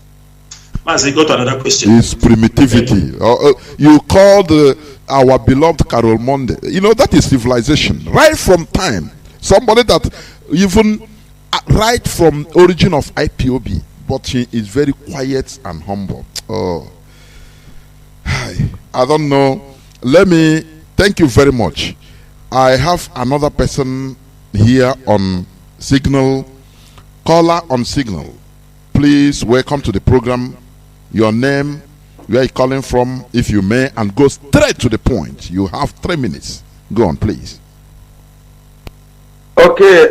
Mazi, go to another question. It's primitivity. You called our beloved Carol Monday. You know, that is civilization. Right from time. Somebody that even right from origin of IPOB, but she is very quiet and humble. Oh, I don't know. Let me thank you very much. I have another person here on Signal, caller on Signal. Please welcome to the program. Your name, where are you calling from, if you may, and go straight to the point. You have 3 minutes. Go on, please. Okay,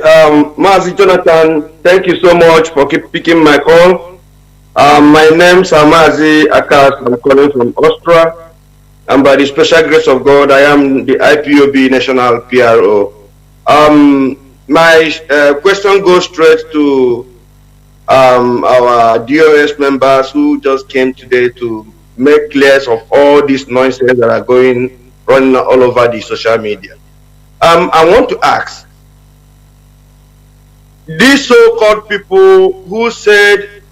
Mazi Jonathan, thank you so much for picking my call. My name is Mazi Akas. I'm calling from Austria. And by the special grace of God, I am the IPOB National PRO. My question goes straight to our DOS members who just came today to make clear of all these noises that are running all over the social media. I want to ask, these so-called people who said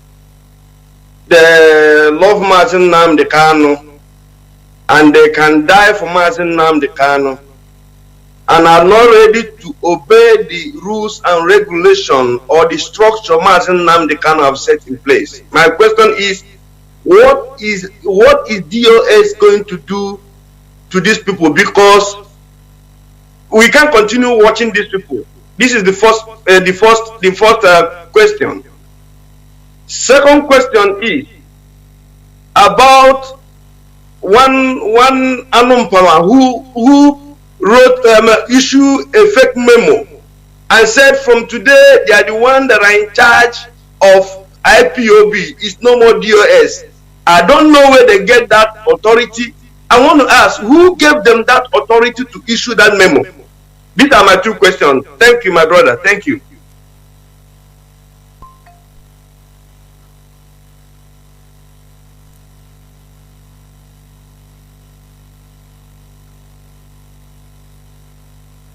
they love Mazi Nnamdi Kanu and they can die for Mazi Nnamdi Kanu and are not ready to obey the rules and regulation or the structure Mazi Nnamdi Kanu have set in place. My question is, what is DOS going to do to these people? Because we can't continue watching these people. This is the first question. Second question is about one Anumpama who wrote issue a fake memo and said from today they are the one that are in charge of IPOB. It's no more DOS. I don't know where they get that authority. I want to ask, who gave them that authority to issue that memo? These are my 2 questions. Thank you, my brother. Thank you.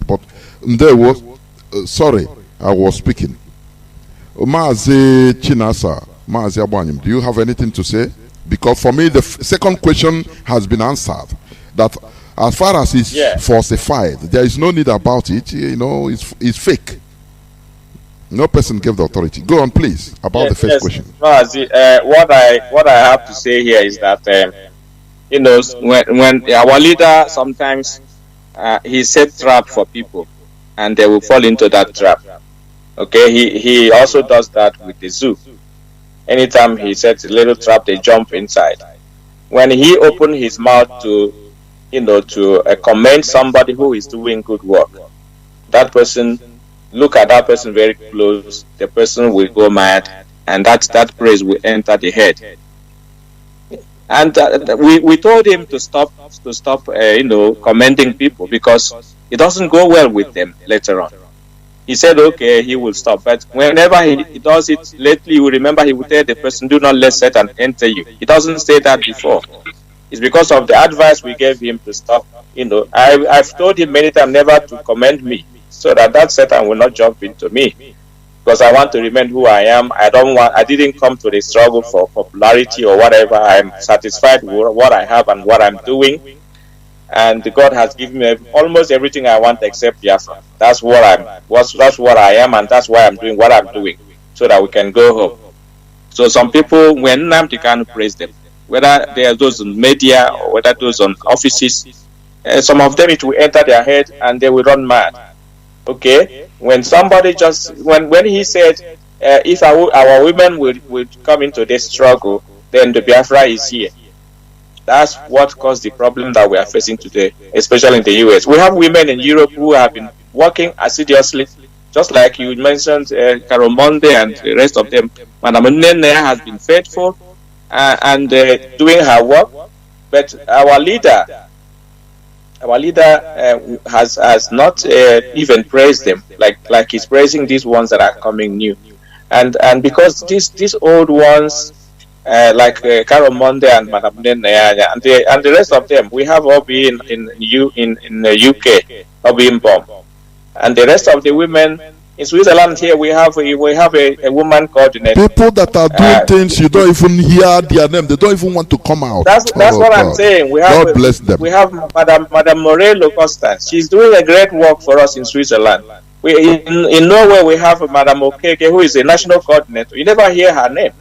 But there was, sorry, I was speaking. Mazi Chinasa, Mazi Abanyim, do you have anything to say? Because for me, the second question has been answered. That As far as it's falsified, there is no need about it. You know, it's fake. No person gave the authority. Go on, please, about the first question. Mazi, what I have to say here is that you know, when our leader sometimes he set trap for people, and they will fall into that trap. Okay, he also does that with the zoo. Anytime he sets a little trap, they jump inside. When he opened his mouth to, you know, to commend somebody who is doing good work, that person, look at that person very close, the person will go mad, and that praise will enter the head. And we told him to stop, you know, commending people, because it doesn't go well with them later on. He said, okay, he will stop. But whenever he does it lately, you remember he would tell the person, do not let Satan enter you. He doesn't say that before. It's because of the advice we gave him to stop. You know, I've told him many times never to commend me, so that Satan will not jump into me. Because I want to remain who I am. I didn't come to the struggle for popularity or whatever. I'm satisfied with what I have and what I'm doing. And God has given me almost everything I want except Biafra. That's what I am, and that's why I'm doing what I'm doing, so that we can go home. So some people, when Nnamdi Kanu praise them, whether they are those in media or whether those on offices, some of them it will enter their head and they will run mad. Okay, when somebody when he said, if our women would come into this struggle, then the Biafra is here. That's what caused the problem that we are facing today, especially in the US. We have women in Europe who have been working assiduously, just like you mentioned, Carol Monday and the rest of them. Madam Nnenne has been faithful and doing her work, but our leader has not even praised them like he's praising these ones that are coming new, and because these old ones. Like Carol Monday and Madam Nnenne and the rest of them, we have Obi in the UK, Obi in Bomb, and the rest of the women in Switzerland. Here we have a woman coordinator. People that are doing things you don't even hear their name. They don't even want to come out. That's what I'm saying. We have God bless them. We have Madam Morello Costa. She's doing a great work for us in Switzerland. In Norway we have Madam Okeke, who is a national coordinator. You never hear her name.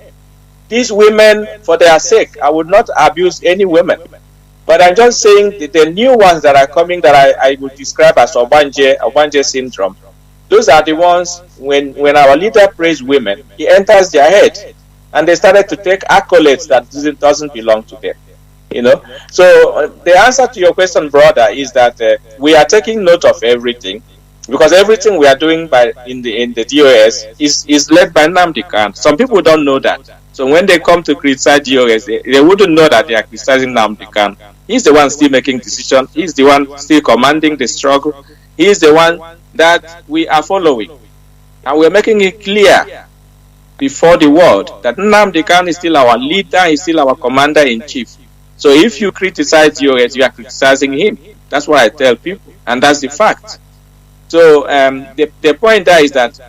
These women, for their sake, I would not abuse any women. But I'm just saying the new ones that are coming that I would describe as Obanje syndrome. Those are the ones, when our leader praised women, he enters their head. And they started to take accolades that doesn't belong to them. You know? So the answer to your question, brother, is that we are taking note of everything. Because everything we are doing in the DOS is led by Nnamdi Kanu. Some people don't know that. So when they come to criticize DOS, they wouldn't know that they are criticizing Nnamdi Kanu. He's the one still making decisions. He's the one still commanding the struggle. He's the one that we are following. And we're making it clear before the world that Nnamdi Kanu is still our leader, he's still our commander-in-chief. So if you criticize DOS, you are criticizing him. That's what I tell people, and that's the fact. So the point there is that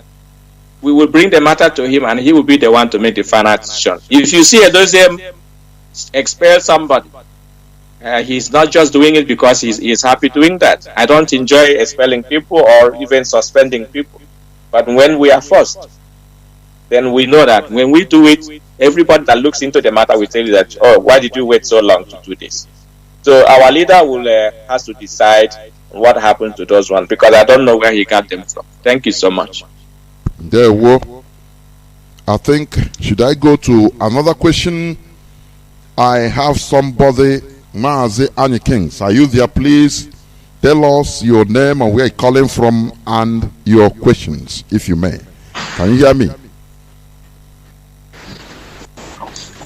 we will bring the matter to him, and he will be the one to make the final decision. If you see Edoziem expel somebody, he's not just doing it because he's happy doing that. I don't enjoy expelling people or even suspending people. But when we are forced, then we know that when we do it, everybody that looks into the matter will tell you that, oh, why did you wait so long to do this? So our leader will has to decide what happened to those ones, because I don't know where he got them from. Thank you so much. There we go. I think, should I go to another question? I have somebody, Mazi Nnamdi Kanu. Are you there? Please tell us your name and where you're calling from and your questions, if you may. Can you hear me?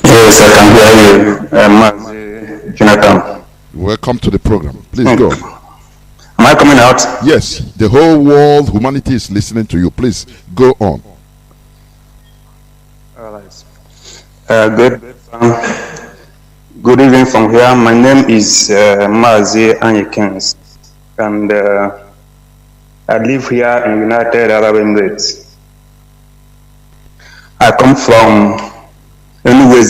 Yes, I can hear you. Mazi Jonathan. Welcome to the program. Please go. Am I coming out? Yes, the whole world, humanity is listening to you. Please go on. All right. Good evening from here. My name is Mazi Nnamdi Kanu, and I live here in United Arab Emirates. I come from Enugu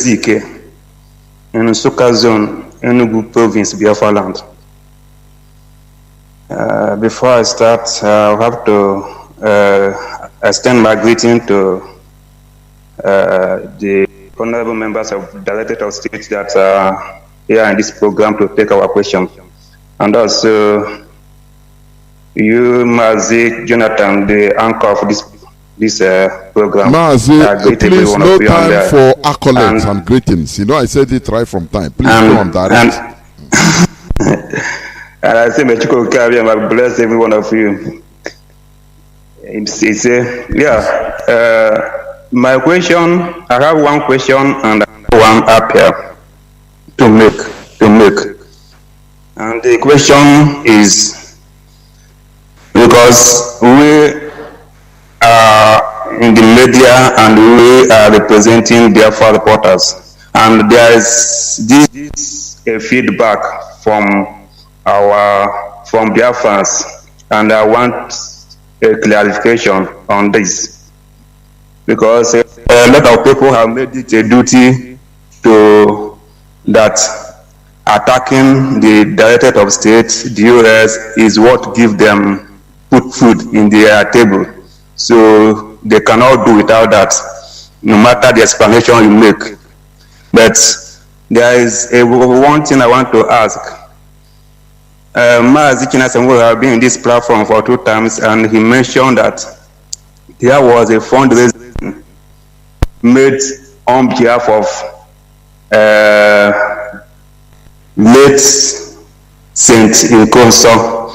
in Nsukka Zone, Enugu Province, Biafra land. Before I start, I have to extend my greeting to the honorable members of the Directorate of State that are here in this program to take our question. And also you, Mazi Jonathan, the anchor of this program. Mazi, please, no time for accolades and greetings. You know, I said it right from time. Please go on direct. And I say, may Chukwu carry and I bless every one of you. My question, I have one question and one appeal to make. And the question is, because we are in the media and we are representing Biafra reporters, and there is this feedback from Biafrans, and I want a clarification on this, because a lot of people have made it a duty to that attacking the Directorate of State, the US, is what give them put food in their table. So they cannot do without that, no matter the explanation you make. But there is one thing I want to ask. Mazi Chika Edoziem have been in this platform for 2 times, and he mentioned that there was a fundraising made on behalf of late Saint Nkonso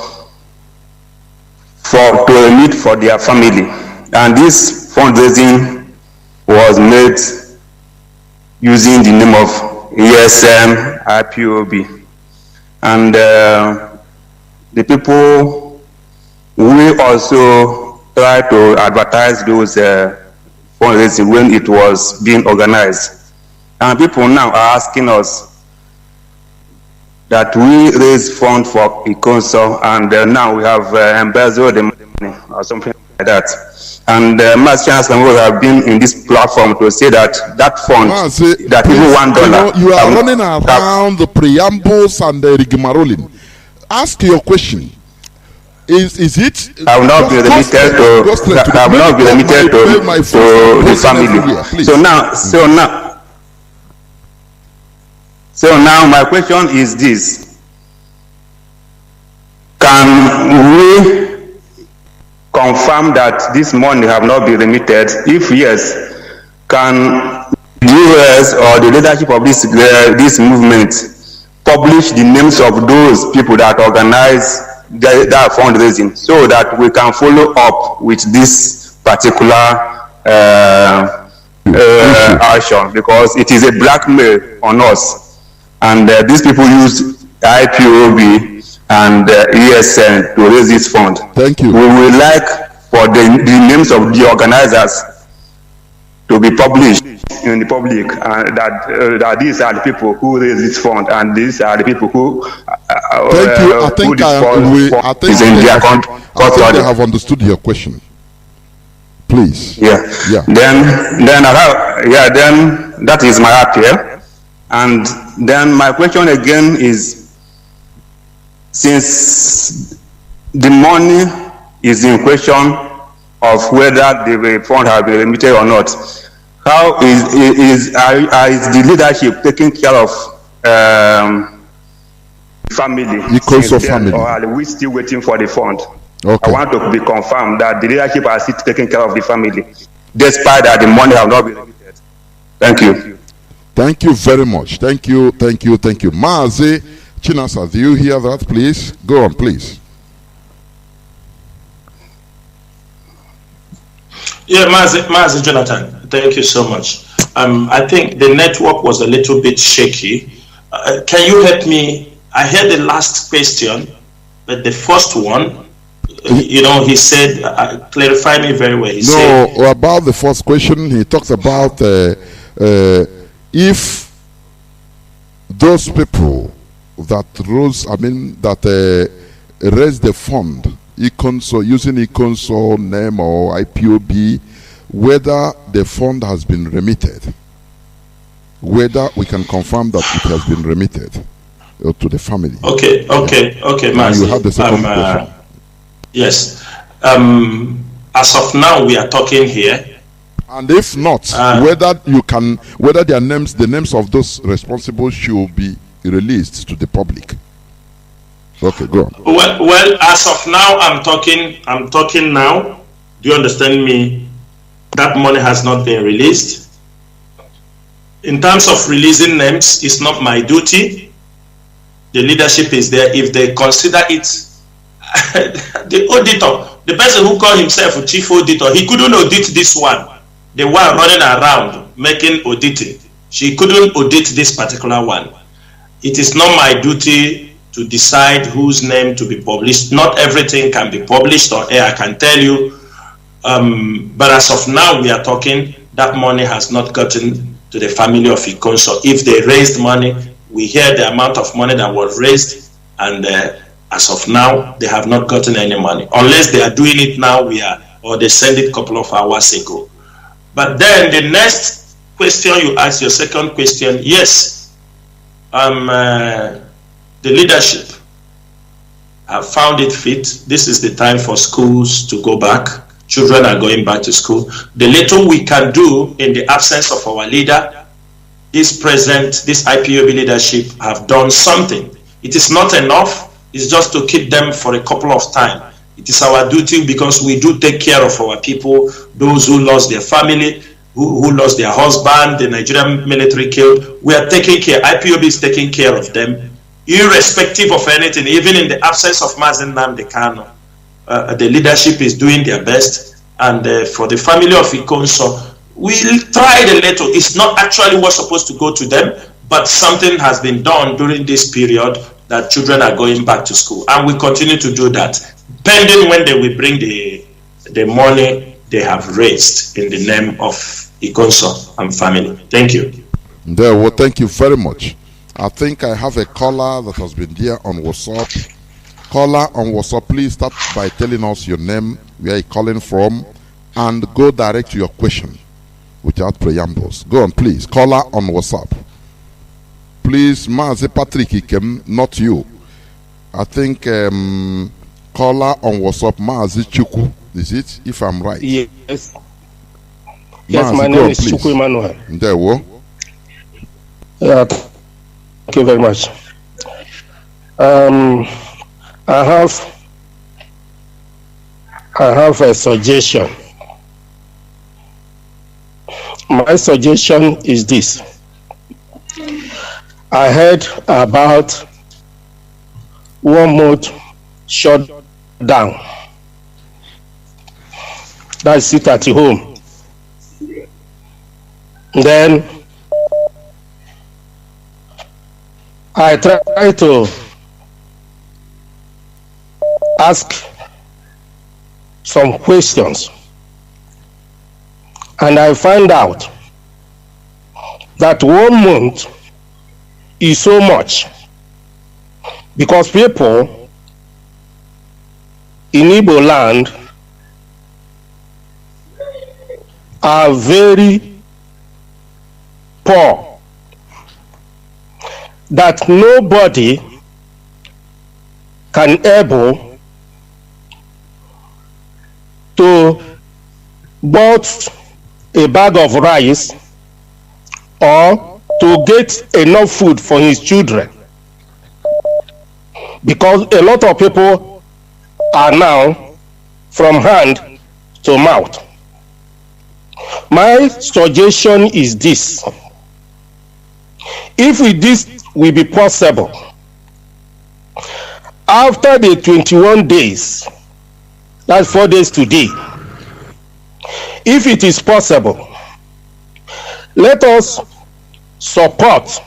to remit for their family, and this fundraising was made using the name of ESM IPOB, and the people, we also try to advertise those fundraising when it was being organized, and people now are asking us that we raise funds for Nkonso, and now we have embezzled the money or something like that. And Mazi Chika Edoziem have been in this platform to say that that fund, Mazi, that even $1. You are running around the preambles and the rigmarole. Ask your question. Is it? I will not be limited to. I will not be limited to the family. So now my question is this: can we confirm that this money have not been remitted? If yes, can the US or the leadership of this movement publish the names of those people that organize that fundraising, so that we can follow up with this particular action, because it is a blackmail on us, and these people use IPOB and ESN to raise this fund. Thank you. We would like for the names of the organizers to be published in the public, and that these are the people who raise this fund, and these are the people who thank you. I think they have understood your question. Please. Yeah. Then that is my appeal. And then my question again is, since the money is in question of whether the fund has been remitted or not, how is the leadership taking care of family? Family. Or are we still waiting for the fund? Okay. I want to be confirmed that the leadership are still taking care of the family, despite that the money have not been remitted. Thank you. Thank you very much. Thank you. Mazi Chika Edoziem, do you hear that, please? Go on, please. Yeah, Mazi Jonathan, thank you so much. I think the network was a little bit shaky. Can you help me? I heard the last question, but the first one, he said, clarify me very well. He said, about the first question, he talks about if those people that raised the fund, using Nkonso name or IPOB, whether the fund has been remitted, whether we can confirm that it has been remitted to the family. Okay, Mazi. You have the second question. Yes. As of now, we are talking here. And if not, whether their names, the names of those responsible, should be released to the public. Okay, go on. Well, as of now, I'm talking now. Do you understand me? That money has not been released. In terms of releasing names, it's not my duty. The leadership is there. If they consider it, the auditor, the person who called himself a chief auditor, he couldn't audit this one. The one running around making auditing. She couldn't audit this particular one. It is not my duty to decide whose name to be published. Not everything can be published on air, I can tell you. But as of now, we are talking, that money has not gotten to the family of Ikonso. If they raised money, we hear the amount of money that was raised, and as of now, they have not gotten any money. Unless they are doing it now, or they sent it a couple of hours ago. But then the next question you asked, your second question, yes, the leadership have found it fit. This is the time for schools to go back. Children are going back to school. The little we can do in the absence of our leader, this IPOB leadership have done something. It is not enough. It's just to keep them for a couple of time. It is our duty because we do take care of our people, those who lost their family, who lost their husband, the Nigerian military killed. We are taking care. IPOB is taking care of them, irrespective of anything, even in the absence of Mazi Nnamdi Kanu. The leadership is doing their best, and for the family of Ikonso, we tried a little. It's not actually what's supposed to go to them, but something has been done during this period that children are going back to school, and we continue to do that, pending when they will bring the money they have raised in the name of Ikonso and family. Thank you. Well, thank you very much. I think I have a caller that has been there on WhatsApp. Caller on WhatsApp, please start by telling us your name, where you're calling from, and go direct to your question without preambles. Go on, please. Caller on WhatsApp. Please, Mazi Patrick Ikem, not you. I think caller on WhatsApp, Mazi Chuku, is it? If I'm right. Yes. Yes, my name is Chuku Emmanuel. There we go. Yeah, thank you very much. I have a suggestion. My suggestion is this. I heard about 1 month shutdown. That's sit at home. Then I try to ask some questions, and I find out that 1 month is so much because people in Igbo land are very poor, that nobody can able to bought a bag of rice or to get enough food for his children, because a lot of people are now from hand to mouth. My suggestion is this: if this will be possible, after the 21 days, that's 4 days today, if it is possible, let us support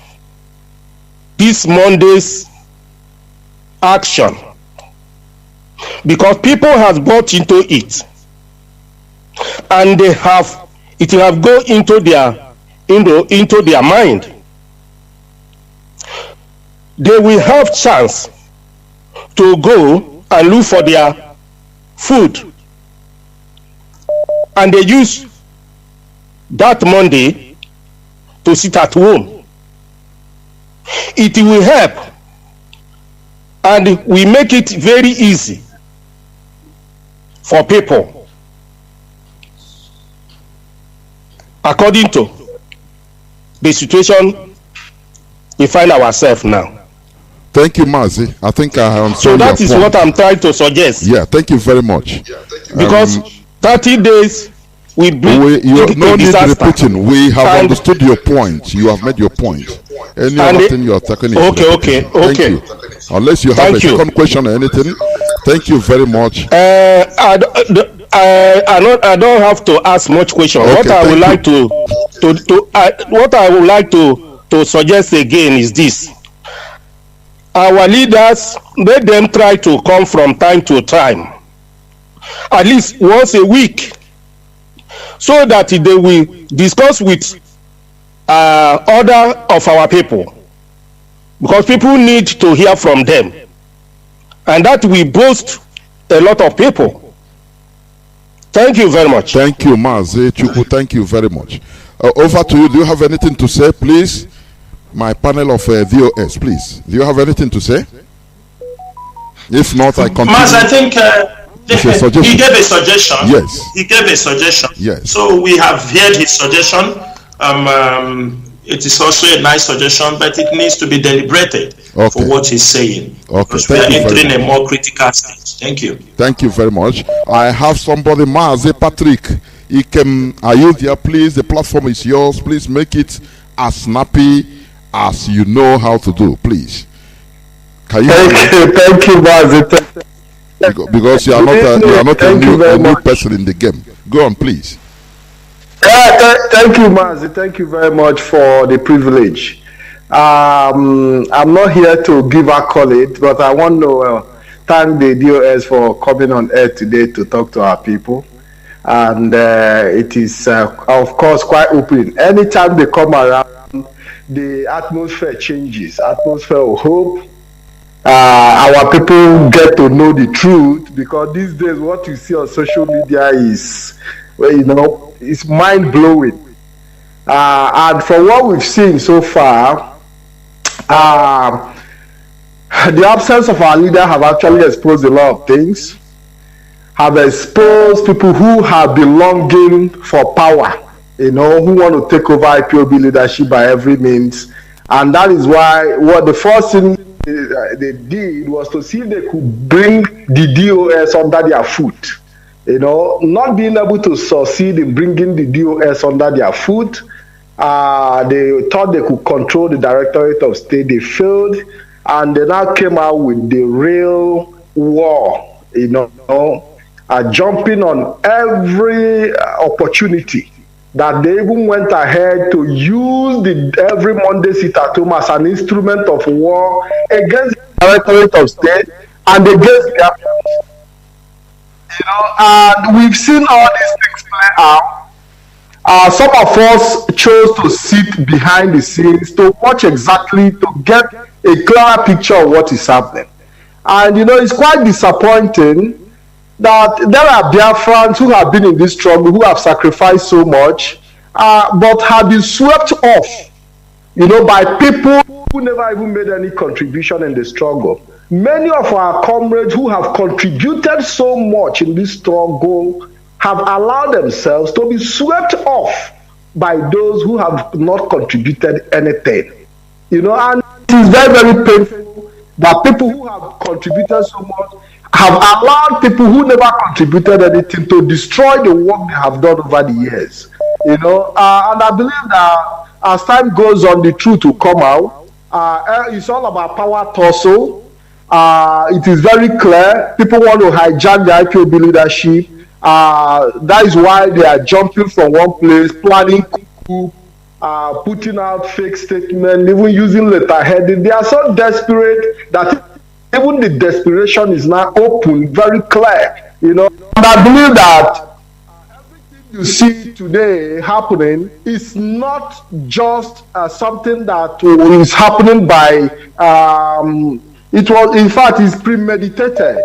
this Monday's action, because people have bought into it, and it have go into their mind. They will have chance to go and look for their food, and they use that Monday to sit at home. It will help, and we make it very easy for people, according to the situation we find ourselves now. Thank you, Mazi. I think I understand. So that is what I'm trying to suggest. Yeah, thank you very much. Because 30 days we bring no need repeating. We have understood your point. You have made your point. Any other thing you are tackling? Okay. Thank you. Unless you have a second question or anything, thank you very much. I don't have to ask much question. Okay, what I would like to suggest again is this: our leaders, let them try to come from time to time, at least once a week, so that they will discuss with other of our people, because people need to hear from them, and that will boost a lot of people. Thank you very much. Thank you, Mazi Chukwu. Thank you very much. Over to you. Do you have anything to say, please? My panel of DOS, please. Do you have anything to say? If not, I continue. Mazi, I think he gave a suggestion. Yes. He gave a suggestion. Yes. So we have heard his suggestion. It is also a nice suggestion, but it needs to be deliberated for what he's saying. Okay. Because we are entering a more critical stage. Thank you. Thank you very much. I have somebody, Mazi Patrick. Are you there, please? The platform is yours. Please make it as snappy as you know how to do, please. Can you? Thank you, Mazi. Because you are not a new person in the game. Go on, please. Thank you, Mazi. Thank you very much for the privilege. I'm not here to give accolade, but I want to thank the DOS for coming on air today to talk to our people. And it is, of course, quite open. Anytime they come around, the atmosphere changes. Atmosphere of hope. Our people get to know the truth, because these days what you see on social media is, it's mind-blowing. And from what we've seen so far, the absence of our leader have actually exposed a lot of things, have exposed people who have been longing for power, who want to take over IPOB leadership by every means. And that is why what the first thing they did was to see if they could bring the DOS under their foot. Not being able to succeed in bringing the DOS under their foot, they thought they could control the Directorate of State. They failed, and they now came out with the real war, jumping on every opportunity. That they even went ahead to use every Monday sit at home as an instrument of war against the Directorate of State and against their families. And we've seen all these things play out. Some of us chose to sit behind the scenes to watch exactly, to get a clearer picture of what is happening. And it's quite disappointing that there are Biafrans who have been in this struggle, who have sacrificed so much, but have been swept off, by people who never even made any contribution in the struggle. Many of our comrades who have contributed so much in this struggle have allowed themselves to be swept off by those who have not contributed anything. And it is very, very painful that people who have contributed so much have allowed people who never contributed anything to destroy the work they have done over the years. And I believe that as time goes on, the truth will come out. It's all about power tussle. It is very clear. People want to hijack the IPOB leadership. That is why they are jumping from one place, planning coup, putting out fake statements, even using letterheading. They are so desperate that even the desperation is now open, very clear, And I believe that everything you see today happening is not just something that is happening by, it was, in fact, it's premeditated.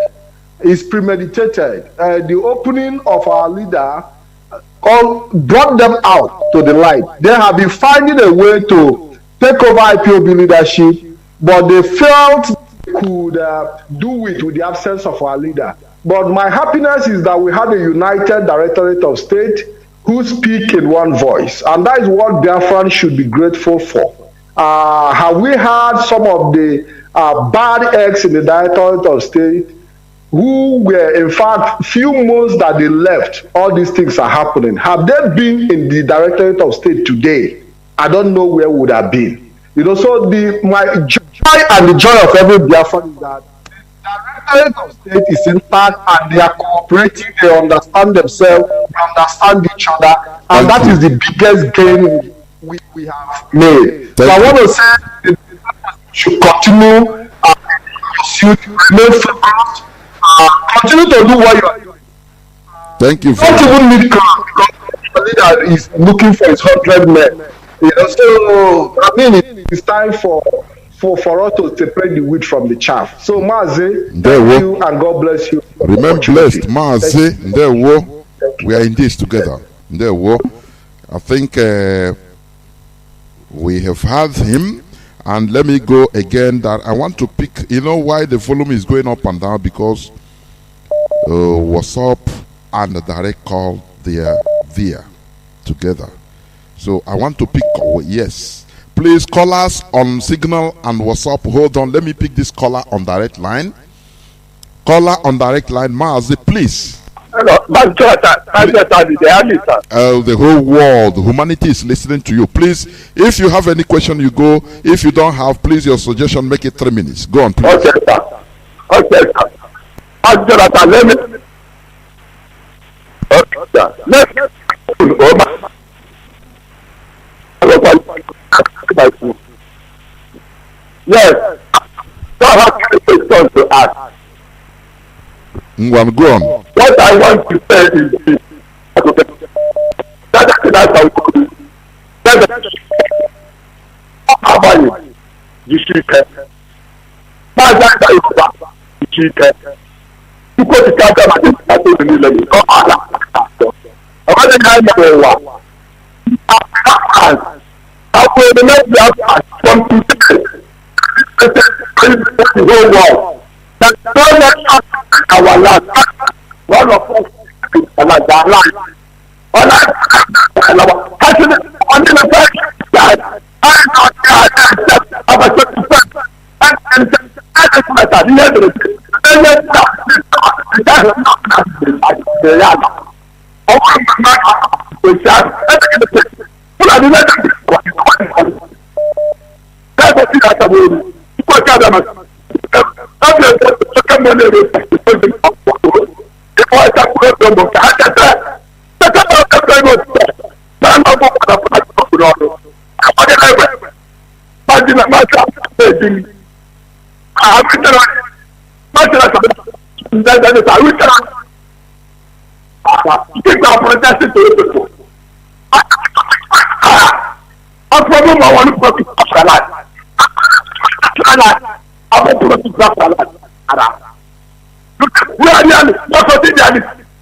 It's premeditated. The opening of our leader brought them out to the light. They have been finding a way to take over IPOB leadership, but they felt could do it with the absence of our leader. But my happiness is that we had a united Directorate of State who speak in one voice, and that is what Biafran should be grateful for. Have we had some of the bad eggs in the Directorate of State who were, in fact, few months that they left, all these things are happening? Have they been in the Directorate of State today? I don't know where would have been. You know, so my joy and the joy of every Biafran is that the Directorate of State is intact and they are cooperating, they understand themselves, they understand each other, and that is the biggest gain we have made. So I want to say that we should continue remain focused, continue to do what you are doing. Thank you. Don't even need crowd because the leader is looking for his 100 men. You know, so I mean, it's time for us to separate the wheat from the chaff. So Mazi, thank you and God bless you. Remain blessed, Mazi. We are in this together. I think we have had him, and let me go again. That I want to pick. You know why the volume is going up and down? Because WhatsApp and the direct call, they are there together. So I want to pick. Yes, please call us on Signal and WhatsApp. Hold on, let me pick this caller on direct line. Caller on direct line, Mazi, please. Hello, the whole world, humanity is listening to you. Please, if you have any question, you go. If you don't have, please, your suggestion, make it 3 minutes. Go on, please. Okay, sir. Okay, sir. Let me. Yes. So I have a question to ask. Go on. What I want to say is this. That's how we do it. Our land, one of us is like that land. Actually, on the fact that I'm not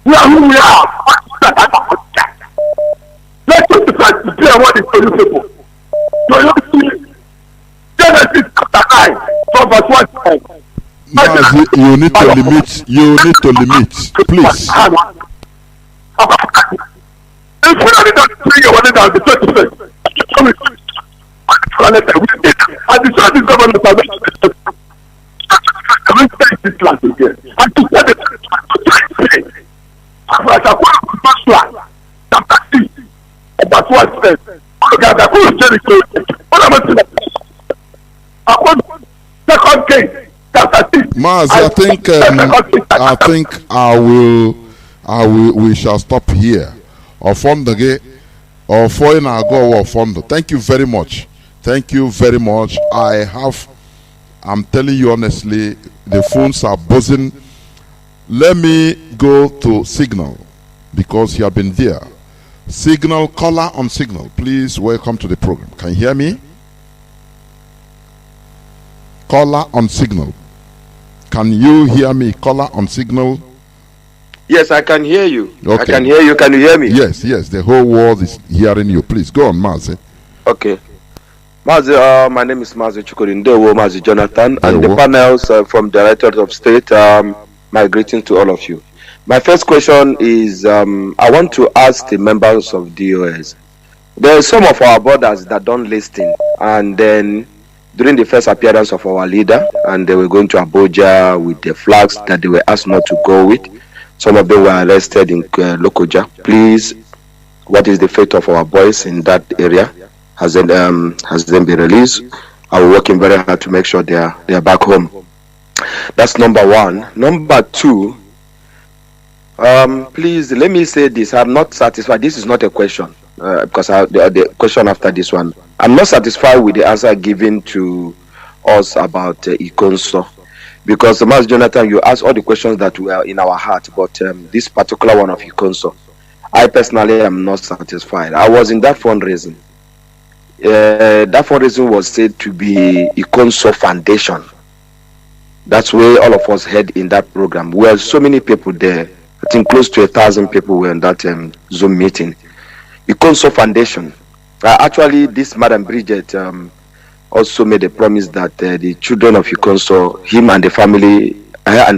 we are who we are. Let's just try to clear what is for you people. So you see, Genesis chapter 9, from verse 1 to 10. Mazi, you need to limit. Please. If we are not bring your money down, the church will say, and the church is government this land again. And to set it to chapter 6, about what says, second case, chapter 6. Maz, we shall stop here. Thank you very much. I'm telling you honestly, the phones are buzzing. Let me go to Signal because you have been there. Signal, caller on Signal, please welcome to the program. Can you hear me? Caller on Signal. Can you hear me? Caller on Signal. Yes, I can hear you. Okay. I can hear you. Can you hear me? Yes. The whole world is hearing you. Please go on, Mazi. Okay. Mazi, my name is Mazi Chika Edoziem, Mazi Jonathan, and the panels from Directorate of State. My greeting to all of you. My first question is, I want to ask the members of DOS. There are some of our brothers that don't listen, and then during the first appearance of our leader, and they were going to Abuja with the flags that they were asked not to go with. Some of them were arrested in Lokoja. Please, what is the fate of our boys in that area? Has them been released? Are we working very hard to make sure they are back home? That's number one. Number two, please let me say this. I'm not satisfied. This is not a question because the question after this one. I'm not satisfied with the answer given to us about Ikonso, because Mazi Jonathan, you asked all the questions that were in our heart, but this particular one of Ikonso, I personally am not satisfied. I was in that fundraising. That fundraising was said to be Ikonso Foundation. That's where all of us head in that program. We had so many people there. I think close to 1,000 people were in that Zoom meeting. Ikonso Foundation. Actually, this Madam Bridget also made a promise that the children of Ikonso, her and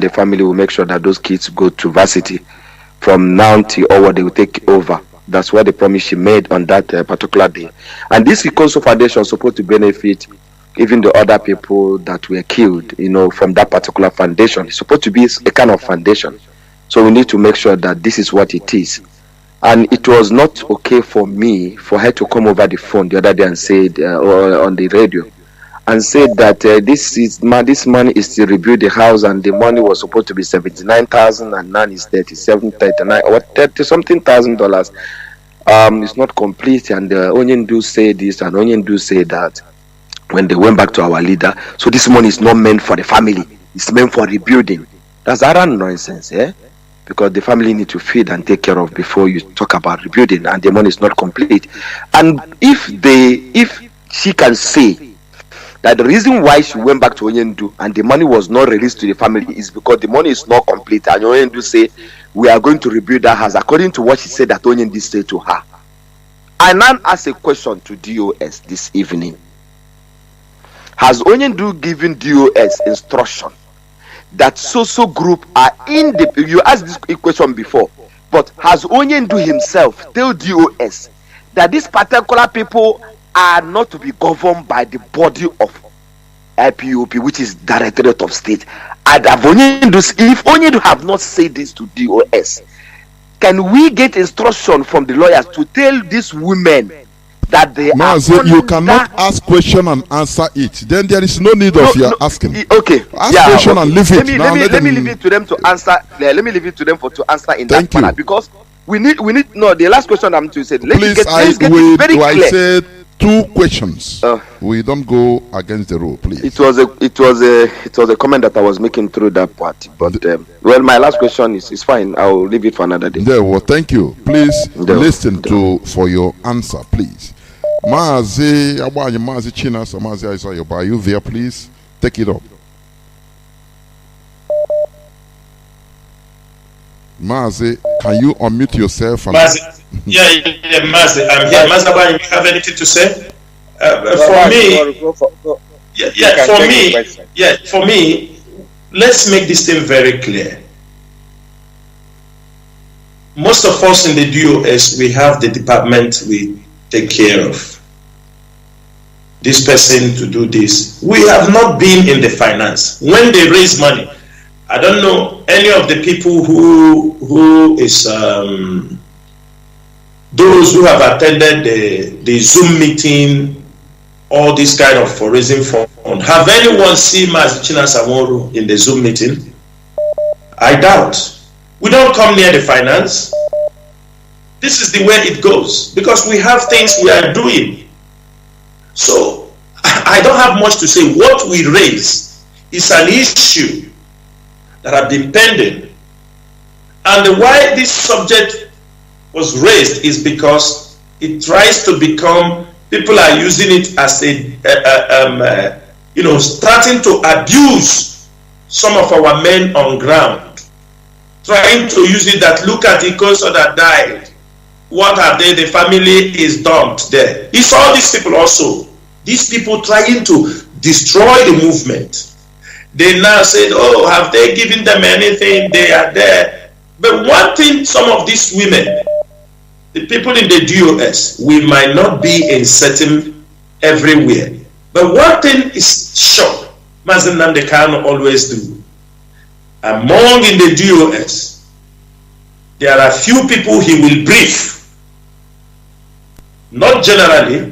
the family will make sure that those kids go to varsity from now till over. They will take over. That's what the promise she made on that particular day. And this Ikonso Foundation is supposed to benefit even the other people that were killed, from that particular foundation. It's supposed to be a kind of foundation. So we need to make sure that this is what it is. And it was not okay for her to come over the phone the other day and say or on the radio and said that this money is to rebuild the house, and the money was supposed to be $79,000 and now it's $37,000, $39,000 or $30-something thousand. It's not complete, and Onion do say this and Onion do say that when they went back to our leader. So this money is not meant for the family, it's meant for rebuilding. That's utter nonsense, because the family need to feed and take care of before you talk about rebuilding, and the money is not complete. And if she can say that the reason why she went back to Onyendu and the money was not released to the family is because the money is not complete, and Onyendu say we are going to rebuild that house according to what she said that Onyendu said to her. I now ask a question to DOS this evening. Has Onyendu given DOS instruction that so group are in the, you asked this question before, but has Onyendu himself tell DOS that these particular people are not to be governed by the body of IPOP, which is Directorate of State? And if Onyendu have not said this to DOS, can we get instruction from the lawyers to tell these women that they Mazi, you cannot ask question and answer it. Then there is no need of your asking. Okay. Ask question and leave it. Let me leave it to them to answer. Let me leave it to them to answer in that manner, because we need the last question I'm to say. Let's get it very clear. I said 2 questions. We don't go against the rule, please. It was a comment that I was making through that part. But my last question is fine. I'll leave it for another day. Well, thank you. Please listen for your answer, please. Mazi China, so Mazi Isaiah, are you there? Please take it up. Mazi, can you unmute yourself? Mazi, Mazi, I'm here. Mazi, you have anything to say? For me, let's make this thing very clear. Most of us in the DOS, we have the department we take care of. This person to do this. We have not been in the finance. When they raise money, I don't know any of the people who is those who have attended the Zoom meeting, all this kind of for raising fund. Have anyone seen Mazi China in the Zoom meeting? I doubt. We don't come near the finance. This is the way it goes, because we have things we are doing. So I don't have much to say. What we raise is an issue that have been pending, and why this subject was raised is because it tries to become, people are using it as a starting to abuse some of our men on ground, trying to use it that look at Ikonso that died. What are they? The family is dumped there. It's all these people also. These people trying to destroy the movement. They now said, oh, have they given them anything? They are there. But one thing, some of these women, the people in the DOS, we might not be in certain everywhere. But one thing is sure, Mazi Nnamdi Kanu always do. Among in the DOS, there are few people he will brief. Not generally.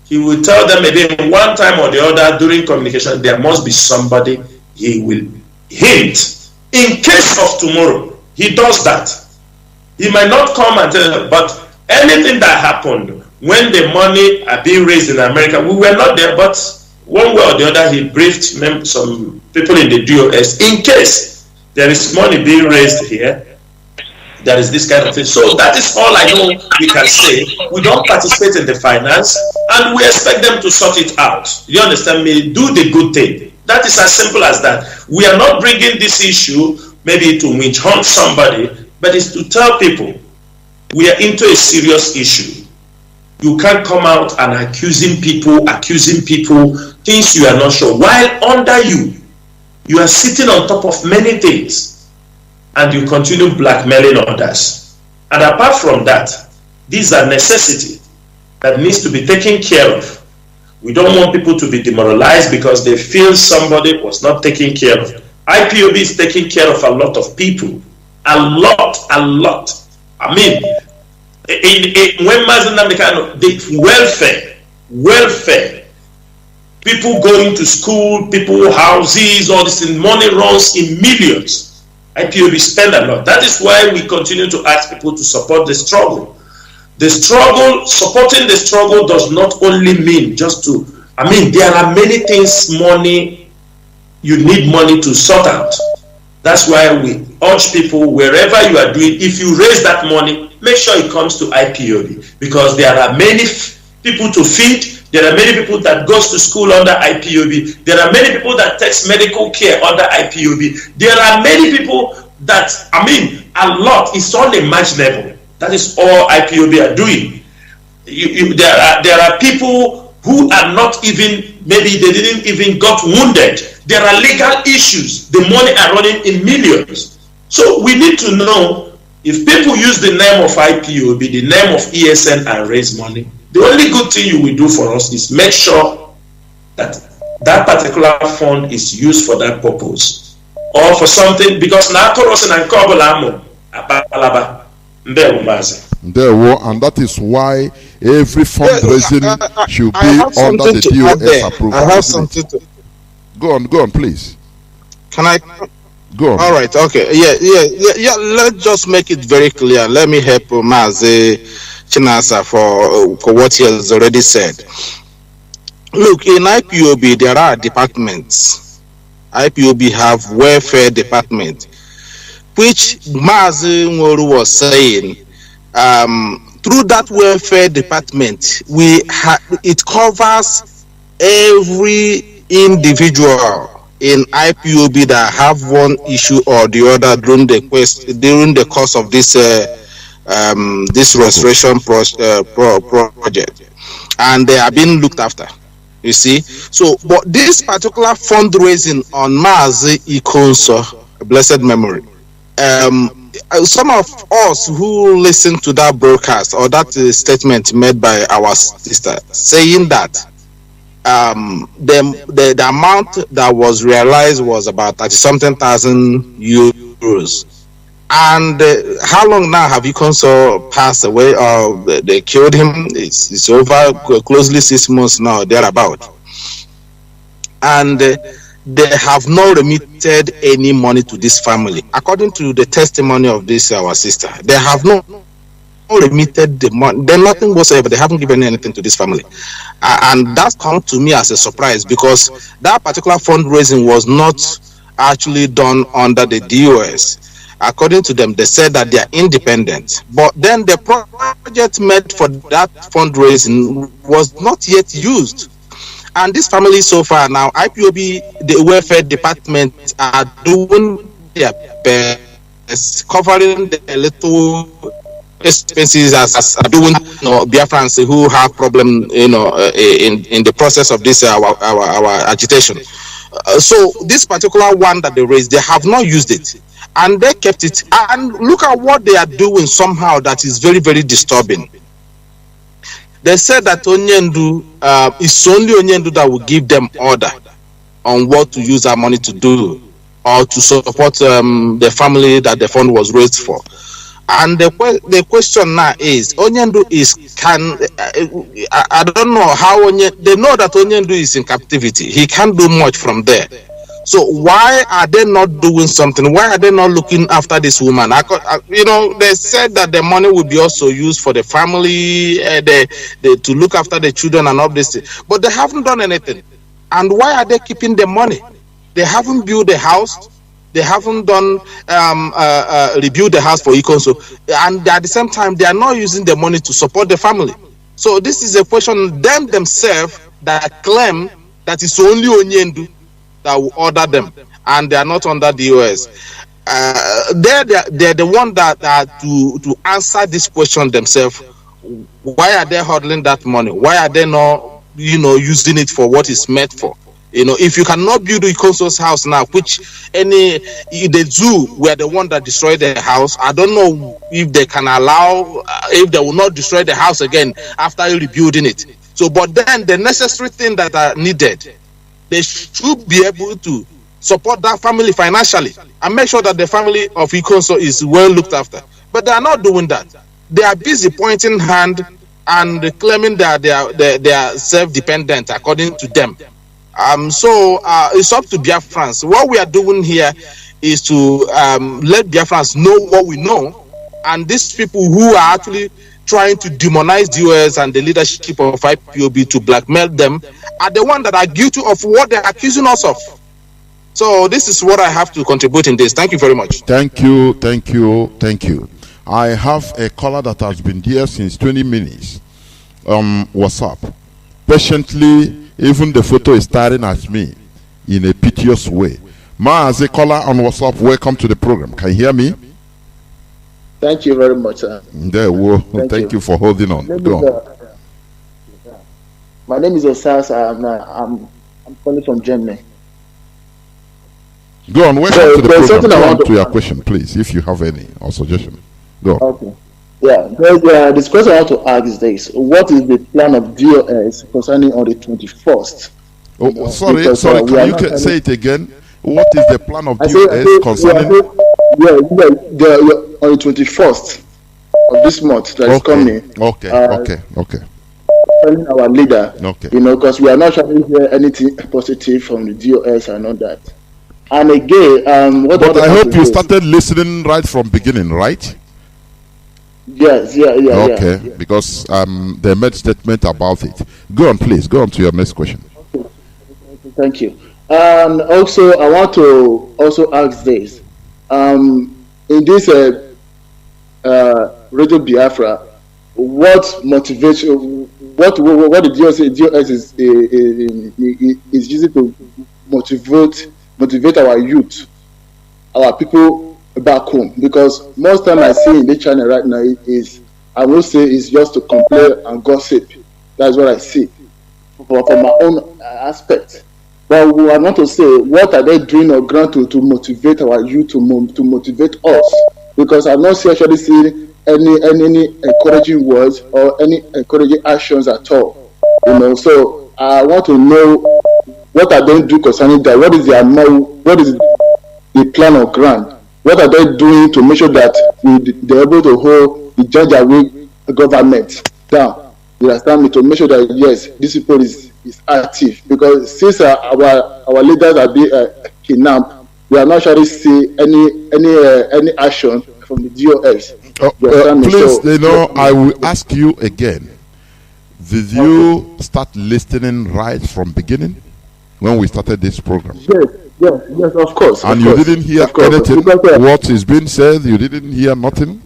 He will tell them maybe one time or the other during communication, there must be somebody he will hint. In case of tomorrow, he does that. He might not come and tell them, but anything that happened when the money are being raised in America, we were not there, but one way or the other, he briefed some people in the DOS in case there is money being raised here. There is this kind of thing. So that is all I know we can say. We don't participate in the finance and we expect them to sort it out. You understand me? Do the good thing. That is as simple as that. We are not bringing this issue maybe to witch hunt somebody, but it's to tell people we are into a serious issue. You can't come out and accusing people things you are not sure. While under you are sitting on top of many things. And you continue blackmailing others. And apart from that, these are necessities that needs to be taken care of. We don't want people to be demoralized because they feel somebody was not taken care of. IPOB is taking care of a lot of people. A lot. I mean, when Mazi Nnamdi Kanu, the welfare, people going to school, people houses, all this in money runs in millions. IPOB spend a lot. That is why we continue to ask people to support the struggle. The struggle, supporting the struggle does not only mean just to, there are many things you need money to sort out. That's why we urge people, wherever you are doing, if you raise that money, make sure it comes to IPOB, because there are many people to feed. There are many people that goes to school under IPOB. There are many people that takes medical care under IPOB. There are many people that, a lot is unimaginable. That is all IPOB are doing. There are people who are not even, maybe they didn't even got wounded. There are legal issues. The money are running in millions. So we need to know, if people use the name of IPOB, the name of ESN and raise money, the only good thing you will do for us is make sure that that particular fund is used for that purpose or for something, because now and that is why every fundraising should be under the DOS approval. I have something to... Go on, please. Can I? Go on. All right, okay. Yeah. Let's just make it very clear. Let me help Mazi Chinasa for what he has already said. Look, in IPOB there are departments. IPOB have welfare department, which Mazi Nworu was saying. Through that welfare department, it covers every individual in IPOB that have one issue or the other during the course of this restoration project, and they are being looked after. You see, so but this particular fundraising on Mazi Ikonso, blessed memory, some of us who listened to that broadcast or that statement made by our sister saying that the amount that was realized was about 30-something thousand euros. And how long now have Ikonso passed away? They killed him. It's over closely 6 months now, thereabout. And they have not remitted any money to this family. According to the testimony of this our sister, they have not remitted the money. Then nothing whatsoever. They haven't given anything to this family. And that comes to me as a surprise, because that particular fundraising was not actually done under the DOS. According to them, they said that they are independent. But then the project made for that fundraising was not yet used. And this family so far now, IPOB, the welfare department are doing their best, covering the little expenses as doing, Biafrans who have problem, in the process of this our agitation. So this particular one that they raised, they have not used it, and they kept it. And look at what they are doing somehow that is very, very disturbing. They said that Onyendu, it's only Onyendu that will give them order on what to use our money to do or to support the family that the fund was raised for. And the question now is, Onyendu I don't know how they know that Onyendu is in captivity. He can't do much from there. So why are they not doing something? Why are they not looking after this woman? They said that the money will be also used for the family, to look after the children and all this, but they haven't done anything. And why are they keeping the money? They haven't built a house. They haven't done rebuild the house for Ikonso, and at the same time they are not using the money to support the family. So this is a question themselves that claim that it's only Onyendu that will order them, and they are not under the US. They're the one that to answer this question themselves. Why are they hodling that money? Why are they not using it for what it's meant for? If you cannot build Ikonso's house now, which the zoo were the one that destroyed the house, I don't know if they can allow, if they will not destroy the house again after rebuilding it. So, but then the necessary thing that are needed, they should be able to support that family financially and make sure that the family of Ikonso is well looked after. But they are not doing that. They are busy pointing hand and claiming that they are self-dependent according to them. So it's up to Biafrans. What we are doing here is to let Biafrans know what we know, and these people who are actually trying to demonize the US and the leadership of IPOB to blackmail them are the ones that are guilty of what they're accusing us of. So this is what I have to contribute in this. Thank you very much. Thank you. I have a caller that has been there since 20 minutes. WhatsApp. Patiently, even the photo is staring at me in a piteous way. Mazi, caller on WhatsApp, welcome to the program. Can you hear me? Thank you very much, sir. Thank you for holding on. Go on. My name is Osas. I'm calling from Germany. Go on, welcome to the program. Go on to your question, please, if you have any or suggestion. Go on. Okay. Yeah, this question I want to ask is this: what is the plan of DOS concerning on the 21st? Oh, sorry, can you say it again? What is the plan of DOS concerning? On the 21st of this month that is coming. Okay. Telling our leader, okay. Because we are not trying to hear anything positive from the DOS and all that. And again, but I hope you started listening right from beginning, right? Yes, yeah. Okay, because they made statement about it. Go on, please. Go on to your next question. Okay. Thank you. And also, I want to also ask this: in this Radio Biafra, what motivates? What the DOS is using to motivate our youth, our people back home? Because most time I see in the channel right now is, I will say, is just to complain and gossip. That's what I see from my own aspect. But I want to say, what are they doing on ground to motivate our youth, to motivate us? Because I'm not actually seeing any encouraging words or any encouraging actions at all. So I want to know what are they doing concerning that. What is the plan of ground? What are they doing to make sure that they're able to hold the Janjaweed government down? You understand me? To make sure that yes, this people is active. Because since our leaders are being kidnapped, we are not sure to see any action from the DOS. Please, I will ask you again. Did you start listening right from beginning when we started this program? Yes, of course. And you didn't hear anything? What is being said? You didn't hear nothing?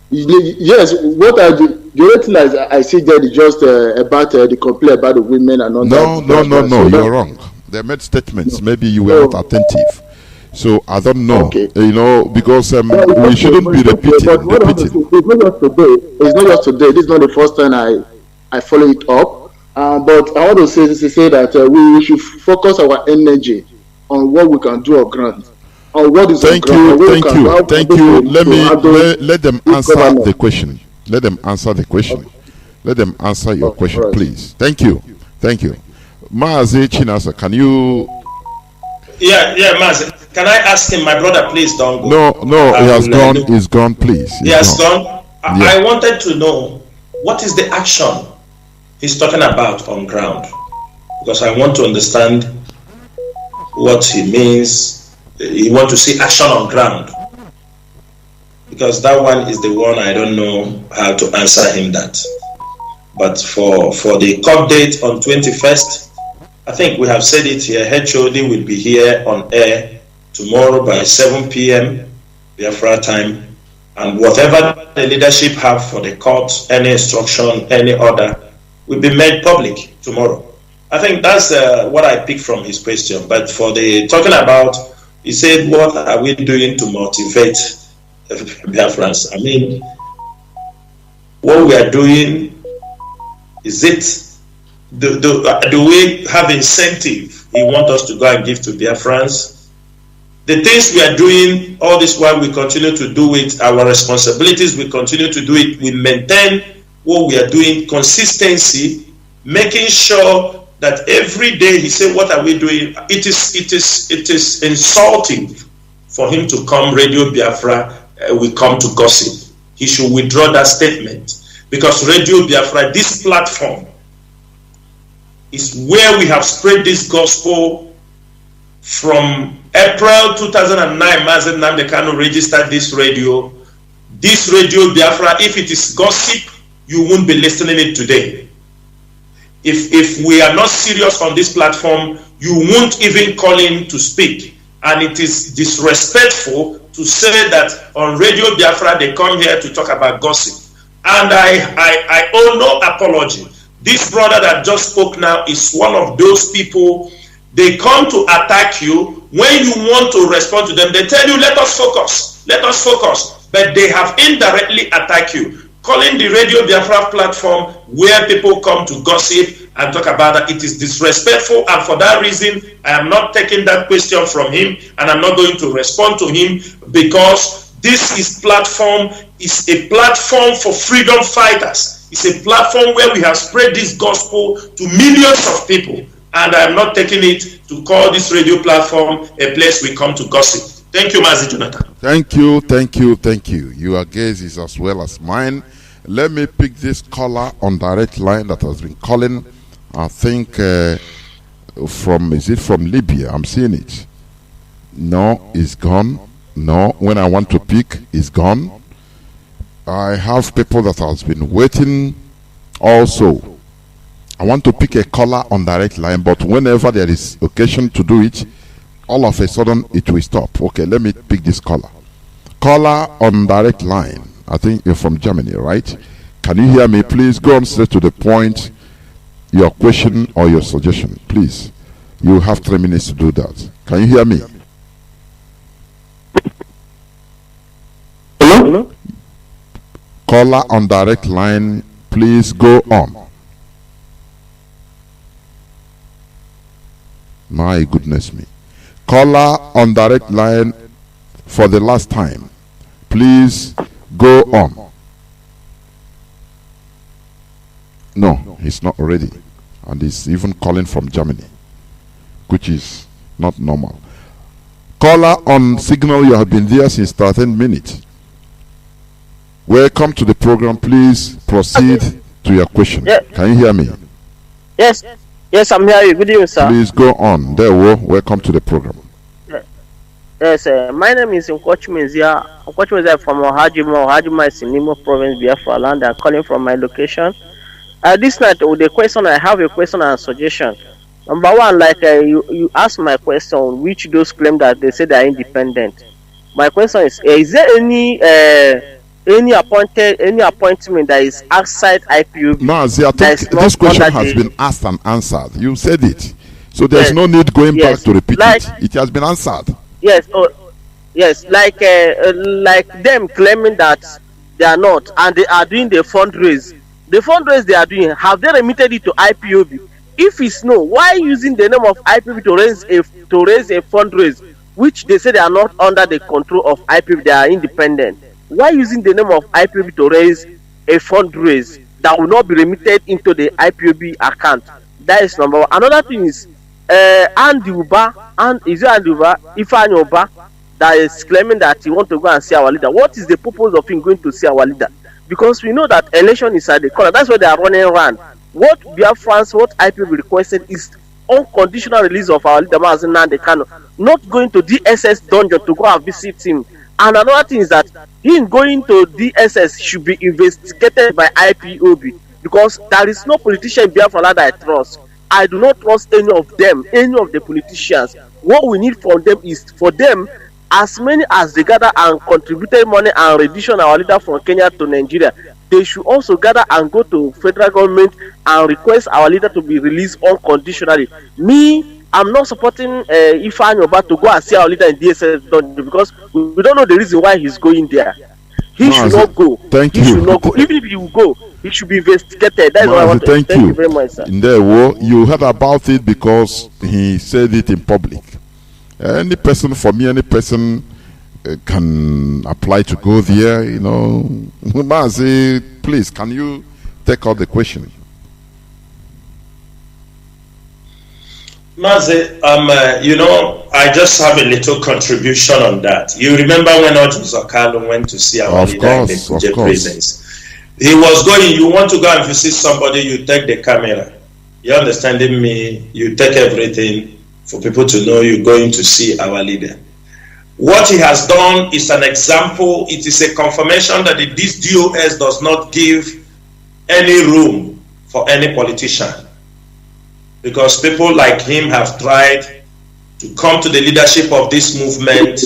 Yes, what I see there is just about the complaint about the women and all that. No, you're wrong. They made statements. Maybe you were not attentive. So I don't know, because we shouldn't be repeating. It's not just today. This is not the first time I follow it up. But I want to say that we should focus our energy on what we can do on ground. On what is thank on you, ground. thank you. Let them answer the question. Let them answer the question. Okay. Let them answer your question, right, please. Thank you. Mazi Chinasa, can you? Yeah, Mazi. Can I ask him, my brother, please don't go. No, he has gone. He's gone, please. He has gone. I wanted to know what is the action he's talking about on ground, because I want to understand what he means. He wants to see action on ground, because that one is the one I don't know how to answer him that. But for the court date on 21st, I think we have said it here. HOD will be here on air tomorrow by 7 p.m. Biafra time, and whatever the leadership have for the court, any instruction, any order, will be made public tomorrow. I think that's what I picked from his question. But for the talking about, he said, what are we doing to motivate Biafrans? I mean, what we are doing, is it, do we have incentive he wants us to go and give to Biafrans? The things we are doing, all this while we continue to do it, our responsibilities, we continue to do it, we maintain what we are doing, consistency, making sure that every day he said, what are we doing? It is insulting for him to come Radio Biafra, we come to gossip. He should withdraw that statement, because Radio Biafra, this platform, is where we have spread this gospel from April 2009. Mazi Nnamdi Kanu registered this radio. This Radio Biafra, if it is gossip, you won't be listening it today. If we are not serious on this platform, you won't even call in to speak. And it is disrespectful to say that on Radio Biafra they come here to talk about gossip. And I owe no apology. This brother that just spoke now is one of those people. They come to attack you. When you want to respond to them, they tell you, let us focus. But they have indirectly attacked you. Calling the Radio Biafra platform where people come to gossip and talk about that, it is disrespectful. And for that reason, I am not taking that question from him, and I'm not going to respond to him, because this platform is a platform for freedom fighters. It's a platform where we have spread this gospel to millions of people, and I am not taking it to call this radio platform a place we come to gossip. Thank you, Mazi Jonathan. Thank you. Your gaze is as well as mine. Let me pick this caller on direct line that has been calling. I think is it from Libya? I'm seeing it. No, it's gone. No, when I want to pick, it's gone. I have people that has been waiting also. I want to pick a caller on direct line, but whenever there is occasion to do it, all of a sudden it will stop. Okay, let me pick this caller. Caller on direct line. I think you're from Germany, right? Can you hear me? Please go on straight to the point. Your question or your suggestion, please. You have 3 minutes to do that. Can you hear me? Hello? Caller on direct line, please go on. My goodness me. Caller on direct line for the last time, please go on. No, he's not ready. And he's even calling from Germany, which is not normal. Caller on signal, you have been there since 13 minutes. Welcome to the program. Please proceed to your question. Yeah. Can you hear me? Yes, I'm hearing you. Good evening, sir. Please go on. There we go. Welcome to the program. Yes, my name is Oct 18Th. Oct 18Th from Ohajima is in Nimo Province, Biafra land. I'm calling from my location. This night, with the question, I have a question and a suggestion. Number one, like you asked my question, which those claim that they say they are independent. My question is there any appointment that is outside IPOB? No, I think this question has been asked and answered. You said it, so there's no need going back to repeat it. It has been answered. Yes, like them claiming that they are not, and they are doing the fundraise the fundraise they are doing, have they remitted it to IPOB? If it's no, why using the name of IPOB to raise a fundraise, which they say they are not under the control of IPOB, they are independent? Why using the name of IPOB to raise a fundraise that will not be remitted into the IPOB account? That is number one. Another thing is Andy Uba, Ifeanyi Uba, that is claiming that he want to go and see our leader. What is the purpose of him going to see our leader? Because we know that election is at the corner. That's why they are running around. What Biafrans, what IPOB requested is unconditional release of our leader Mazi Nnamdi Kanu, not going to DSS dungeon to go and visit him. And another thing is that him going to DSS should be investigated by IPOB, because there is no politician in Biafra that I trust. I do not trust any of them, any of the politicians. What we need from them is for them, as many as they gather and contributed money and rendition our leader from Kenya to Nigeria, they should also gather and go to federal government and request our leader to be released unconditionally. Me, I'm not supporting Ifeanyi Uba to go and see our leader in DSS because we don't know the reason why he's going there. He should not go. Thank you. He should not go. Even if he will go, he should be investigated. That's what I want to say. Thank you very much, sir. You heard about it because he said it in public. Any person can apply to go there, you know. Mazi, please, can you take out the question? Mazi, I just have a little contribution on that. You remember when Oct Kanu went to see our leader in the Kuje prisons? He was going, you want to go and visit somebody, you take the camera. You understanding me? You take everything for people to know you're going to see our leader. What he has done is an example. It is a confirmation that this DOS does not give any room for any politician, because people like him have tried to come to the leadership of this movement,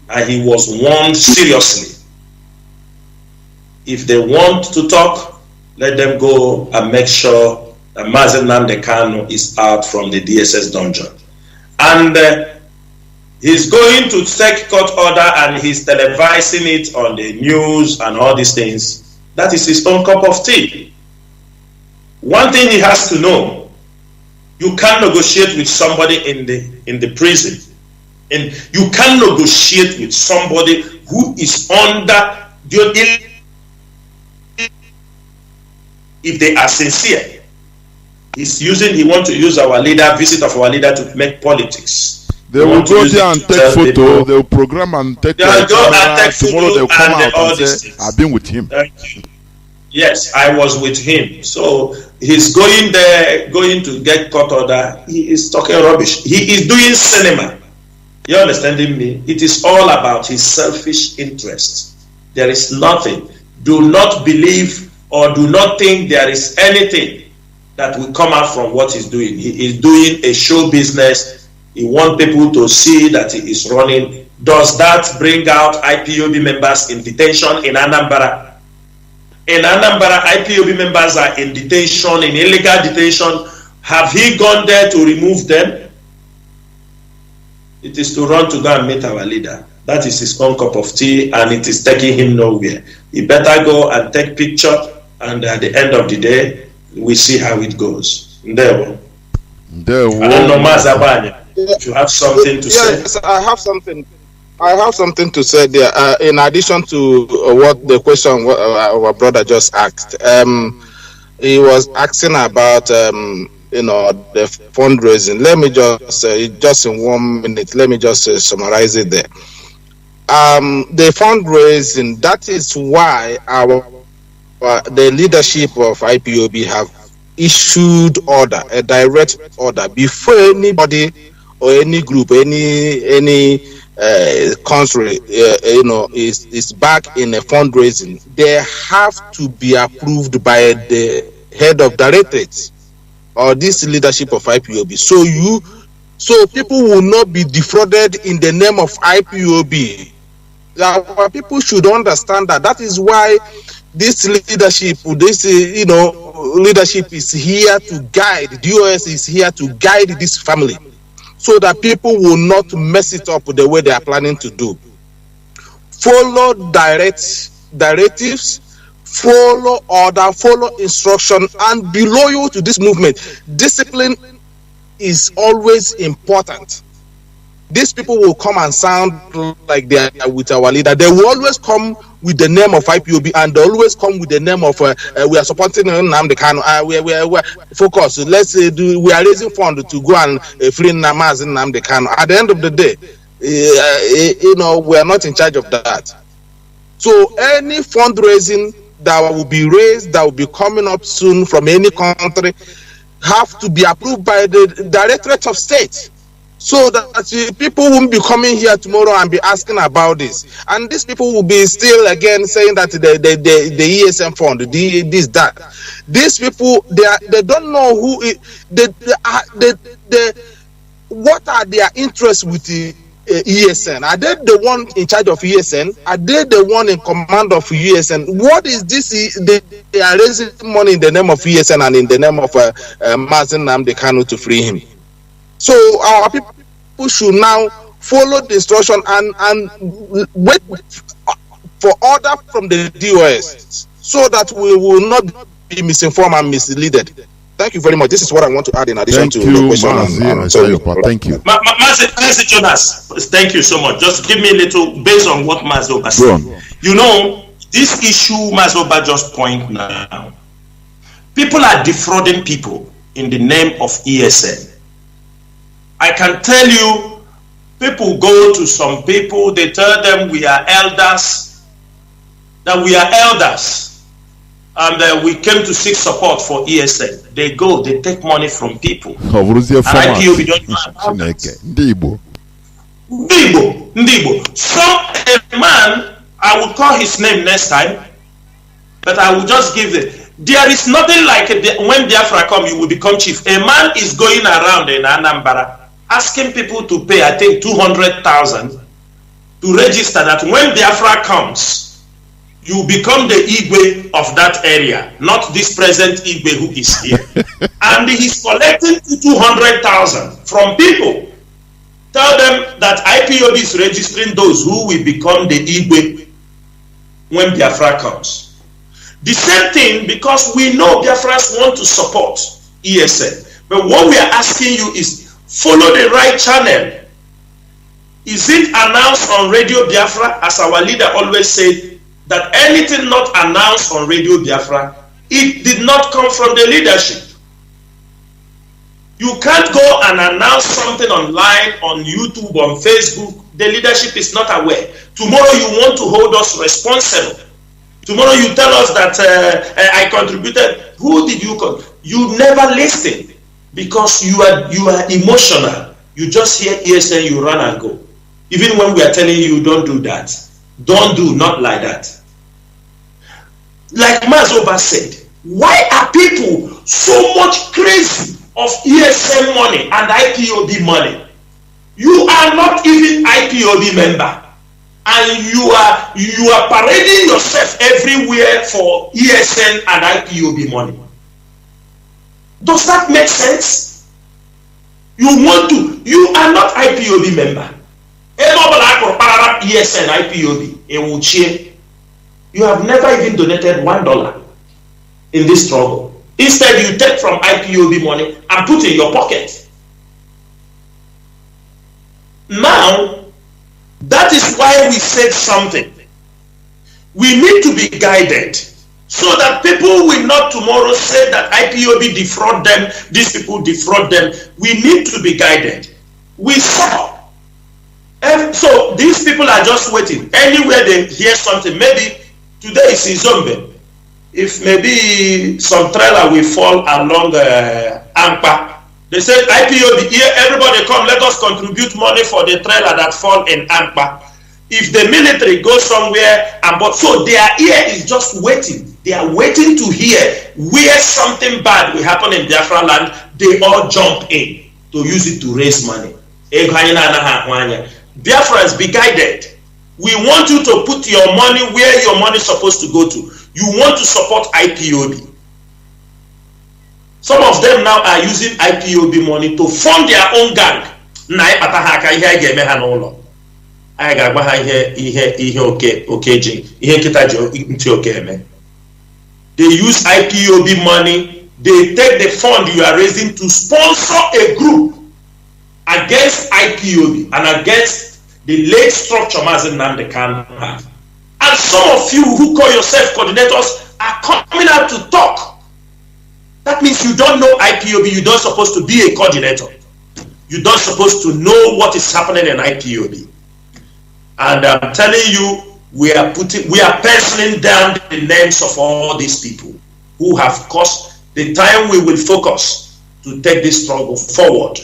and he was warned seriously. If they want to talk, let them go and make sure that Mazi Nnamdi Kanu is out from the DSS dungeon. And he's going to take court order and he's televising it on the news and all these things. That is his own cup of tea. One thing he has to know, you can't negotiate with somebody in the prison. And you can't negotiate with somebody who is under the, if they are sincere. He wants to use our leader, visit of our leader to make politics. They will go there and take photo, they will program and take photo. Tomorrow they will come out and say, I've been with him. Yes, I was with him. So he's going there, going to get court order. He is talking rubbish. He is doing cinema. You understanding me? It is all about his selfish interest. There is nothing. Do not believe or do not think there is anything that will come out from what he's doing. He is doing a show business. He wants people to see that he is running. Does that bring out IPOB members in detention in Anambra? In Anambra, IPOB members are in detention, in illegal detention. Have he gone there to remove them? It is to run to go and meet our leader. That is his own cup of tea, and it is taking him nowhere. He better go and take picture, and at the end of the day, we see how it goes. There. I don't know, Mazabanya, if you have something to say. Yes, I have something to say there. In addition to what the question our brother just asked, he was asking about the fundraising. Let me just in 1 minute. Let me just summarize it there. The fundraising. That is why the leadership of IPOB have issued a direct order before anybody or any group, any country, is back in a fundraising. They have to be approved by the head of directorates or this leadership of IPOB. So people will not be defrauded in the name of IPOB. Our people should understand that. That is why this leadership, leadership is here to guide. DOS is here to guide this family, so that people will not mess it up the way they are planning to do. Follow directives, follow order, follow instruction, and be loyal to this movement. Discipline is always important. These people will come and sound like they are with our leader. They will always come with the name of IPOB, and they always come with the name of we are supporting Nnamdi Kanu. We focus. Let's we are raising funds to go and free Mazi Nnamdi Kanu. At the end of the day, we are not in charge of that. So any fundraising that will be raised, that will be coming up soon from any country, have to be approved by the Directorate of State, so that people won't be coming here tomorrow and be asking about this. And these people will be still again saying that the ESM fund, this, that. These people, they don't know who what are their interests with the ESN. Are they the one in charge of ESN? Are they the one in command of ESN? What is this? They are raising money in the name of ESN and in the name of Mazi Nnamdi Kanu to free him. So our people should now follow the instruction and wait for order from the DOS, so that we will not be misinformed and misleaded. Thank you very much. This is what I want to add in addition to the question. Thank you. Mazi Jonas, thank you so much. Just give me a little, based on what Mazi Oba said. You know, this issue Mazi Oba just point now, people are defrauding people in the name of ESN. I can tell you, people go to some people, they tell them we are elders, that we are elders. And we came to seek support for ESN. They go, they take money from people. And IPOB don't know. Ndibo. So a man, I will call his name next time, but I will just give it. There is nothing like when Biafra come, you will become chief. A man is going around in Anambra asking people to pay, I think, 200,000 to register that when Biafra comes, you become the Igwe of that area, not this present Igwe who is here. And he's collecting 200,000 from people. Tell them that IPOB is registering those who will become the Igwe when Biafra comes. The same thing, because we know Biafras want to support ESN. But what we are asking you is follow the right channel. Is it announced on Radio Biafra, as our leader always said, that anything not announced on Radio Biafra, it did not come from the leadership. You can't go and announce something online, on YouTube, on Facebook. The leadership is not aware. Tomorrow you want to hold us responsible. Tomorrow you tell us that I contributed. Who did you call? You never listen, because you are emotional. You just hear ESN, you run and go. Even when we are telling you don't do that. Don't do, not like that. Like Mazi Oba said, why are people so much crazy of ESN money and IPOB money? You are not even IPOB member, and you are parading yourself everywhere for ESN and IPOB money. Does that make sense? You are not IPOB member. ESN, IPOB, you have never even donated $1 in this struggle. Instead, you take from IPOB money and put in your pocket. Now, that is why we said something. We need to be guided, so that people will not tomorrow say that IPOB defraud them, these people defraud them. We need to be guided. We saw. So these people are just waiting. Anywhere they hear something, maybe today is in Zombe. If maybe some trailer will fall along Ampa, they said IPOB, here everybody come, let us contribute money for the trailer that fall in Ampa. If the military goes somewhere, so their ear is just waiting. They are waiting to hear where something bad will happen in Biafra land. They all jump in to use it to raise money. Biafrans, be guided. We want you to put your money where your money is supposed to go to. You want to support IPOB. Some of them now are using IPOB money to fund their own gang. they use IPOB money, they take the fund you are raising to sponsor a group against IPOB and against the late structure Mazi Nnamdi Kanu have. And some of you who call yourself coordinators are coming out to talk. That means you don't know IPOB, you don't supposed to be a coordinator. You don't supposed to know what is happening in IPOB. And I'm telling you, we are penciling down the names of all these people who have caused the time we will focus to take this struggle forward.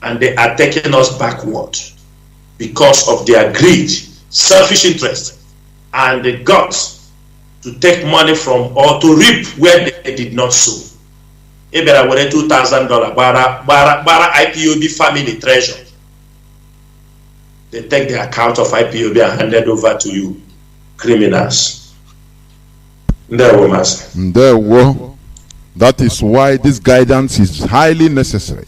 And they are taking us backward because of their greed, selfish interest, and the guts to take money from or to reap where they did not sow. Ebera were $2,000 bara IPOB family treasure. They take the account of IPOB and hand it over to you, criminals. That is why this guidance is highly necessary.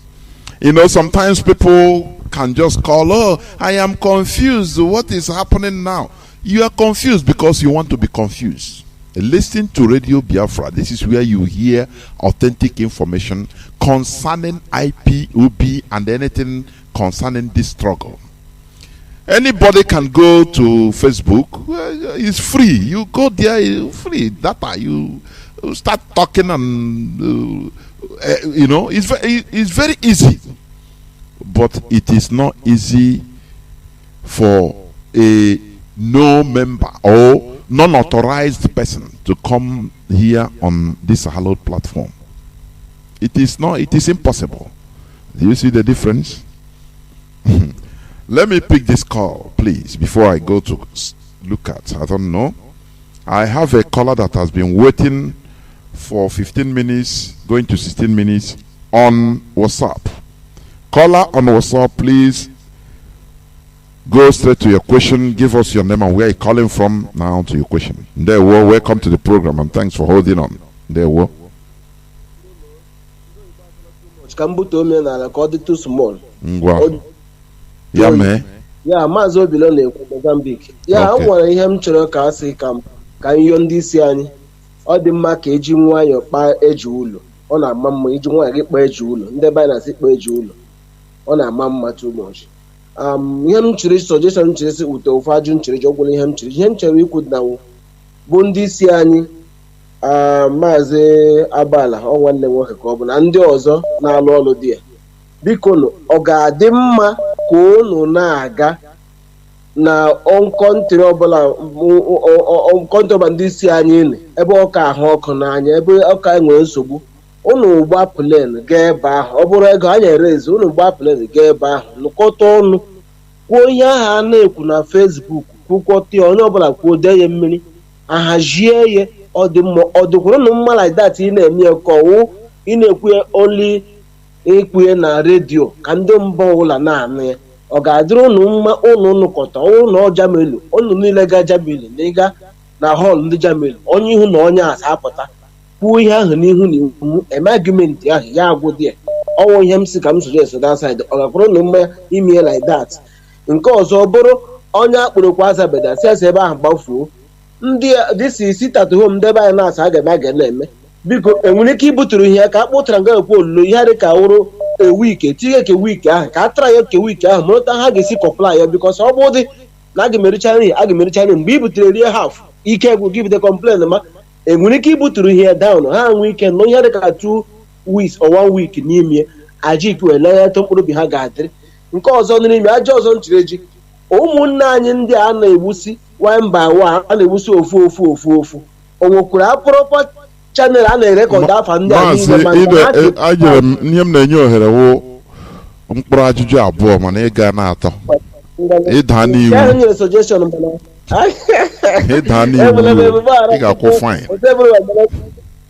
You know, sometimes people can just call, oh, I am confused. What is happening now? You are confused because you want to be confused. Listen to Radio Biafra. This is where you hear authentic information concerning IPOB and anything concerning this struggle. Anybody can go to Facebook. It's free. You go there, it's free data. You start talking and you know, it's very easy. But it is not easy for a no member or non-authorized person to come here on this hallowed platform. It is not. It is impossible. Do you see the difference? Let me pick this call, please, before I go to look at. I don't know. I have a caller that has been waiting for 15 minutes, going to 16 minutes on WhatsApp. Caller on WhatsApp, please go straight to your question. Give us your name and where you're calling from now to your question. There, welcome to the program and thanks for holding on. There, ya mee ya Mazi Obilo na-ekwu Mozambique ya nwere ihe m chọrọ ka asị ka nyọ ndị isi anyị ọ dị mma ka eji nwayọ kpaa eji ụlọ ọ na-ama mma iji nwayọ gị kpaa eji ụlọ ndị be na-asị kpaa eji ụlọ ọ na-ama mma too much ihe m chịrị suggestion m chịrị si ute ofe ajụ nchịrị ji ọgwụrụ ihe m chọrọ ikwu na bụ ndị isi anyị Maazị Abala ọ nwanne nwoke ka ọ bụ na ndị ọzọ na-alụ ọlụ dị ya biko ọ ga-adị mma ka unu na-aga na ọnkọntrị ọbụla ndị isi anyị ebe ọ ka ahụ ọkụ n'anya ebe ọ ka nwere nsogbu unu gba plen gaa ebe ahụ ọ bụrụ ego anyị erezi unu gba plen gaa ebe ahụ nụkọta ọnụ kwuo ihe ahụ a na-ekwu na Facebook kwukọta onye ọbụla kwuo dee ya mmiri ahazie ya ọ dị mma ọ dịkwara unu mma like that ị na-eme ya ka ọwụ ị na-ekwu ya oli ekwe na redio ka ndị mba ụla na-anụ ya ọ ga-adịrị unu mma unu nụkọta ụlọ Jamelu unu niile ga Jamelu na ịga na họl ndị Jamelu onye ihu na onye asa apụta kwuo ihe ahụ n'ihu na iwu eme argument ahụ ya agwụdị ya ọnwụ ihe m si ka m suggest that side ọ ga-akwụrụ unu mma ime like that. Nke ọzọ bụrụ onye akpụrụkwa azabeda siasa ebe ahụ gbafuo ndị dịsi sit home ndebe anyị na-asa aga na-eme biko enwere ike ibuturu ihe ka akpụtara nga ekwu olulu ihe dị ka wụrụ ewike tinye ke wiki ahụ ka atara ya ke wiki ahụ mụrụta ha ga-esi kọpla ya bikos ọ bụ dị na aga mericha nri mgbe i butere rie haf ike egwu gị bute complain ma enwere ike ibuturu ihe down ha nwee ike nọ ihe dị ka 2 weeks or 1 week n'ime aji ikwele ya eto mkpụrụ bi ha ga-adịrị. Nke ọzọ n'ime aja ọzọ nchireji ụmụnne anyị ndị a na-egbusi one by one a na-egbusi ofu o nwekwara apụrụkwa chanel a na-erekọd afa ndị a ajere m ihe m na-enye ohere wụ mkpụrụ ajụjụ abụọ mana ị ga na-atọ ịda n'iwu ị ga-akwụ fine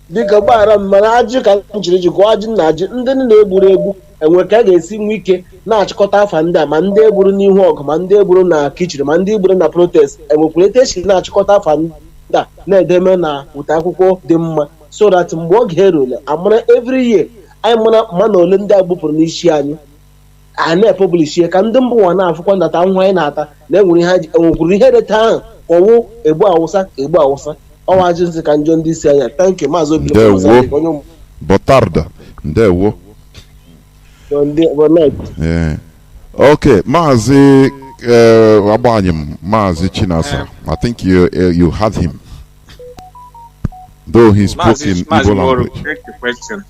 biko gbaghara m mana ajụ ka m jiri jikwa ajụ na ajụ ndị na-egburu egbu enwe ka a ga-esi nwe ike na-achịkọta afa ndị a ma ndị egburu n'ihu ọgụ ma ndị egburu na kichiri ma ndị egburu na protest enwekwara etu esi na-achịkọta afa ndị a na-edeme na ụta akwụkwọ dị mma so that mgbe oge erule amara every year anyị mara mma na ole ndị a gbupụrụ n'isi anyị a na-epublish ya ka ndị mba ụwa na-afụkwa ndata ahụhụ anyị na-ata na enwekwuru ihe deta ahụ ọwụ egbu awụsa Our agency can join this area. Thank you, Mazi. Botarda. Ndewo. Yeah. Okay, Mazi Abanyim, Mazi Chinasa. I think you had him. Though he spoke in Igbo language. Take the question.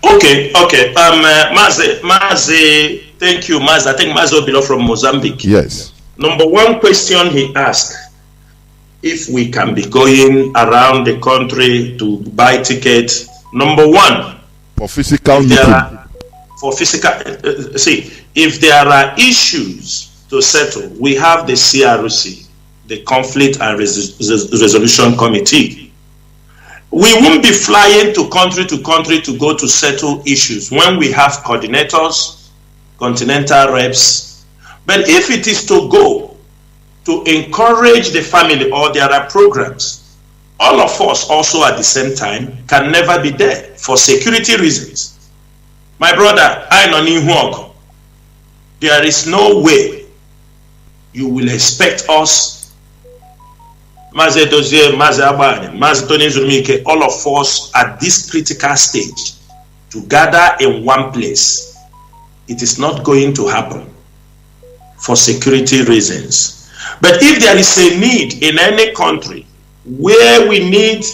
Okay. Mazi, thank you, Mazi. I think Mazi belongs from Mozambique. Yes. Number one question he asked, if we can be going around the country to buy tickets. Number one, for physical meeting. If there are issues to settle, we have the CRC, the Conflict and Resolution Committee. We won't be flying to country to go to settle issues when we have coordinators, continental reps. But if it is to go to encourage the family, or there are programs, all of us also at the same time can never be there for security reasons. My brother, I know Nihuogo. There is no way you will expect us, Mazi Edoziem, Mazi Abani, Mazi Tony Zulmike, all of us at this critical stage to gather in one place. It is not going to happen for security reasons. But if there is a need in any country where we need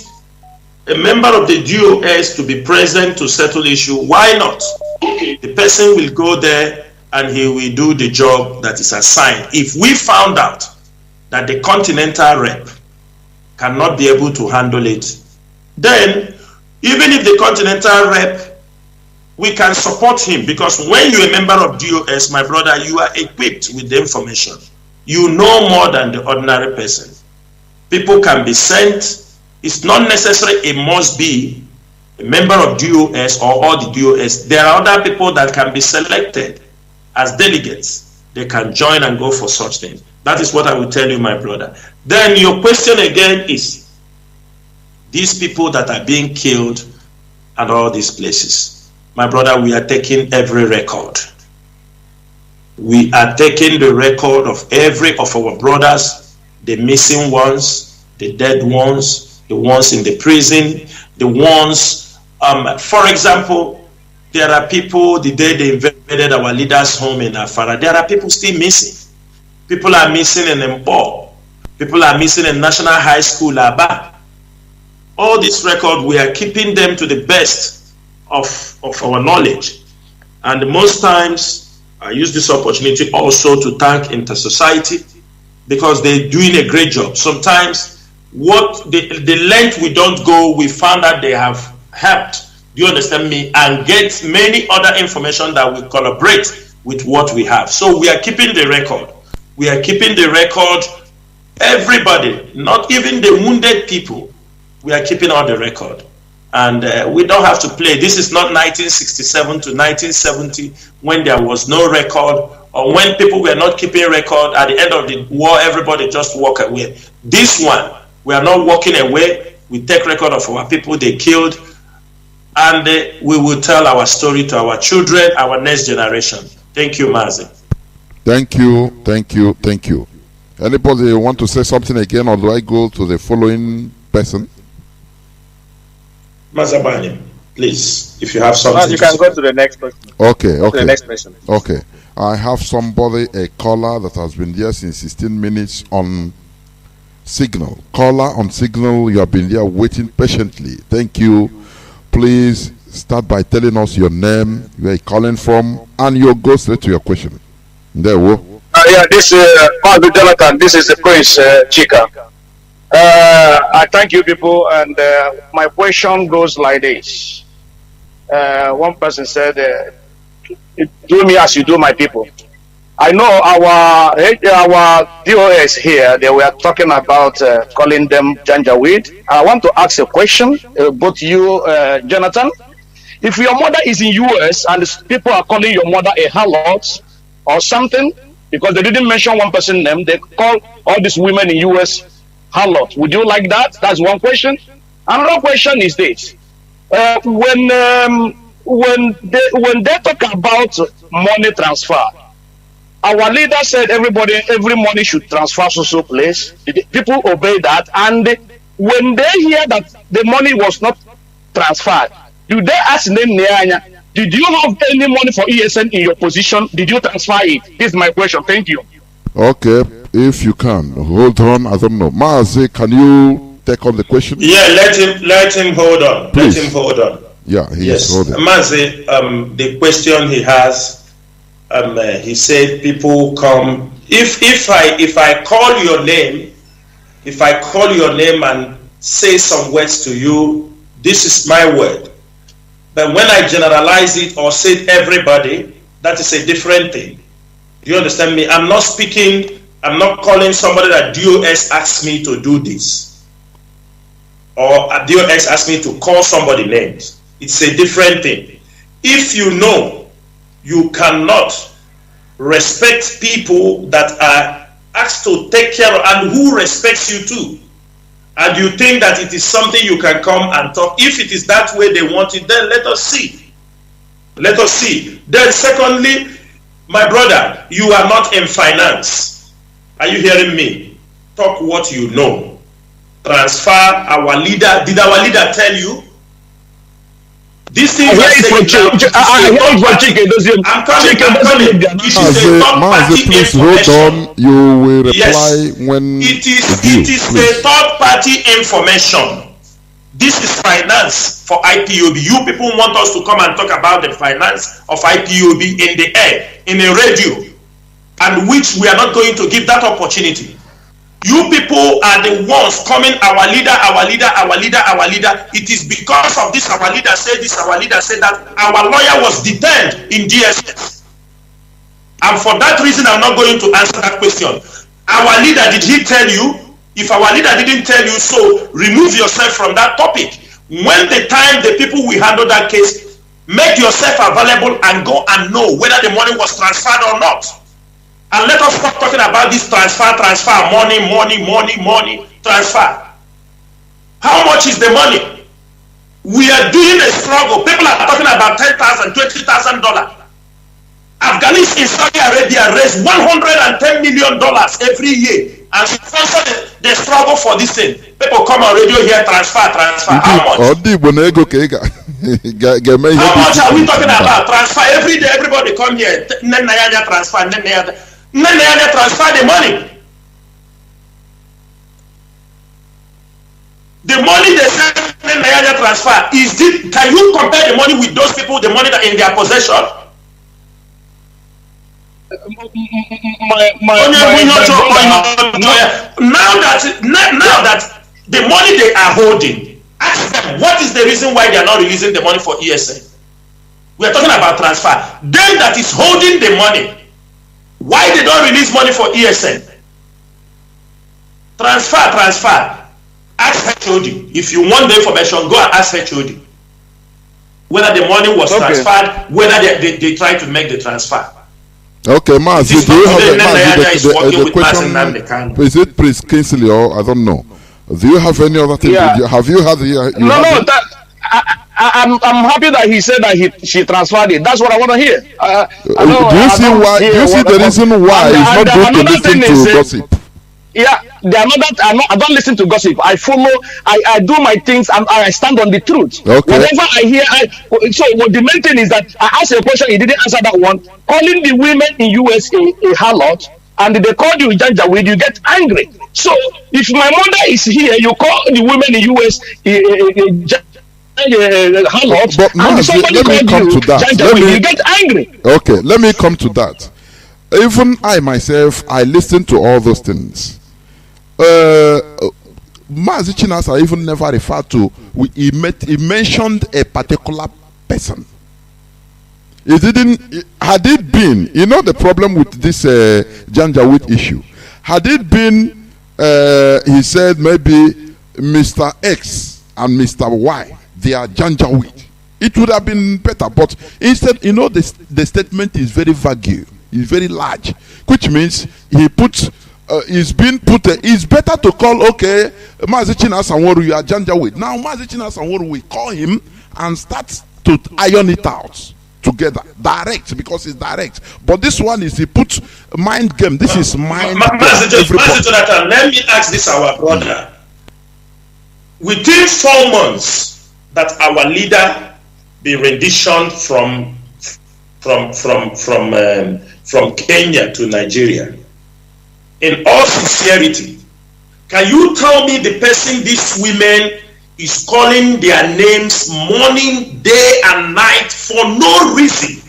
a member of the DOS to be present to settle issue, why not? The person will go there and he will do the job that is assigned. If we found out that the continental rep cannot be able to handle it, then even if the continental rep, we can support him, because when you're a member of DOS, my brother, you are equipped with the information. You know more than the ordinary person. People can be sent. It's not necessary it must be a member of DOS or all the DOS. There are other people that can be selected as delegates. They can join and go for such things. That is what I will tell you, my brother. Then your question again is, these people that are being killed at all these places. My brother, we are taking every record. We are taking the record of every of our brothers, the missing ones, the dead ones, the ones in the prison, the ones, for example, there are people, the day they invaded our leader's home in Afara, there are people still missing. People are missing in Mpo. People are missing in National High School, Aba. All this record, we are keeping them to the best of our knowledge. And most times, I use this opportunity also to thank Inter-Society, because they're doing a great job. Sometimes, what the length we don't go, we found that they have helped, do you understand me, and get many other information that will collaborate with what we have. So we are keeping the record. We are keeping the record. Everybody, not even the wounded people, we are keeping all the record. And we don't have to play. This is not 1967 to 1970 when there was no record, or when people were not keeping record. At the end of the war, everybody just walk away. This one, we are not walking away. We take record of our people they killed, and we will tell our story to our children, our next generation. Thank you, Mazi. Thank you, thank you, thank you. Anybody want to say something again, or do I go to the following person? Mazabani, please, if you have something. You can go to the next person. Okay, okay. The next person. Okay. I have somebody, a caller that has been there since 16 minutes on Signal. Caller on Signal, you have been there waiting patiently. Thank you. Please start by telling us your name, where you're calling from, and you'll go straight to your question. There we go. Yeah, this is Mazi Jonathan. This is the Prince Chika. I thank you people, and my question goes like this. One person said, do me as you do my people. I know our DOS here, they were talking about calling them Janjaweed. I want to ask a question, both you, Jonathan. If your mother is in US and people are calling your mother a harlot or something, because they didn't mention one person's name, they call all these women in US harlot. Would you like that? That's one question. Another question is this: when they talk about money transfer, our leader said every money should transfer to so place. People obey that, and when they hear that the money was not transferred, do they ask them, did you have any money for ESN in your position? Did you transfer it? This is my question. Thank you. Okay, if you can hold on, I don't know. Mazi, can you take on the question? Yeah, let him hold on. Please. Let him hold on. Yeah, he is holding. Mazi, the question he has, he said people come. If I call your name, and say some words to you, this is my word. But when I generalize it or say everybody, that is a different thing. Do you understand me? I'm not calling somebody that DOS asked me to do this. Or DOS asked me to call somebody names. It's a different thing. If you know you cannot respect people that are asked to take care of and who respects you too, and you think that it is something you can come and talk, if it is that way they want it, then let us see. Let us see. Then secondly, my brother, you are not in finance. Are you hearing me? Talk what you know. Transfer our leader. Did our leader tell you? This thing I'm coming. Mazi, please hold on. You will reply when it is a third party information. This is finance for IPOB. You people want us to come and talk about the finance of IPOB in the air, in a radio, and which we are not going to give that opportunity. You people are the ones coming, our leader. It is because of this, our leader said this, our leader said that, our lawyer was detained in DSS. And for that reason, I'm not going to answer that question. Our leader, did he tell you? If our leader didn't tell you so, remove yourself from that topic. When the time the people will handle that case, make yourself available and go and know whether the money was transferred or not. And let us stop talking about this transfer, money, transfer. How much is the money? We are doing a struggle. People are talking about $10,000, $20,000. Afghanistan in Saudi Arabia raised $110 million every year and sponsor the struggle for this thing. People come on radio here, transfer. How much? How much are we talking about? Transfer every day. Everybody come here. Transfer the money. The money they send transfer is it? Can you compare the money with those people? The money that in their possession. Now that the money they are holding, ask them what is the reason why they are not releasing the money for ESN. We are talking about transfer. Them that is holding the money, why they don't release money for ESN? Transfer. Ask HOD. If you want the information, go and ask HOD whether the money was transferred, whether they try to make the transfer. Okay, Mazi, do you have the question? Is it Prince Kingsley or I don't know? Do you have any other thing? Yeah. Have you had the? I'm happy that he said that she transferred it. That's what I want to hear. Do you see why? Do you see the reason why it's not good to listen to gossip? Yeah, I don't listen to gossip. I follow. I do my things. I stand on the truth. Okay. Whatever I hear, so what the main thing is that I asked a question. He didn't answer that one. Calling the women in US a harlot, and they call you Janjaweed, you get angry. So if my mother is here, you call the women in US harlot, but Mazi, let me come to that. You get angry. Okay, let me come to that. Even I myself, I listen to all those things. Mazi Chinasa even never referred to. He mentioned a particular person. He didn't. Had it been, you know, the problem with this Janjaweed issue. Had it been, he said maybe Mr. X and Mr. Y, they are Janjaweed, it would have been better. But instead, you know, the statement is very vague. It's very large, which means he puts. It's been put. It's better to call Mazi Chinasa, you are Janjaweed. Now Mazi Chinasa, we call him and start to iron it out together, direct, because it's direct. But this one is he puts mind game. This is mind. Mazi Jonathan, let me ask this our brother. within 4 months that our leader be renditioned from Kenya to Nigeria. In all sincerity, can you tell me the person these women is calling their names morning, day, and night for no reason?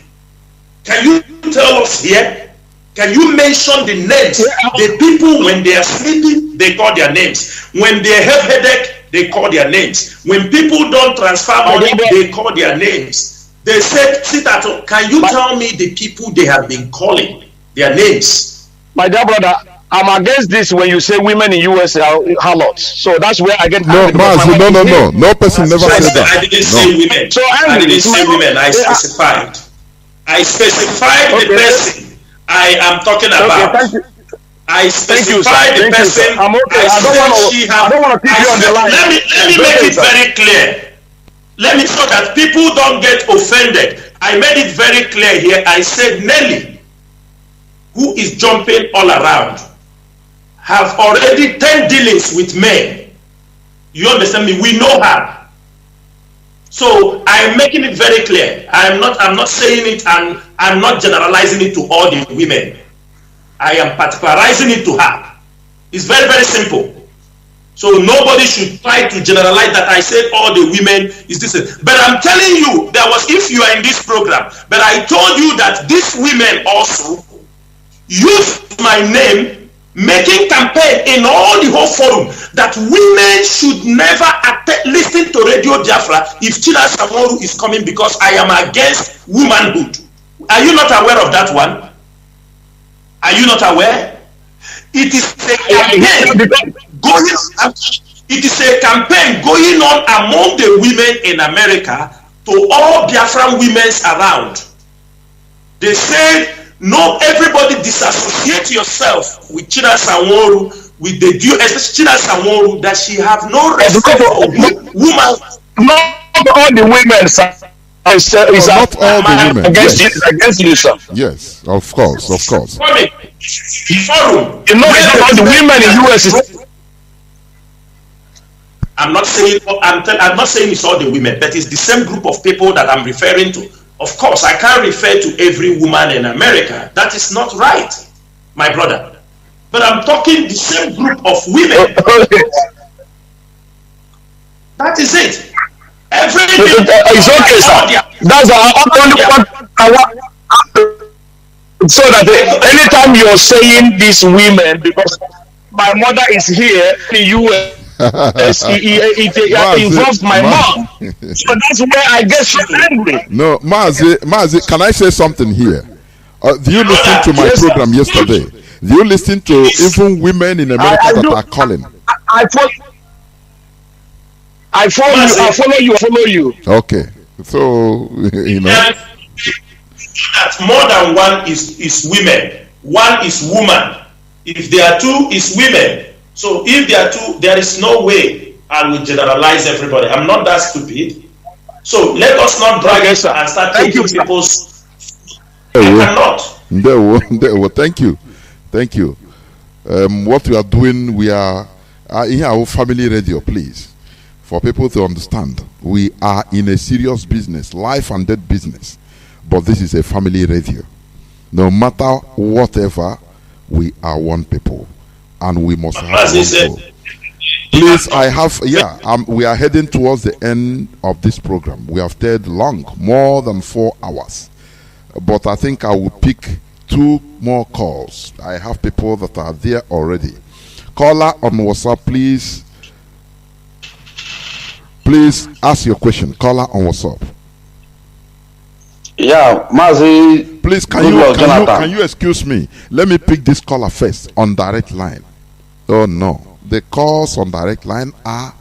Can you tell us here? Can you mention the names? The people, when they are sleeping, they call their names. When they have headache, they call their names. When people don't transfer money, they call their names. They said, sit at home. Can you tell me the people they have been calling their names? My dear brother, I'm against this when you say women in US are harlots. So that's where I get no, Mazi, no. No person never said that. I didn't say women. So I didn't say women. I specified. I specified the person I am talking about. I specified the person. I'm okay. I don't want to keep you on the line. Let me make it very clear. Let me so that people don't get offended. I made it very clear here. I said Nelly, who is jumping all around, have already 10 dealings with men. You understand me? We know her. So I'm making it very clear. I'm not saying it, and I'm not generalizing it to all the women. I am particularizing it to her. It's very, very simple. So nobody should try to generalize that I said all the women is this. But I'm telling you, if you are in this program, but I told you that these women also use my name, making campaign in all the whole forum that women should never listen to Radio Biafra if Chida Samoru is coming, because I am against womanhood. Are you not aware of that one? Are you not aware? It is a campaign going on among the women in America to all Biafran women around. They said, no, everybody disassociate yourself with Chida Samoru, with the due, especially Chida Samoru, that she have no respect for woman. Not all the women, sir. Not all the women. Against you, sir. Yes, of course. Forum. It's not all the women in US. I'm not saying it's all the women, but it's the same group of people that I'm referring to. Of course, I can't refer to every woman in America. That is not right, my brother. But I'm talking the same group of women. That is it. Everything. It's okay, sir. That's only what I want. So that anytime you're saying these women, because my mother is here in US. It involves my mom. So that's where I get so angry. No, Mazi, can I say something here? Do you listen to my program yesterday? Do you listen to even women in America that are calling? I follow you. Okay. So, you know. That more than one is women. One is woman. If there are two, is women. So if there are two, there is no way I will generalize everybody. I'm not that stupid. So let us not drag it and start taking people's. I cannot. Thank you. What we are doing, we are in our family radio, please. For people to understand, we are in a serious business, life and death business. But this is a family radio. No matter whatever, we are one people. And we must have one goal. Please, we are heading towards the end of this program. We have stayed long, more than 4 hours. But I think I will pick 2 more calls. I have people that are there already. Caller on WhatsApp, please. Please ask your question. Caller on WhatsApp. Yeah, Mazi. Please, can you excuse me? Let me pick this caller first on direct line. Oh no, the calls on direct line are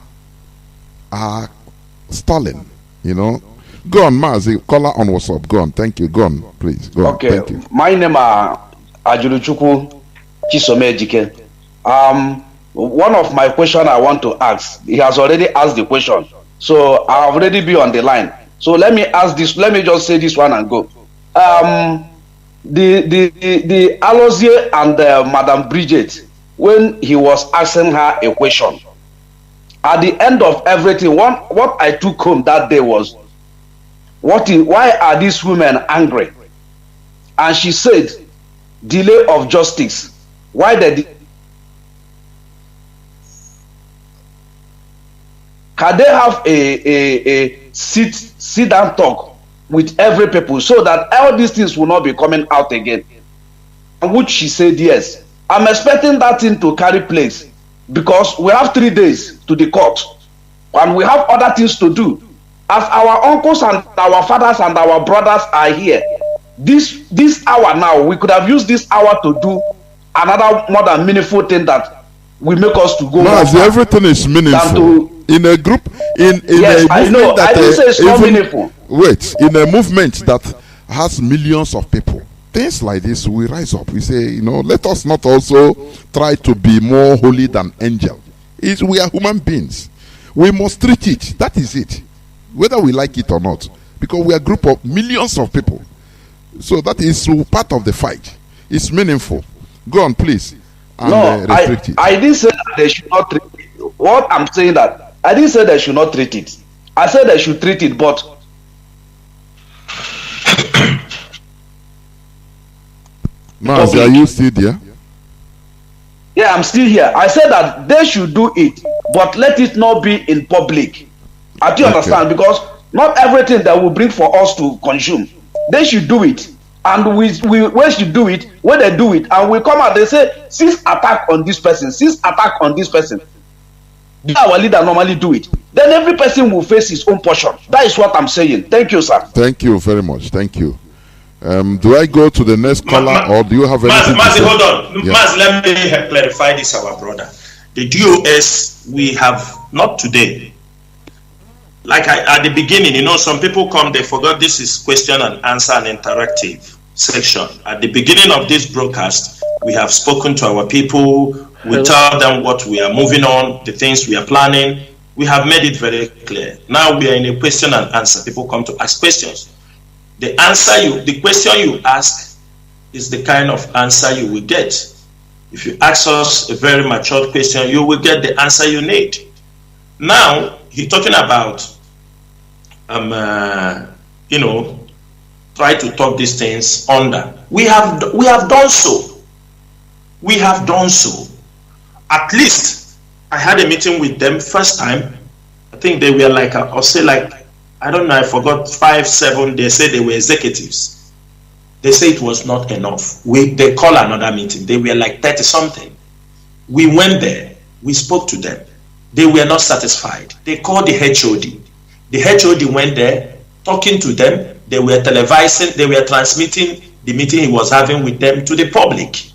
stalling. You know. Go on, Mazi. Caller on WhatsApp. Go on. Thank you. Go on, please. Go on. Thank you. My name is Ajuluchukwu Chisome Ejike. One of my question I want to ask. He has already asked the question, so I've already been on the line. So let me ask this. Let me just say this one and go. The Alozie and Madam Bridget, when he was asking her a question, at the end of everything, what I took home that day was, why are these women angry? And she said, delay of justice. Why can they have a sit down talk with every people so that all these things will not be coming out again? And which she said yes. I'm expecting that thing to carry place because we have 3 days to the court and we have other things to do. As our uncles and our fathers and our brothers are here, this hour now, we could have used this hour to do another more than meaningful thing that will make us to go. Everything is meaningful. In a group, in yes, a movement that I didn't say it's not meaningful. Wait, in a movement that has millions of people, things like this, we rise up. We say, let us not also try to be more holy than angel. We are human beings. We must treat it. That is it. Whether we like it or not. Because we are a group of millions of people. So that is part of the fight. It's meaningful. Go on, please. And, restrict it. I didn't say that they should not treat it. What I'm saying that, I didn't say they should not treat it. I said they should treat it, but Mazi, are you still there? Yeah, I'm still here. I said that they should do it, but let it not be in public. I do understand, because not everything that will bring for us to consume. They should do it, and we should do it when they do it, and we come out. They say 6 attack on this person, 6 attack on this person. Our leader normally do it. Then every person will face his own portion. That is what I'm saying. Thank you, sir. Thank you very much. Thank you. Do I go to the next caller, or do you have anything Mazi, to say? hold on. Yeah. Mazi, let me clarify this, our brother. The DOS, we have, not today. Like at the beginning, some people come, they forgot this is question and answer and interactive section. At the beginning of this broadcast, we have spoken to our people. We tell them what we are moving on, the things we are planning. We have made it very clear. Now we are in a question and answer. People come to ask questions. The question you ask is the kind of answer you will get. If you ask us a very mature question, you will get the answer you need. Now, he's talking about, try to talk these things under. We have done so. We have done so. At least, I had a meeting with them first time. I think they were I don't know, I forgot 5, 7, they said they were executives. They say it was not enough. They call another meeting. They were like 30 something. We went there, we spoke to them. They were not satisfied. They called the HOD. The HOD went there, talking to them. They were televising, they were transmitting the meeting he was having with them to the public.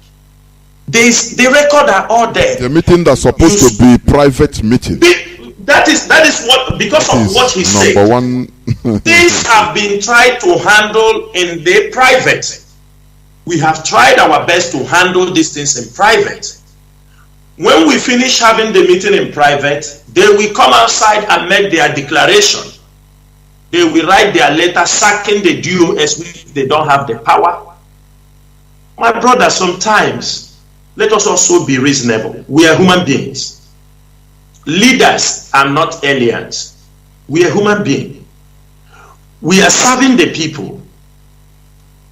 The record are all there. The meeting that's supposed to be private meeting. That is what, because of what he said. Number one. Things have been tried to handle in the private. We have tried our best to handle these things in private. When we finish having the meeting in private, they will come outside and make their declaration. They will write their letter sacking the DOS if they don't have the power. My brother, sometimes let us also be reasonable. We are human beings. Leaders are not aliens. We are human beings. We are serving the people.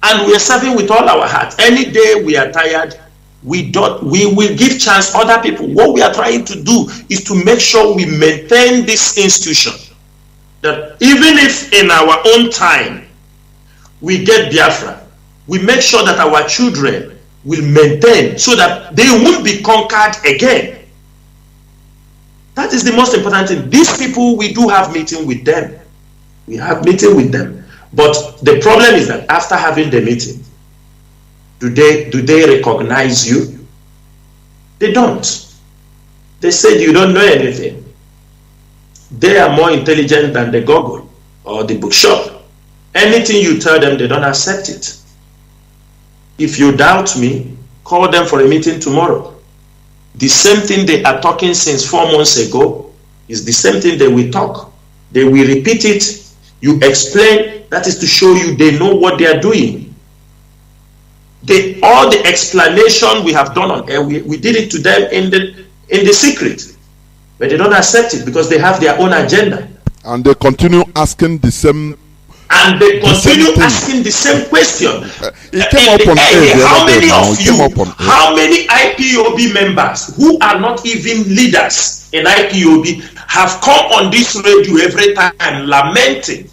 And we are serving with all our heart. Any day we are tired, we will give chance other people. What we are trying to do is to make sure we maintain this institution. That even if in our own time we get Biafra, we make sure that our children will maintain so that they won't be conquered again. That is the most important thing. These people, we do have meeting with them. We have meeting with them. But the problem is that after having the meeting, do they recognize you? They don't. They said you don't know anything. They are more intelligent than the Google or the bookshop. Anything you tell them, they don't accept it. If you doubt me, call them for a meeting tomorrow. The same thing they are talking since 4 months ago is the same thing they will talk. They will repeat it. You explain. That is to show you they know what they are doing. All the explanation we have done on air, we did it to them in the secret. But they don't accept it because they have their own agenda. And they continue asking the same. And they continue asking the same question. It came up on how many of you, how many IPOB members who are not even leaders in IPOB have come on this radio every time lamenting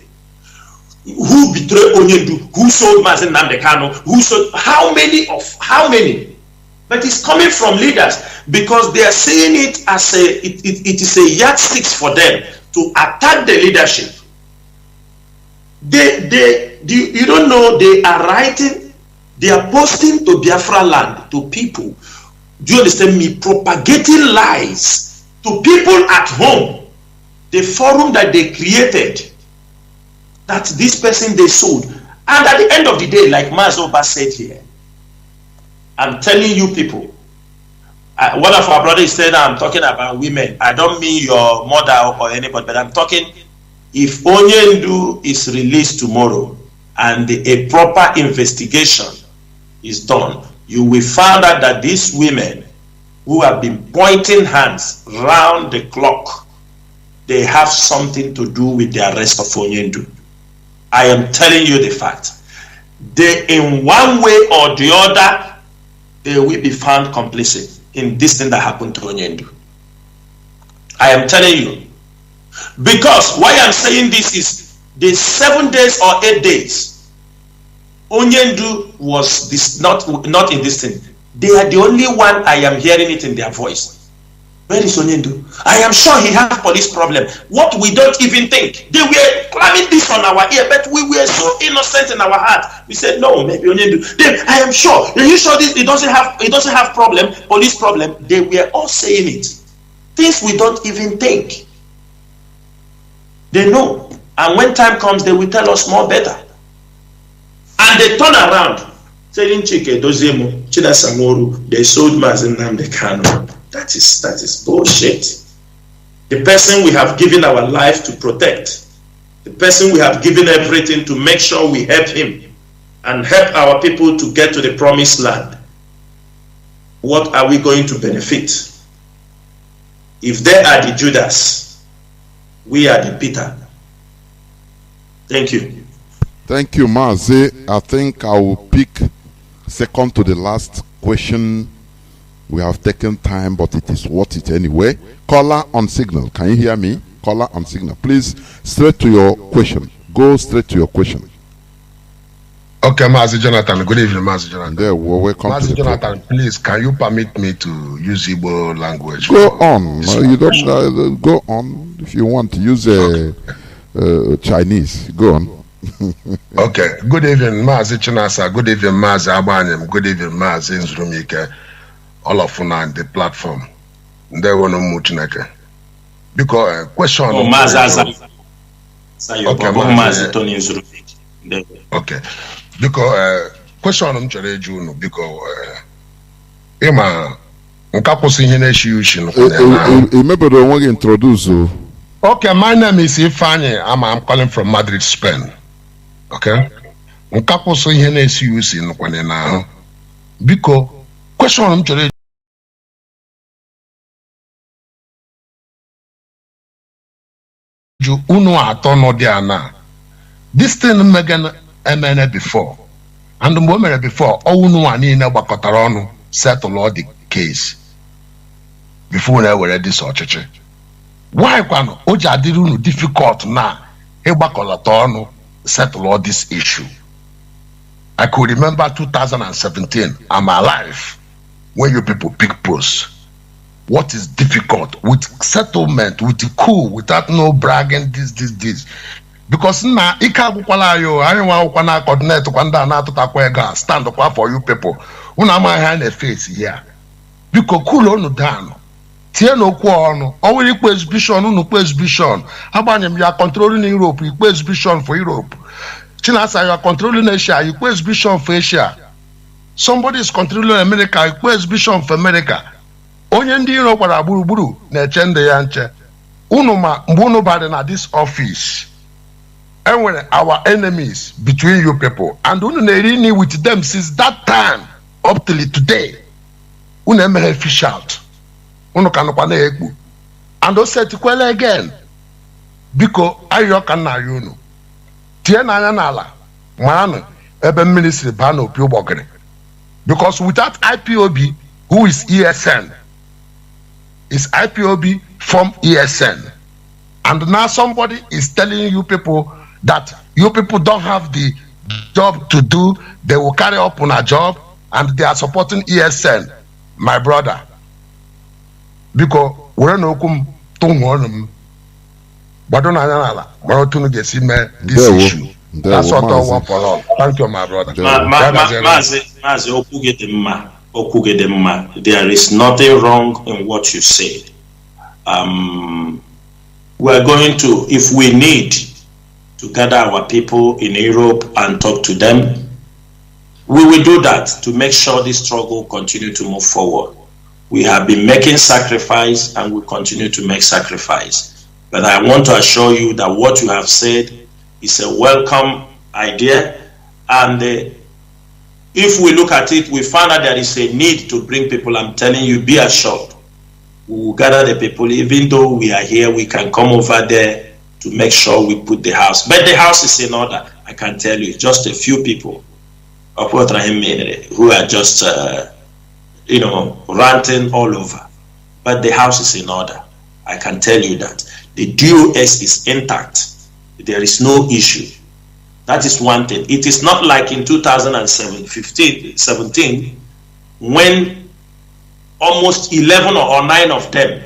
who betrayed Onyendu, who sold Mazi Nnamdi Kanu, who sold, how many? But it's coming from leaders because they are seeing it as it is a yardstick for them to attack the leadership. You don't know, they are writing, they are posting to Biafra land, to people, do you understand me, propagating lies to people at home. The forum that they created, that this person they sold. And at the end of the day, like Mazoba said here, I'm telling you people, one of our brothers said I'm talking about women. I don't mean your mother or anybody, but I'm talking, if Onyendu is released tomorrow and a proper investigation is done, you will find out that these women who have been pointing hands round the clock, they have something to do with the arrest of Onyendu. I am telling you the fact. They, in one way or the other, they will be found complicit in this thing that happened to Onyendu. I am telling you. Because why I'm saying this is the 7 days or 8 days, Onyendu was this not in this thing. They are the only one I am hearing it in their voice. Where is Onyendu? I am sure he has police problem. What we don't even think. They were clamming this on our ear, but we were so innocent in our heart. We said no, maybe Onyendu. I am sure. Are you sure this? It doesn't have problem, police problem. They were all saying it. Things we don't even think. They know. And when time comes, they will tell us more better. And they turn around, telling Chika Edoziem, Chida Samoru, they sold Mazi Nnamdi Kanu. That is bullshit. The person we have given our life to protect, the person we have given everything to make sure we help him and help our people to get to the promised land. What are we going to benefit? If they are the Judas, we are the Peter. Thank you. Thank you, Mazi. I think I will pick second to the last question. We have taken time, but it is worth it anyway. Caller on signal. Can you hear me? Caller on signal. Please, straight to your question. Go straight to your question. Okay, Mazi Jonathan. Good evening, Mazi Jonathan. There, welcome. Mazi Jonathan, please, can you permit me to use Igbo language? Go on. You don't go on. If you want to use Chinese, go on. Okay. Good evening, Mazi Chinasa. Good evening, Mazi Abanyem. Good evening, Mazi Nzurumike. All of you on the platform. There were no much neke. Because question. Oh, Mazi. Okay, Mazi Tony Nzurumike. Okay. Because question I'm trying to do because Emma, nkakwusi ihe na-eshi ushi no. Remember the one introduce. Okay, my name is Ifani. I'm calling from Madrid, Spain. Okay. Nkakwusi ihe na-eshi ushi no kwane na. Because question I'm trying to unu ato no dia na. This thing Megan MN before. And the moment before, all no one in a Bacotarono settle all the case before they were ready so church. Why can Oja didn't difficult now? A Bacotarono settle all this issue. I could remember 2017. I'm alive when you people pick posts. What is difficult with settlement, with the coup, without no bragging, this. Because now, I coordinate stand up for you people. When I'm hand a face here. Because cool on down. Tier no quarno, always exhibition, no exhibition. How about you are controlling Europe, you exhibition for Europe. Chinasa, you are controlling Asia, you exhibition for Asia. Somebody is controlling America, you exhibition for America. Onye ndi Europe are buru na chende yanche. Unoma mbono bade na this office. And when our enemies between you people and we with them since that time up till today, we never fish out. And o said kwele again. Biko ayo ka na yo no. Tie na anya na ala. Man ebe ministry ba na opi ogbogere. Because without IPOB, who is ESN? Is IPOB from ESN? And now somebody is telling you people that you people don't have the job to do, they will carry up on a job, and they are supporting ESN. My brother. Because we're not going to but don't this issue. That's what I want for all. Thank you, my brother. Mazi, there is nothing wrong in what you said. We're going to, if we need to gather our people in Europe and talk to them, we will do that to make sure this struggle continue to move forward. We have been making sacrifice and we continue to make sacrifice. But I want to assure you that what you have said is a welcome idea. And if we look at it, we find out there is a need to bring people. I'm telling you, be assured. We will gather the people. Even though we are here, we can come over there to make sure we put the house. But the house is in order, I can tell you. Just a few people who are just, ranting all over. But the house is in order. I can tell you that. The DOS is intact. There is no issue. That is one thing. It is not like in 2017, when almost 11 or 9 of them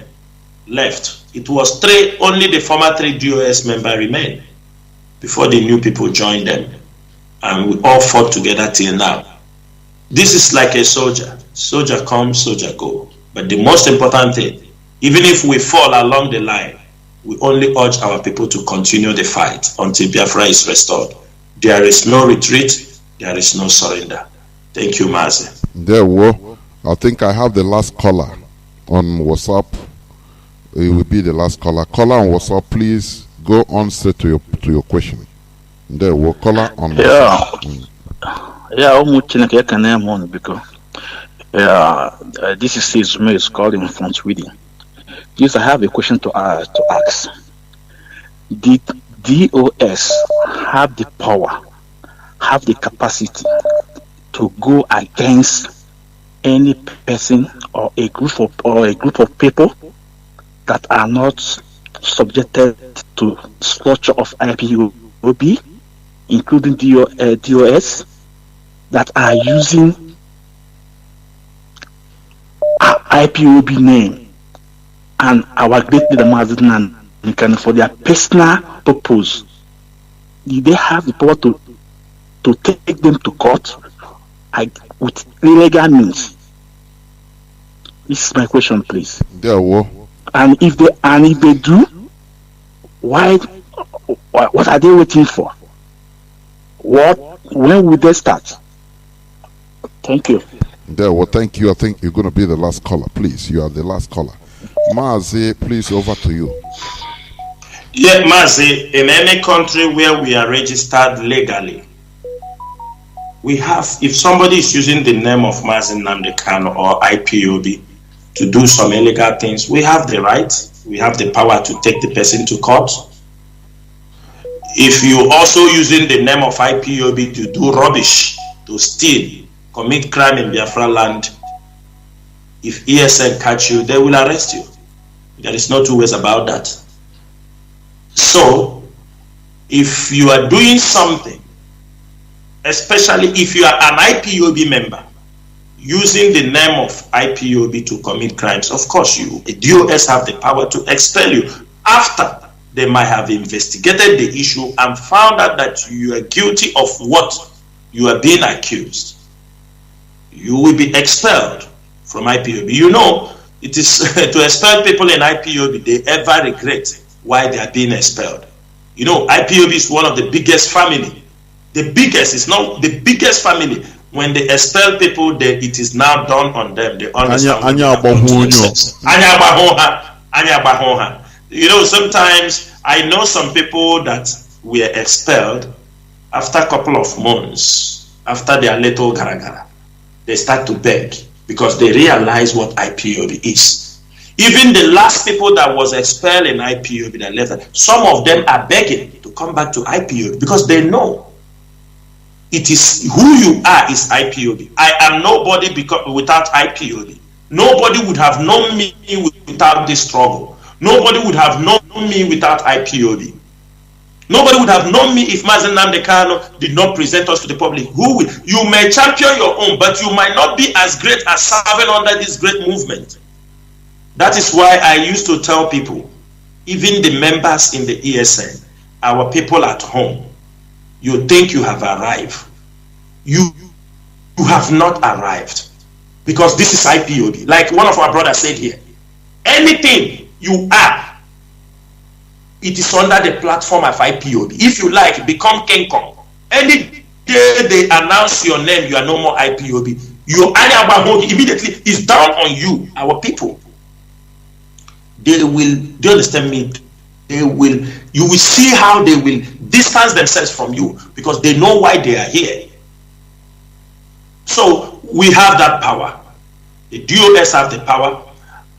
left. It was 3, only the former 3 DOS members remained before the new people joined them. And we all fought together till now. This is like a soldier. Soldier come, soldier go. But the most important thing, even if we fall along the line, we only urge our people to continue the fight until Biafra is restored. There is no retreat, there is no surrender. Thank you, Mazi. There were. I think I have the last caller on WhatsApp. It will be the last caller. Caller on WhatsApp, please go on straight to your question. There were caller on WhatsApp. This is Ismail is calling from Sweden. Yes, I have a question to ask. Did DOS have the power, have the capacity to go against any person or a group of people that are not subjected to structure of IPOB, including DOS, that are using IPOB name and our great leader Mazi Nnamdi Kanu for their personal purpose? Did they have the power to take them to court with illegal means? This is my question, please. Yeah, well. And if they do, why? What are they waiting for? When will they start? Thank you. Yeah, well, thank you. I think you're going to be the last caller. Please, you are the last caller. Mazi, please, over to you. Yeah, Mazi, in any country where we are registered legally, we have, if somebody is using the name of Mazi Nnamdi Kanu or IPOB to do some illegal things, we have the right, we have the power to take the person to court. If you also using the name of IPOB to do rubbish, to steal, commit crime in Biafra land, if ESN catch you, they will arrest you. There is no two ways about that. So, if you are doing something, especially if you are an IPOB member, using the name of IPOB to commit crimes, of course, the DOS have the power to expel you after they might have investigated the issue and found out that you are guilty of what you are being accused. You will be expelled from IPOB. You know, it is to expel people in IPOB, they ever regret why they are being expelled. You know, IPOB is one of the biggest family. The biggest, it's not the biggest family. When they expel people, it is now done on them. They understand. You know, sometimes I know some people that were expelled after a couple of months, after their little garagara. They start to beg because they realize what IPOB is. Even the last people that was expelled in IPOB that left, some of them are begging to come back to IPOB because they know it is who you are is IPOB. I am nobody without IPOB. Nobody would have known me without this struggle. Nobody would have known me without IPOB. Nobody would have known me if Mazi Nnamdi Kanu did not present us to the public. Who will? You may champion your own, but you might not be as great as serving under this great movement. That is why I used to tell people, even the members in the ESN, our people at home, you think you have arrived. You have not arrived. Because this is IPOB. Like one of our brothers said here, anything you are, it is under the platform of IPOB. If you like, become King Kong. Any day they announce your name, you are no more IPOB. Your HOD immediately is down on you, our people. They will, do you understand me? You will see how they will distance themselves from you because they know why they are here. So we have that power. The DOS have the power.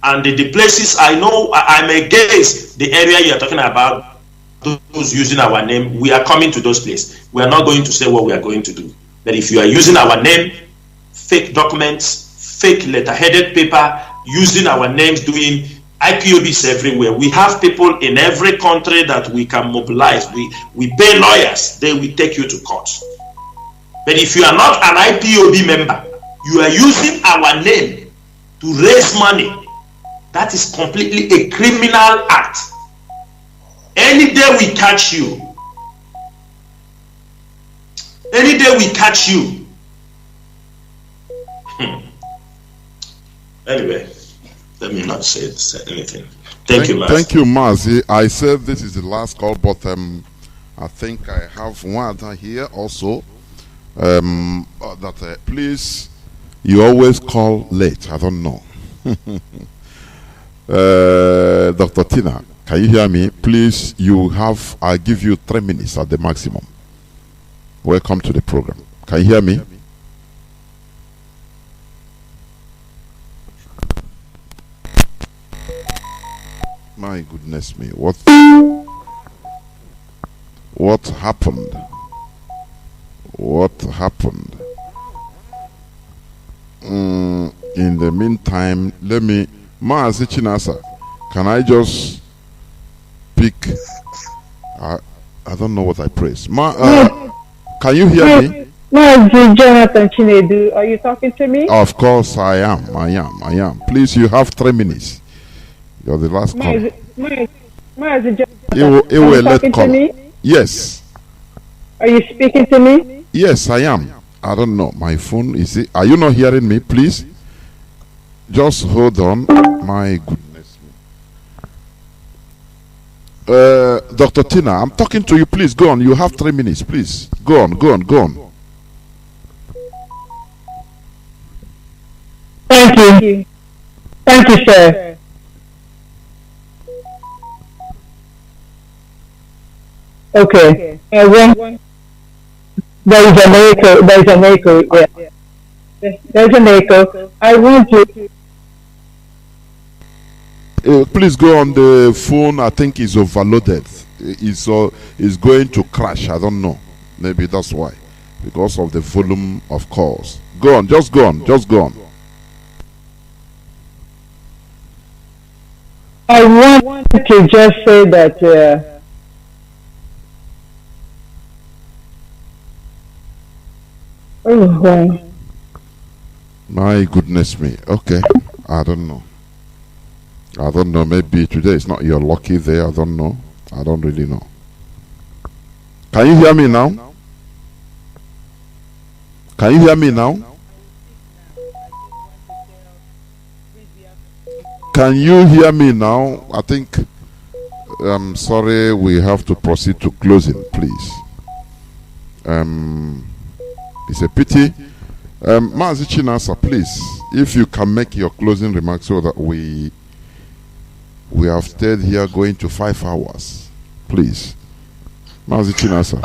And the places I know, I'm against the area you're talking about, those using our name. We are coming to those places. We are not going to say what we are going to do. But if you are using our name, fake documents, fake letter-headed paper, using our names, doing IPOBs everywhere. We have people in every country that we can mobilize. We pay lawyers. They will take you to court. But if you are not an IPOB member, you are using our name to raise money. That is completely a criminal act. Any day we catch you, Anyway, let me not say anything. Thank you, Mazi. Thank you, Mazi. I said this is the last call, but I think I have one other here also. Please, you always call late. I don't know. Dr. Tina, can you hear me? Please, I'll give you 3 minutes at the maximum. Welcome to the program. Can you hear me? My goodness me, what happened? What happened? In the meantime, let me, Mazi Chinasa, can I just pick? I don't know what I press. Can you hear me? Mazi Jonathan Chinedu, are you talking to me? Of course I am. Please, you have 3 minutes. You're the last caller. Mazi Jonathan, are you talking to me? Yes. Are you speaking to me? Yes, I am. I don't know. My phone, are you not hearing me? Please. Just hold on. My goodness. Dr. Tina, I'm talking to you. Please, go on. You have 3 minutes. Please. Go on. Thank you. Thank you, sir. Okay. There is an echo. Yeah. There's an echo. I want to. Please go on the phone. I think it's overloaded. It's going to crash. I don't know. Maybe that's why. Because of the volume of calls. Go on. Just go on. I want to just say that. Oh, wow. My goodness me. Okay. I don't know. Maybe today is not your lucky day. I don't know. I don't really know. Can you hear me now? Can you hear me now? I think, I'm sorry, we have to proceed to closing, please. It's a pity. Mazi Chinasa, please, if you can make your closing remarks so that we have stayed here going to 5 hours, please. Mazi Chinasa.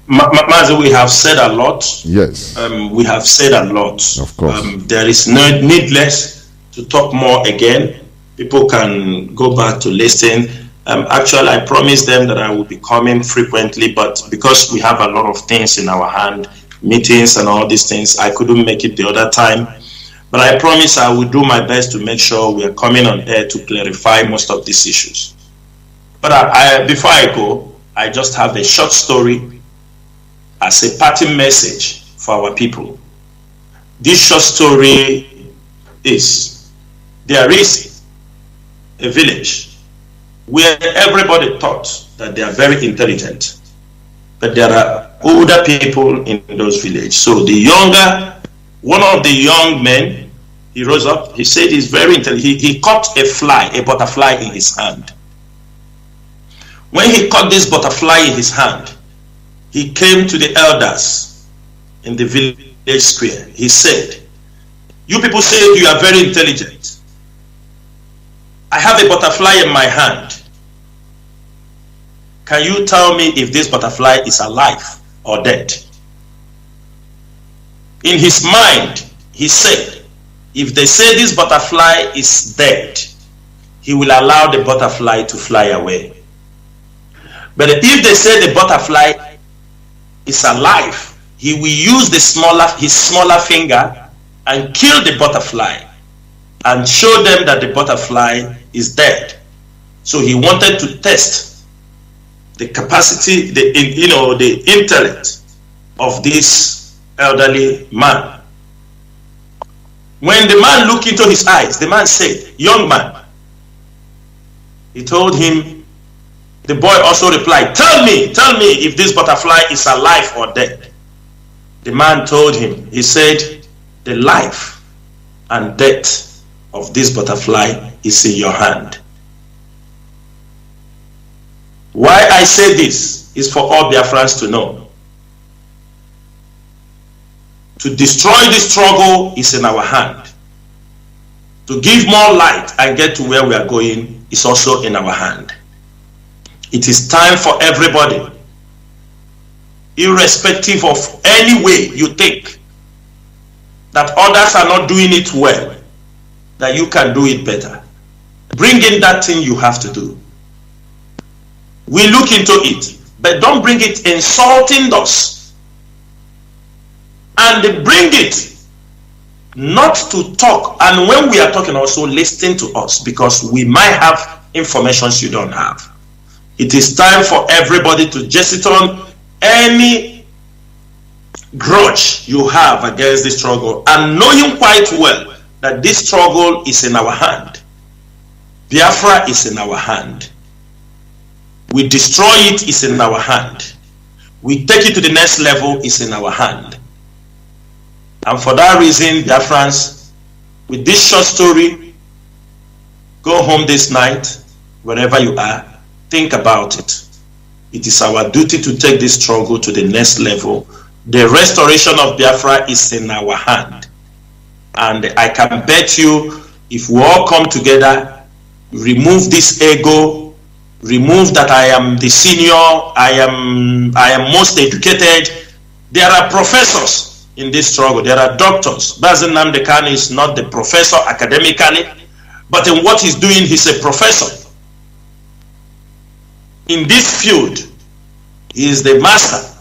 Mazi, we have said a lot. Yes. We have said a lot. Of course. There is no needless to talk more again. People can go back to listen. Actually, I promised them that I will be coming frequently, but because we have a lot of things in our hand, meetings and all these things, I couldn't make it the other time. But I promise I will do my best to make sure we are coming on air to clarify most of these issues. But before I go, I just have a short story as a parting message for our people. This short story is, there is a village where everybody thought that they are very intelligent, but there are older people in those villages. So one of the young men, he rose up, he said he's very intelligent. He caught a butterfly in his hand. When he caught this butterfly in his hand, he came to the elders in the village square. He said, "You people say you are very intelligent. I have a butterfly in my hand. Can you tell me if this butterfly is alive or dead?" In his mind, he said, if they say this butterfly is dead, he will allow the butterfly to fly away. But if they say the butterfly is alive, he will use his smaller finger and kill the butterfly and show them that the butterfly is dead. So he wanted to test the capacity, the intellect of this elderly man. When the man looked into his eyes, the man said, "Young man," he told him. The boy also replied, tell me if this butterfly is alive or dead." The man told him, he said, "The life and death of this butterfly is in your hand." Why I say this is for all Biafrans to know. To destroy this struggle is in our hand. To give more light and get to where we are going is also in our hand. It is time for everybody, irrespective of any way you think that others are not doing it well, that you can do it better. Bring in that thing you have to do. We look into it, but don't bring it insulting us. And bring it not to talk, and when we are talking also listen to us, because we might have information you don't have. It is time for everybody to just on any grudge you have against this struggle, and knowing quite well that this struggle is in our hand. Biafra is in our hand. We destroy it, is in our hand. We take it to the next level, is in our hand. And for that reason, Biafrans, with this short story, go home this night, wherever you are, think about it. It is our duty to take this struggle to the next level. The restoration of Biafra is in our hand. And I can bet you, if we all come together, remove this ego, remove that I am the senior, I am most educated. There are professors in this struggle. There are doctors. Mazi Nnamdi Kanu is not the professor academically, but in what he's doing, he's a professor. In this field, he is the master.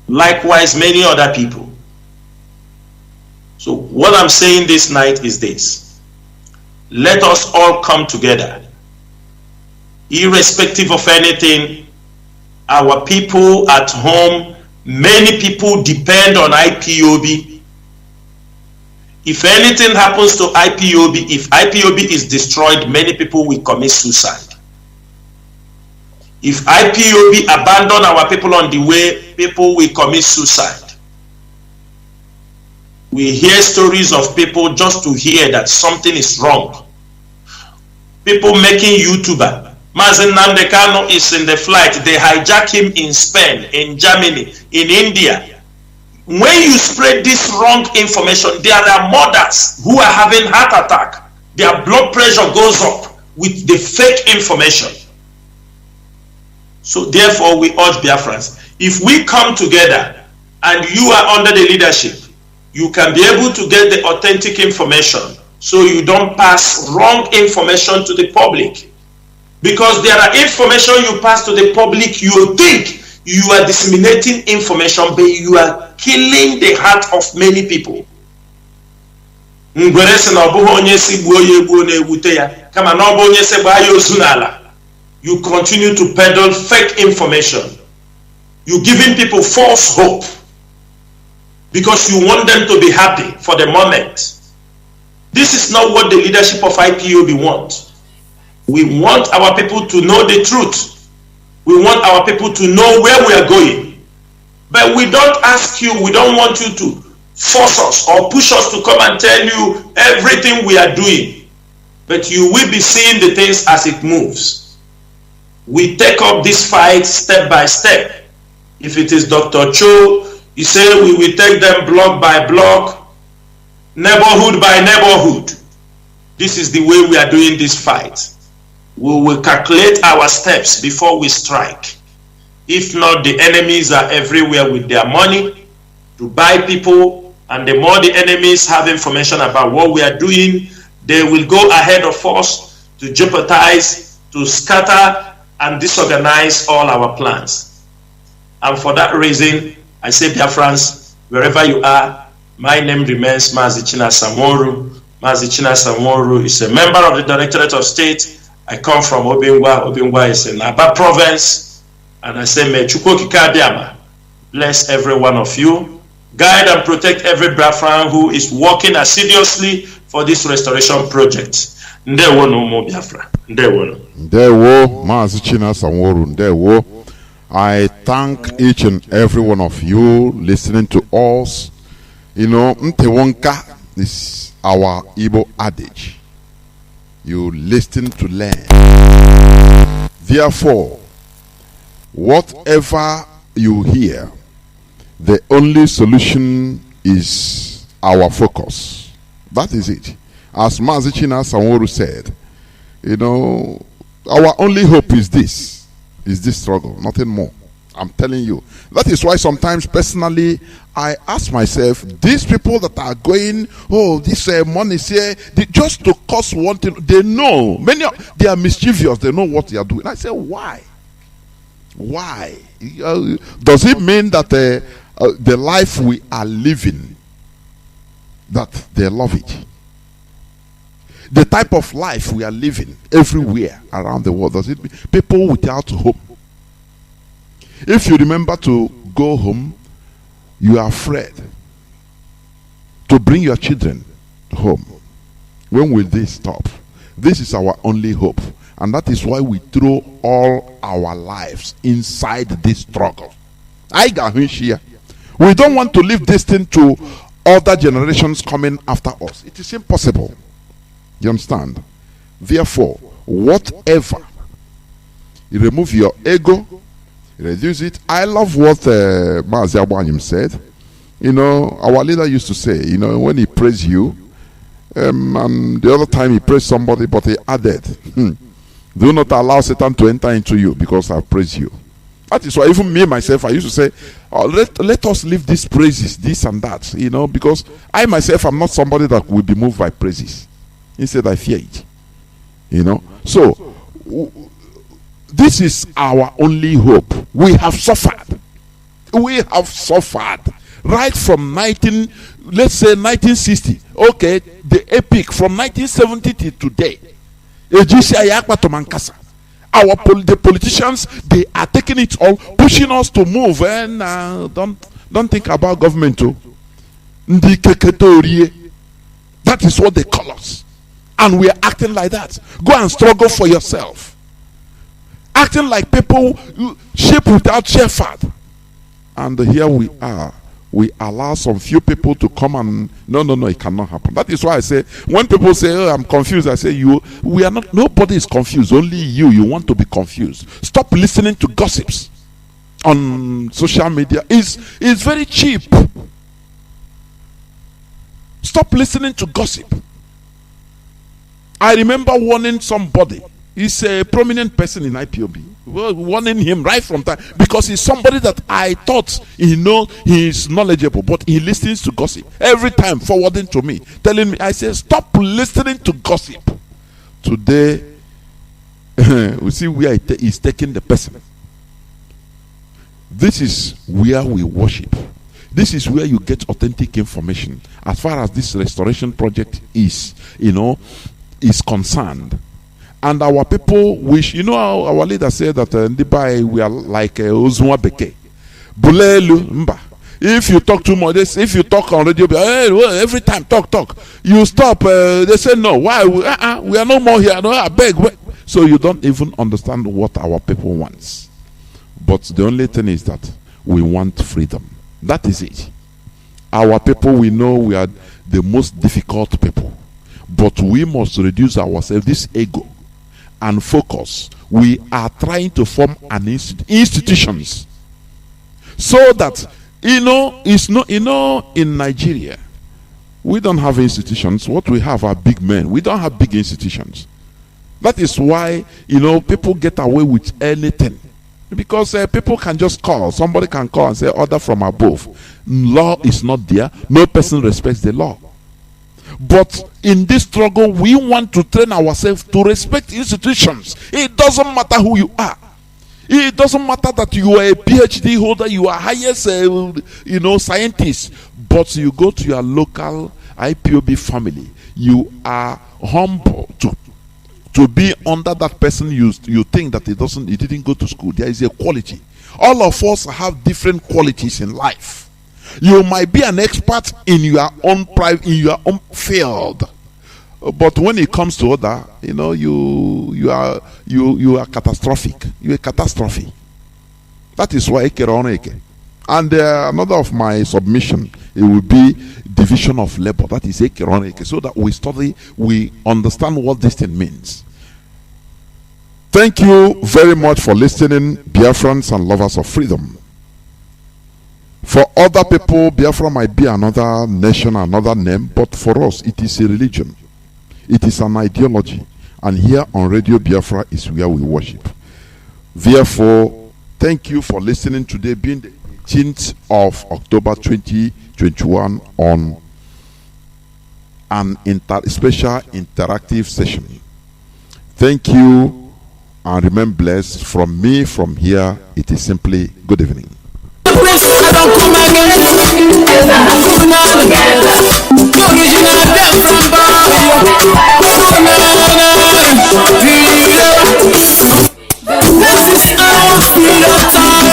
Likewise, many other people. So what I'm saying this night is this. Let us all come together. Irrespective of anything, our people at home, many people depend on IPOB. If anything happens to IPOB, if IPOB is destroyed, many people will commit suicide. If IPOB abandon our people on the way, people will commit suicide. We hear stories of people just to hear that something is wrong. People making YouTuber. Mazi Nnamdi Kanu is in the flight. They hijack him in Spain, in Germany, in India. When you spread this wrong information, there are mothers who are having heart attack. Their blood pressure goes up with the fake information. So therefore, we urge Biafrans, if we come together and you are under the leadership, you can be able to get the authentic information so you don't pass wrong information to the public. Because there are information you pass to the public, you think you are disseminating information, but you are killing the heart of many people. You continue to peddle fake information. You're giving people false hope because you want them to be happy for the moment. This is not what the leadership of IPOB wants. We want our people to know the truth. We want our people to know where we are going. But we don't ask you, we don't want you to force us or push us to come and tell you everything we are doing. But you will be seeing the things as it moves. We take up this fight step by step. If it is Dr. Cho, he said we will take them block by block, neighborhood by neighborhood. This is the way we are doing this fight. We will calculate our steps before we strike. If not, the enemies are everywhere with their money to buy people, and the more the enemies have information about what we are doing, they will go ahead of us to jeopardize, to scatter and disorganize all our plans. And for that reason, I say, dear friends, wherever you are, my name remains Mazi Chika Samoru. Mazi Chika Samoru is a member of the Directorate of State. I come from Obingwa. Obingwa is in Aba province. And I say, may Chukwu Okike Abịama bless every one of you. Guide and protect every Biafran who is working assiduously for this restoration project. Ndewo no mo Biafra. Ndewo no. Ndewo, Mazi Chika Samoru. Ndewo. I thank each and every one of you listening to us. You know, Ntewonka is our Igbo adage. You listen to learn. Therefore, whatever you hear, the only solution is our focus. That is it. As Mazi Chika Samoru said, you know, our only hope is this struggle, nothing more. I'm telling you. That is why sometimes personally I ask myself, these people that are going, oh, this money is here, just to cause one thing, they know, they are mischievous, they know what they are doing. I say, why? Why? Does it mean that the life we are living, that they love it? The type of life we are living everywhere around the world, does it mean people without hope? If you remember to go home, you are afraid to bring your children home. When will this stop? This is our only hope. And that is why we throw all our lives inside this struggle. We don't want to leave this thing to other generations coming after us. It is impossible. You understand? Therefore, whatever, you remove your ego, reduce it. I love what Mazi Nnamdi said. You know, our leader used to say, you know, when he praised you, and the other time he praised somebody, but he added, do not allow Satan to enter into you because I praise you. That is why even me, myself, I used to say, oh, let us leave these praises, this and that, you know, because I myself am not somebody that will be moved by praises. Instead, I fear it. You know, so this is our only hope. We have suffered. We have suffered right from 1960. Okay, the epic from 1970 to today. The politicians, they are taking it all, pushing us to move, and don't think about government too. That is what they call us, and we are acting like that. Go and struggle for yourself, acting like people sheep without shepherd. And here we are. We allow some few people to come and no, it cannot happen. That is why I say, when people say, oh, I'm confused, I say, we are not, nobody is confused, only you want to be confused. Stop listening to gossips on social media. It's very cheap. Stop listening to gossip. I remember warning somebody. He's a prominent person in IPOB. warning him right from time, because he's somebody that I thought he is knowledgeable, but he listens to gossip every time, forwarding to me, telling me. I say, stop listening to gossip. Today, we see where he's taking the person. This is where we worship. This is where you get authentic information as far as this restoration project is concerned. And our people wish, our leader said that we are like Ozuma Beke. Bulelu Mba. If you talk too much, if you talk on radio, every time talk, you stop. They say no. Why? We are no more here. No, I beg. So you don't even understand what our people wants. But the only thing is that we want freedom. That is it. Our people, we know we are the most difficult people, but we must reduce ourselves, this ego, and focus. We are trying to form an institutions, so that in Nigeria we don't have institutions. What we have are big men. We don't have big institutions. That is why people get away with anything, because people can just call. Somebody can call and say order from above. Law is not there. No person respects the law. But in this struggle, we want to train ourselves to respect institutions. It doesn't matter who you are. It doesn't matter that you are a PhD holder, you are highest scientist, but you go to your local IPOB family, you are humble to be under that person. You think that he didn't go to school. There is a quality. All of us have different qualities in life. You might be an expert in your own field, but when it comes to other, you are catastrophic. You are catastrophe. That is why Eke. And another of my submission, it will be division of labor. That is Eke, so that we study, we understand what this thing means. Thank you very much for listening, Biafrans and lovers of freedom. For other people, Biafra might be another nation, another name, but for us, it is a religion. It is an ideology. And here on Radio Biafra is where we worship. Therefore, thank you for listening today, being the 18th of October 2021, on an special interactive session. Thank you, and remain blessed. From me, from here, it is simply good evening. This is our freedom time.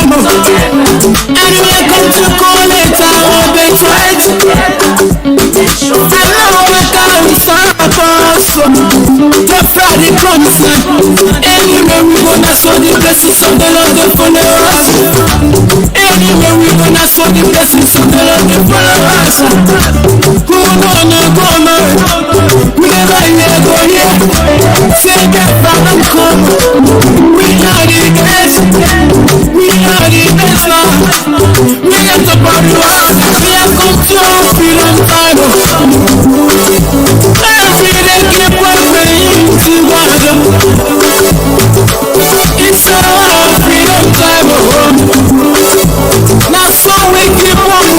Anyway, come to call it our big fight. And now we can circles. The Friday comes. Anyway, we gonna show the blessings of the Lord to follow us. Anyway, we gonna show the blessings of the Lord to follow us. Go on, go on. We never go here.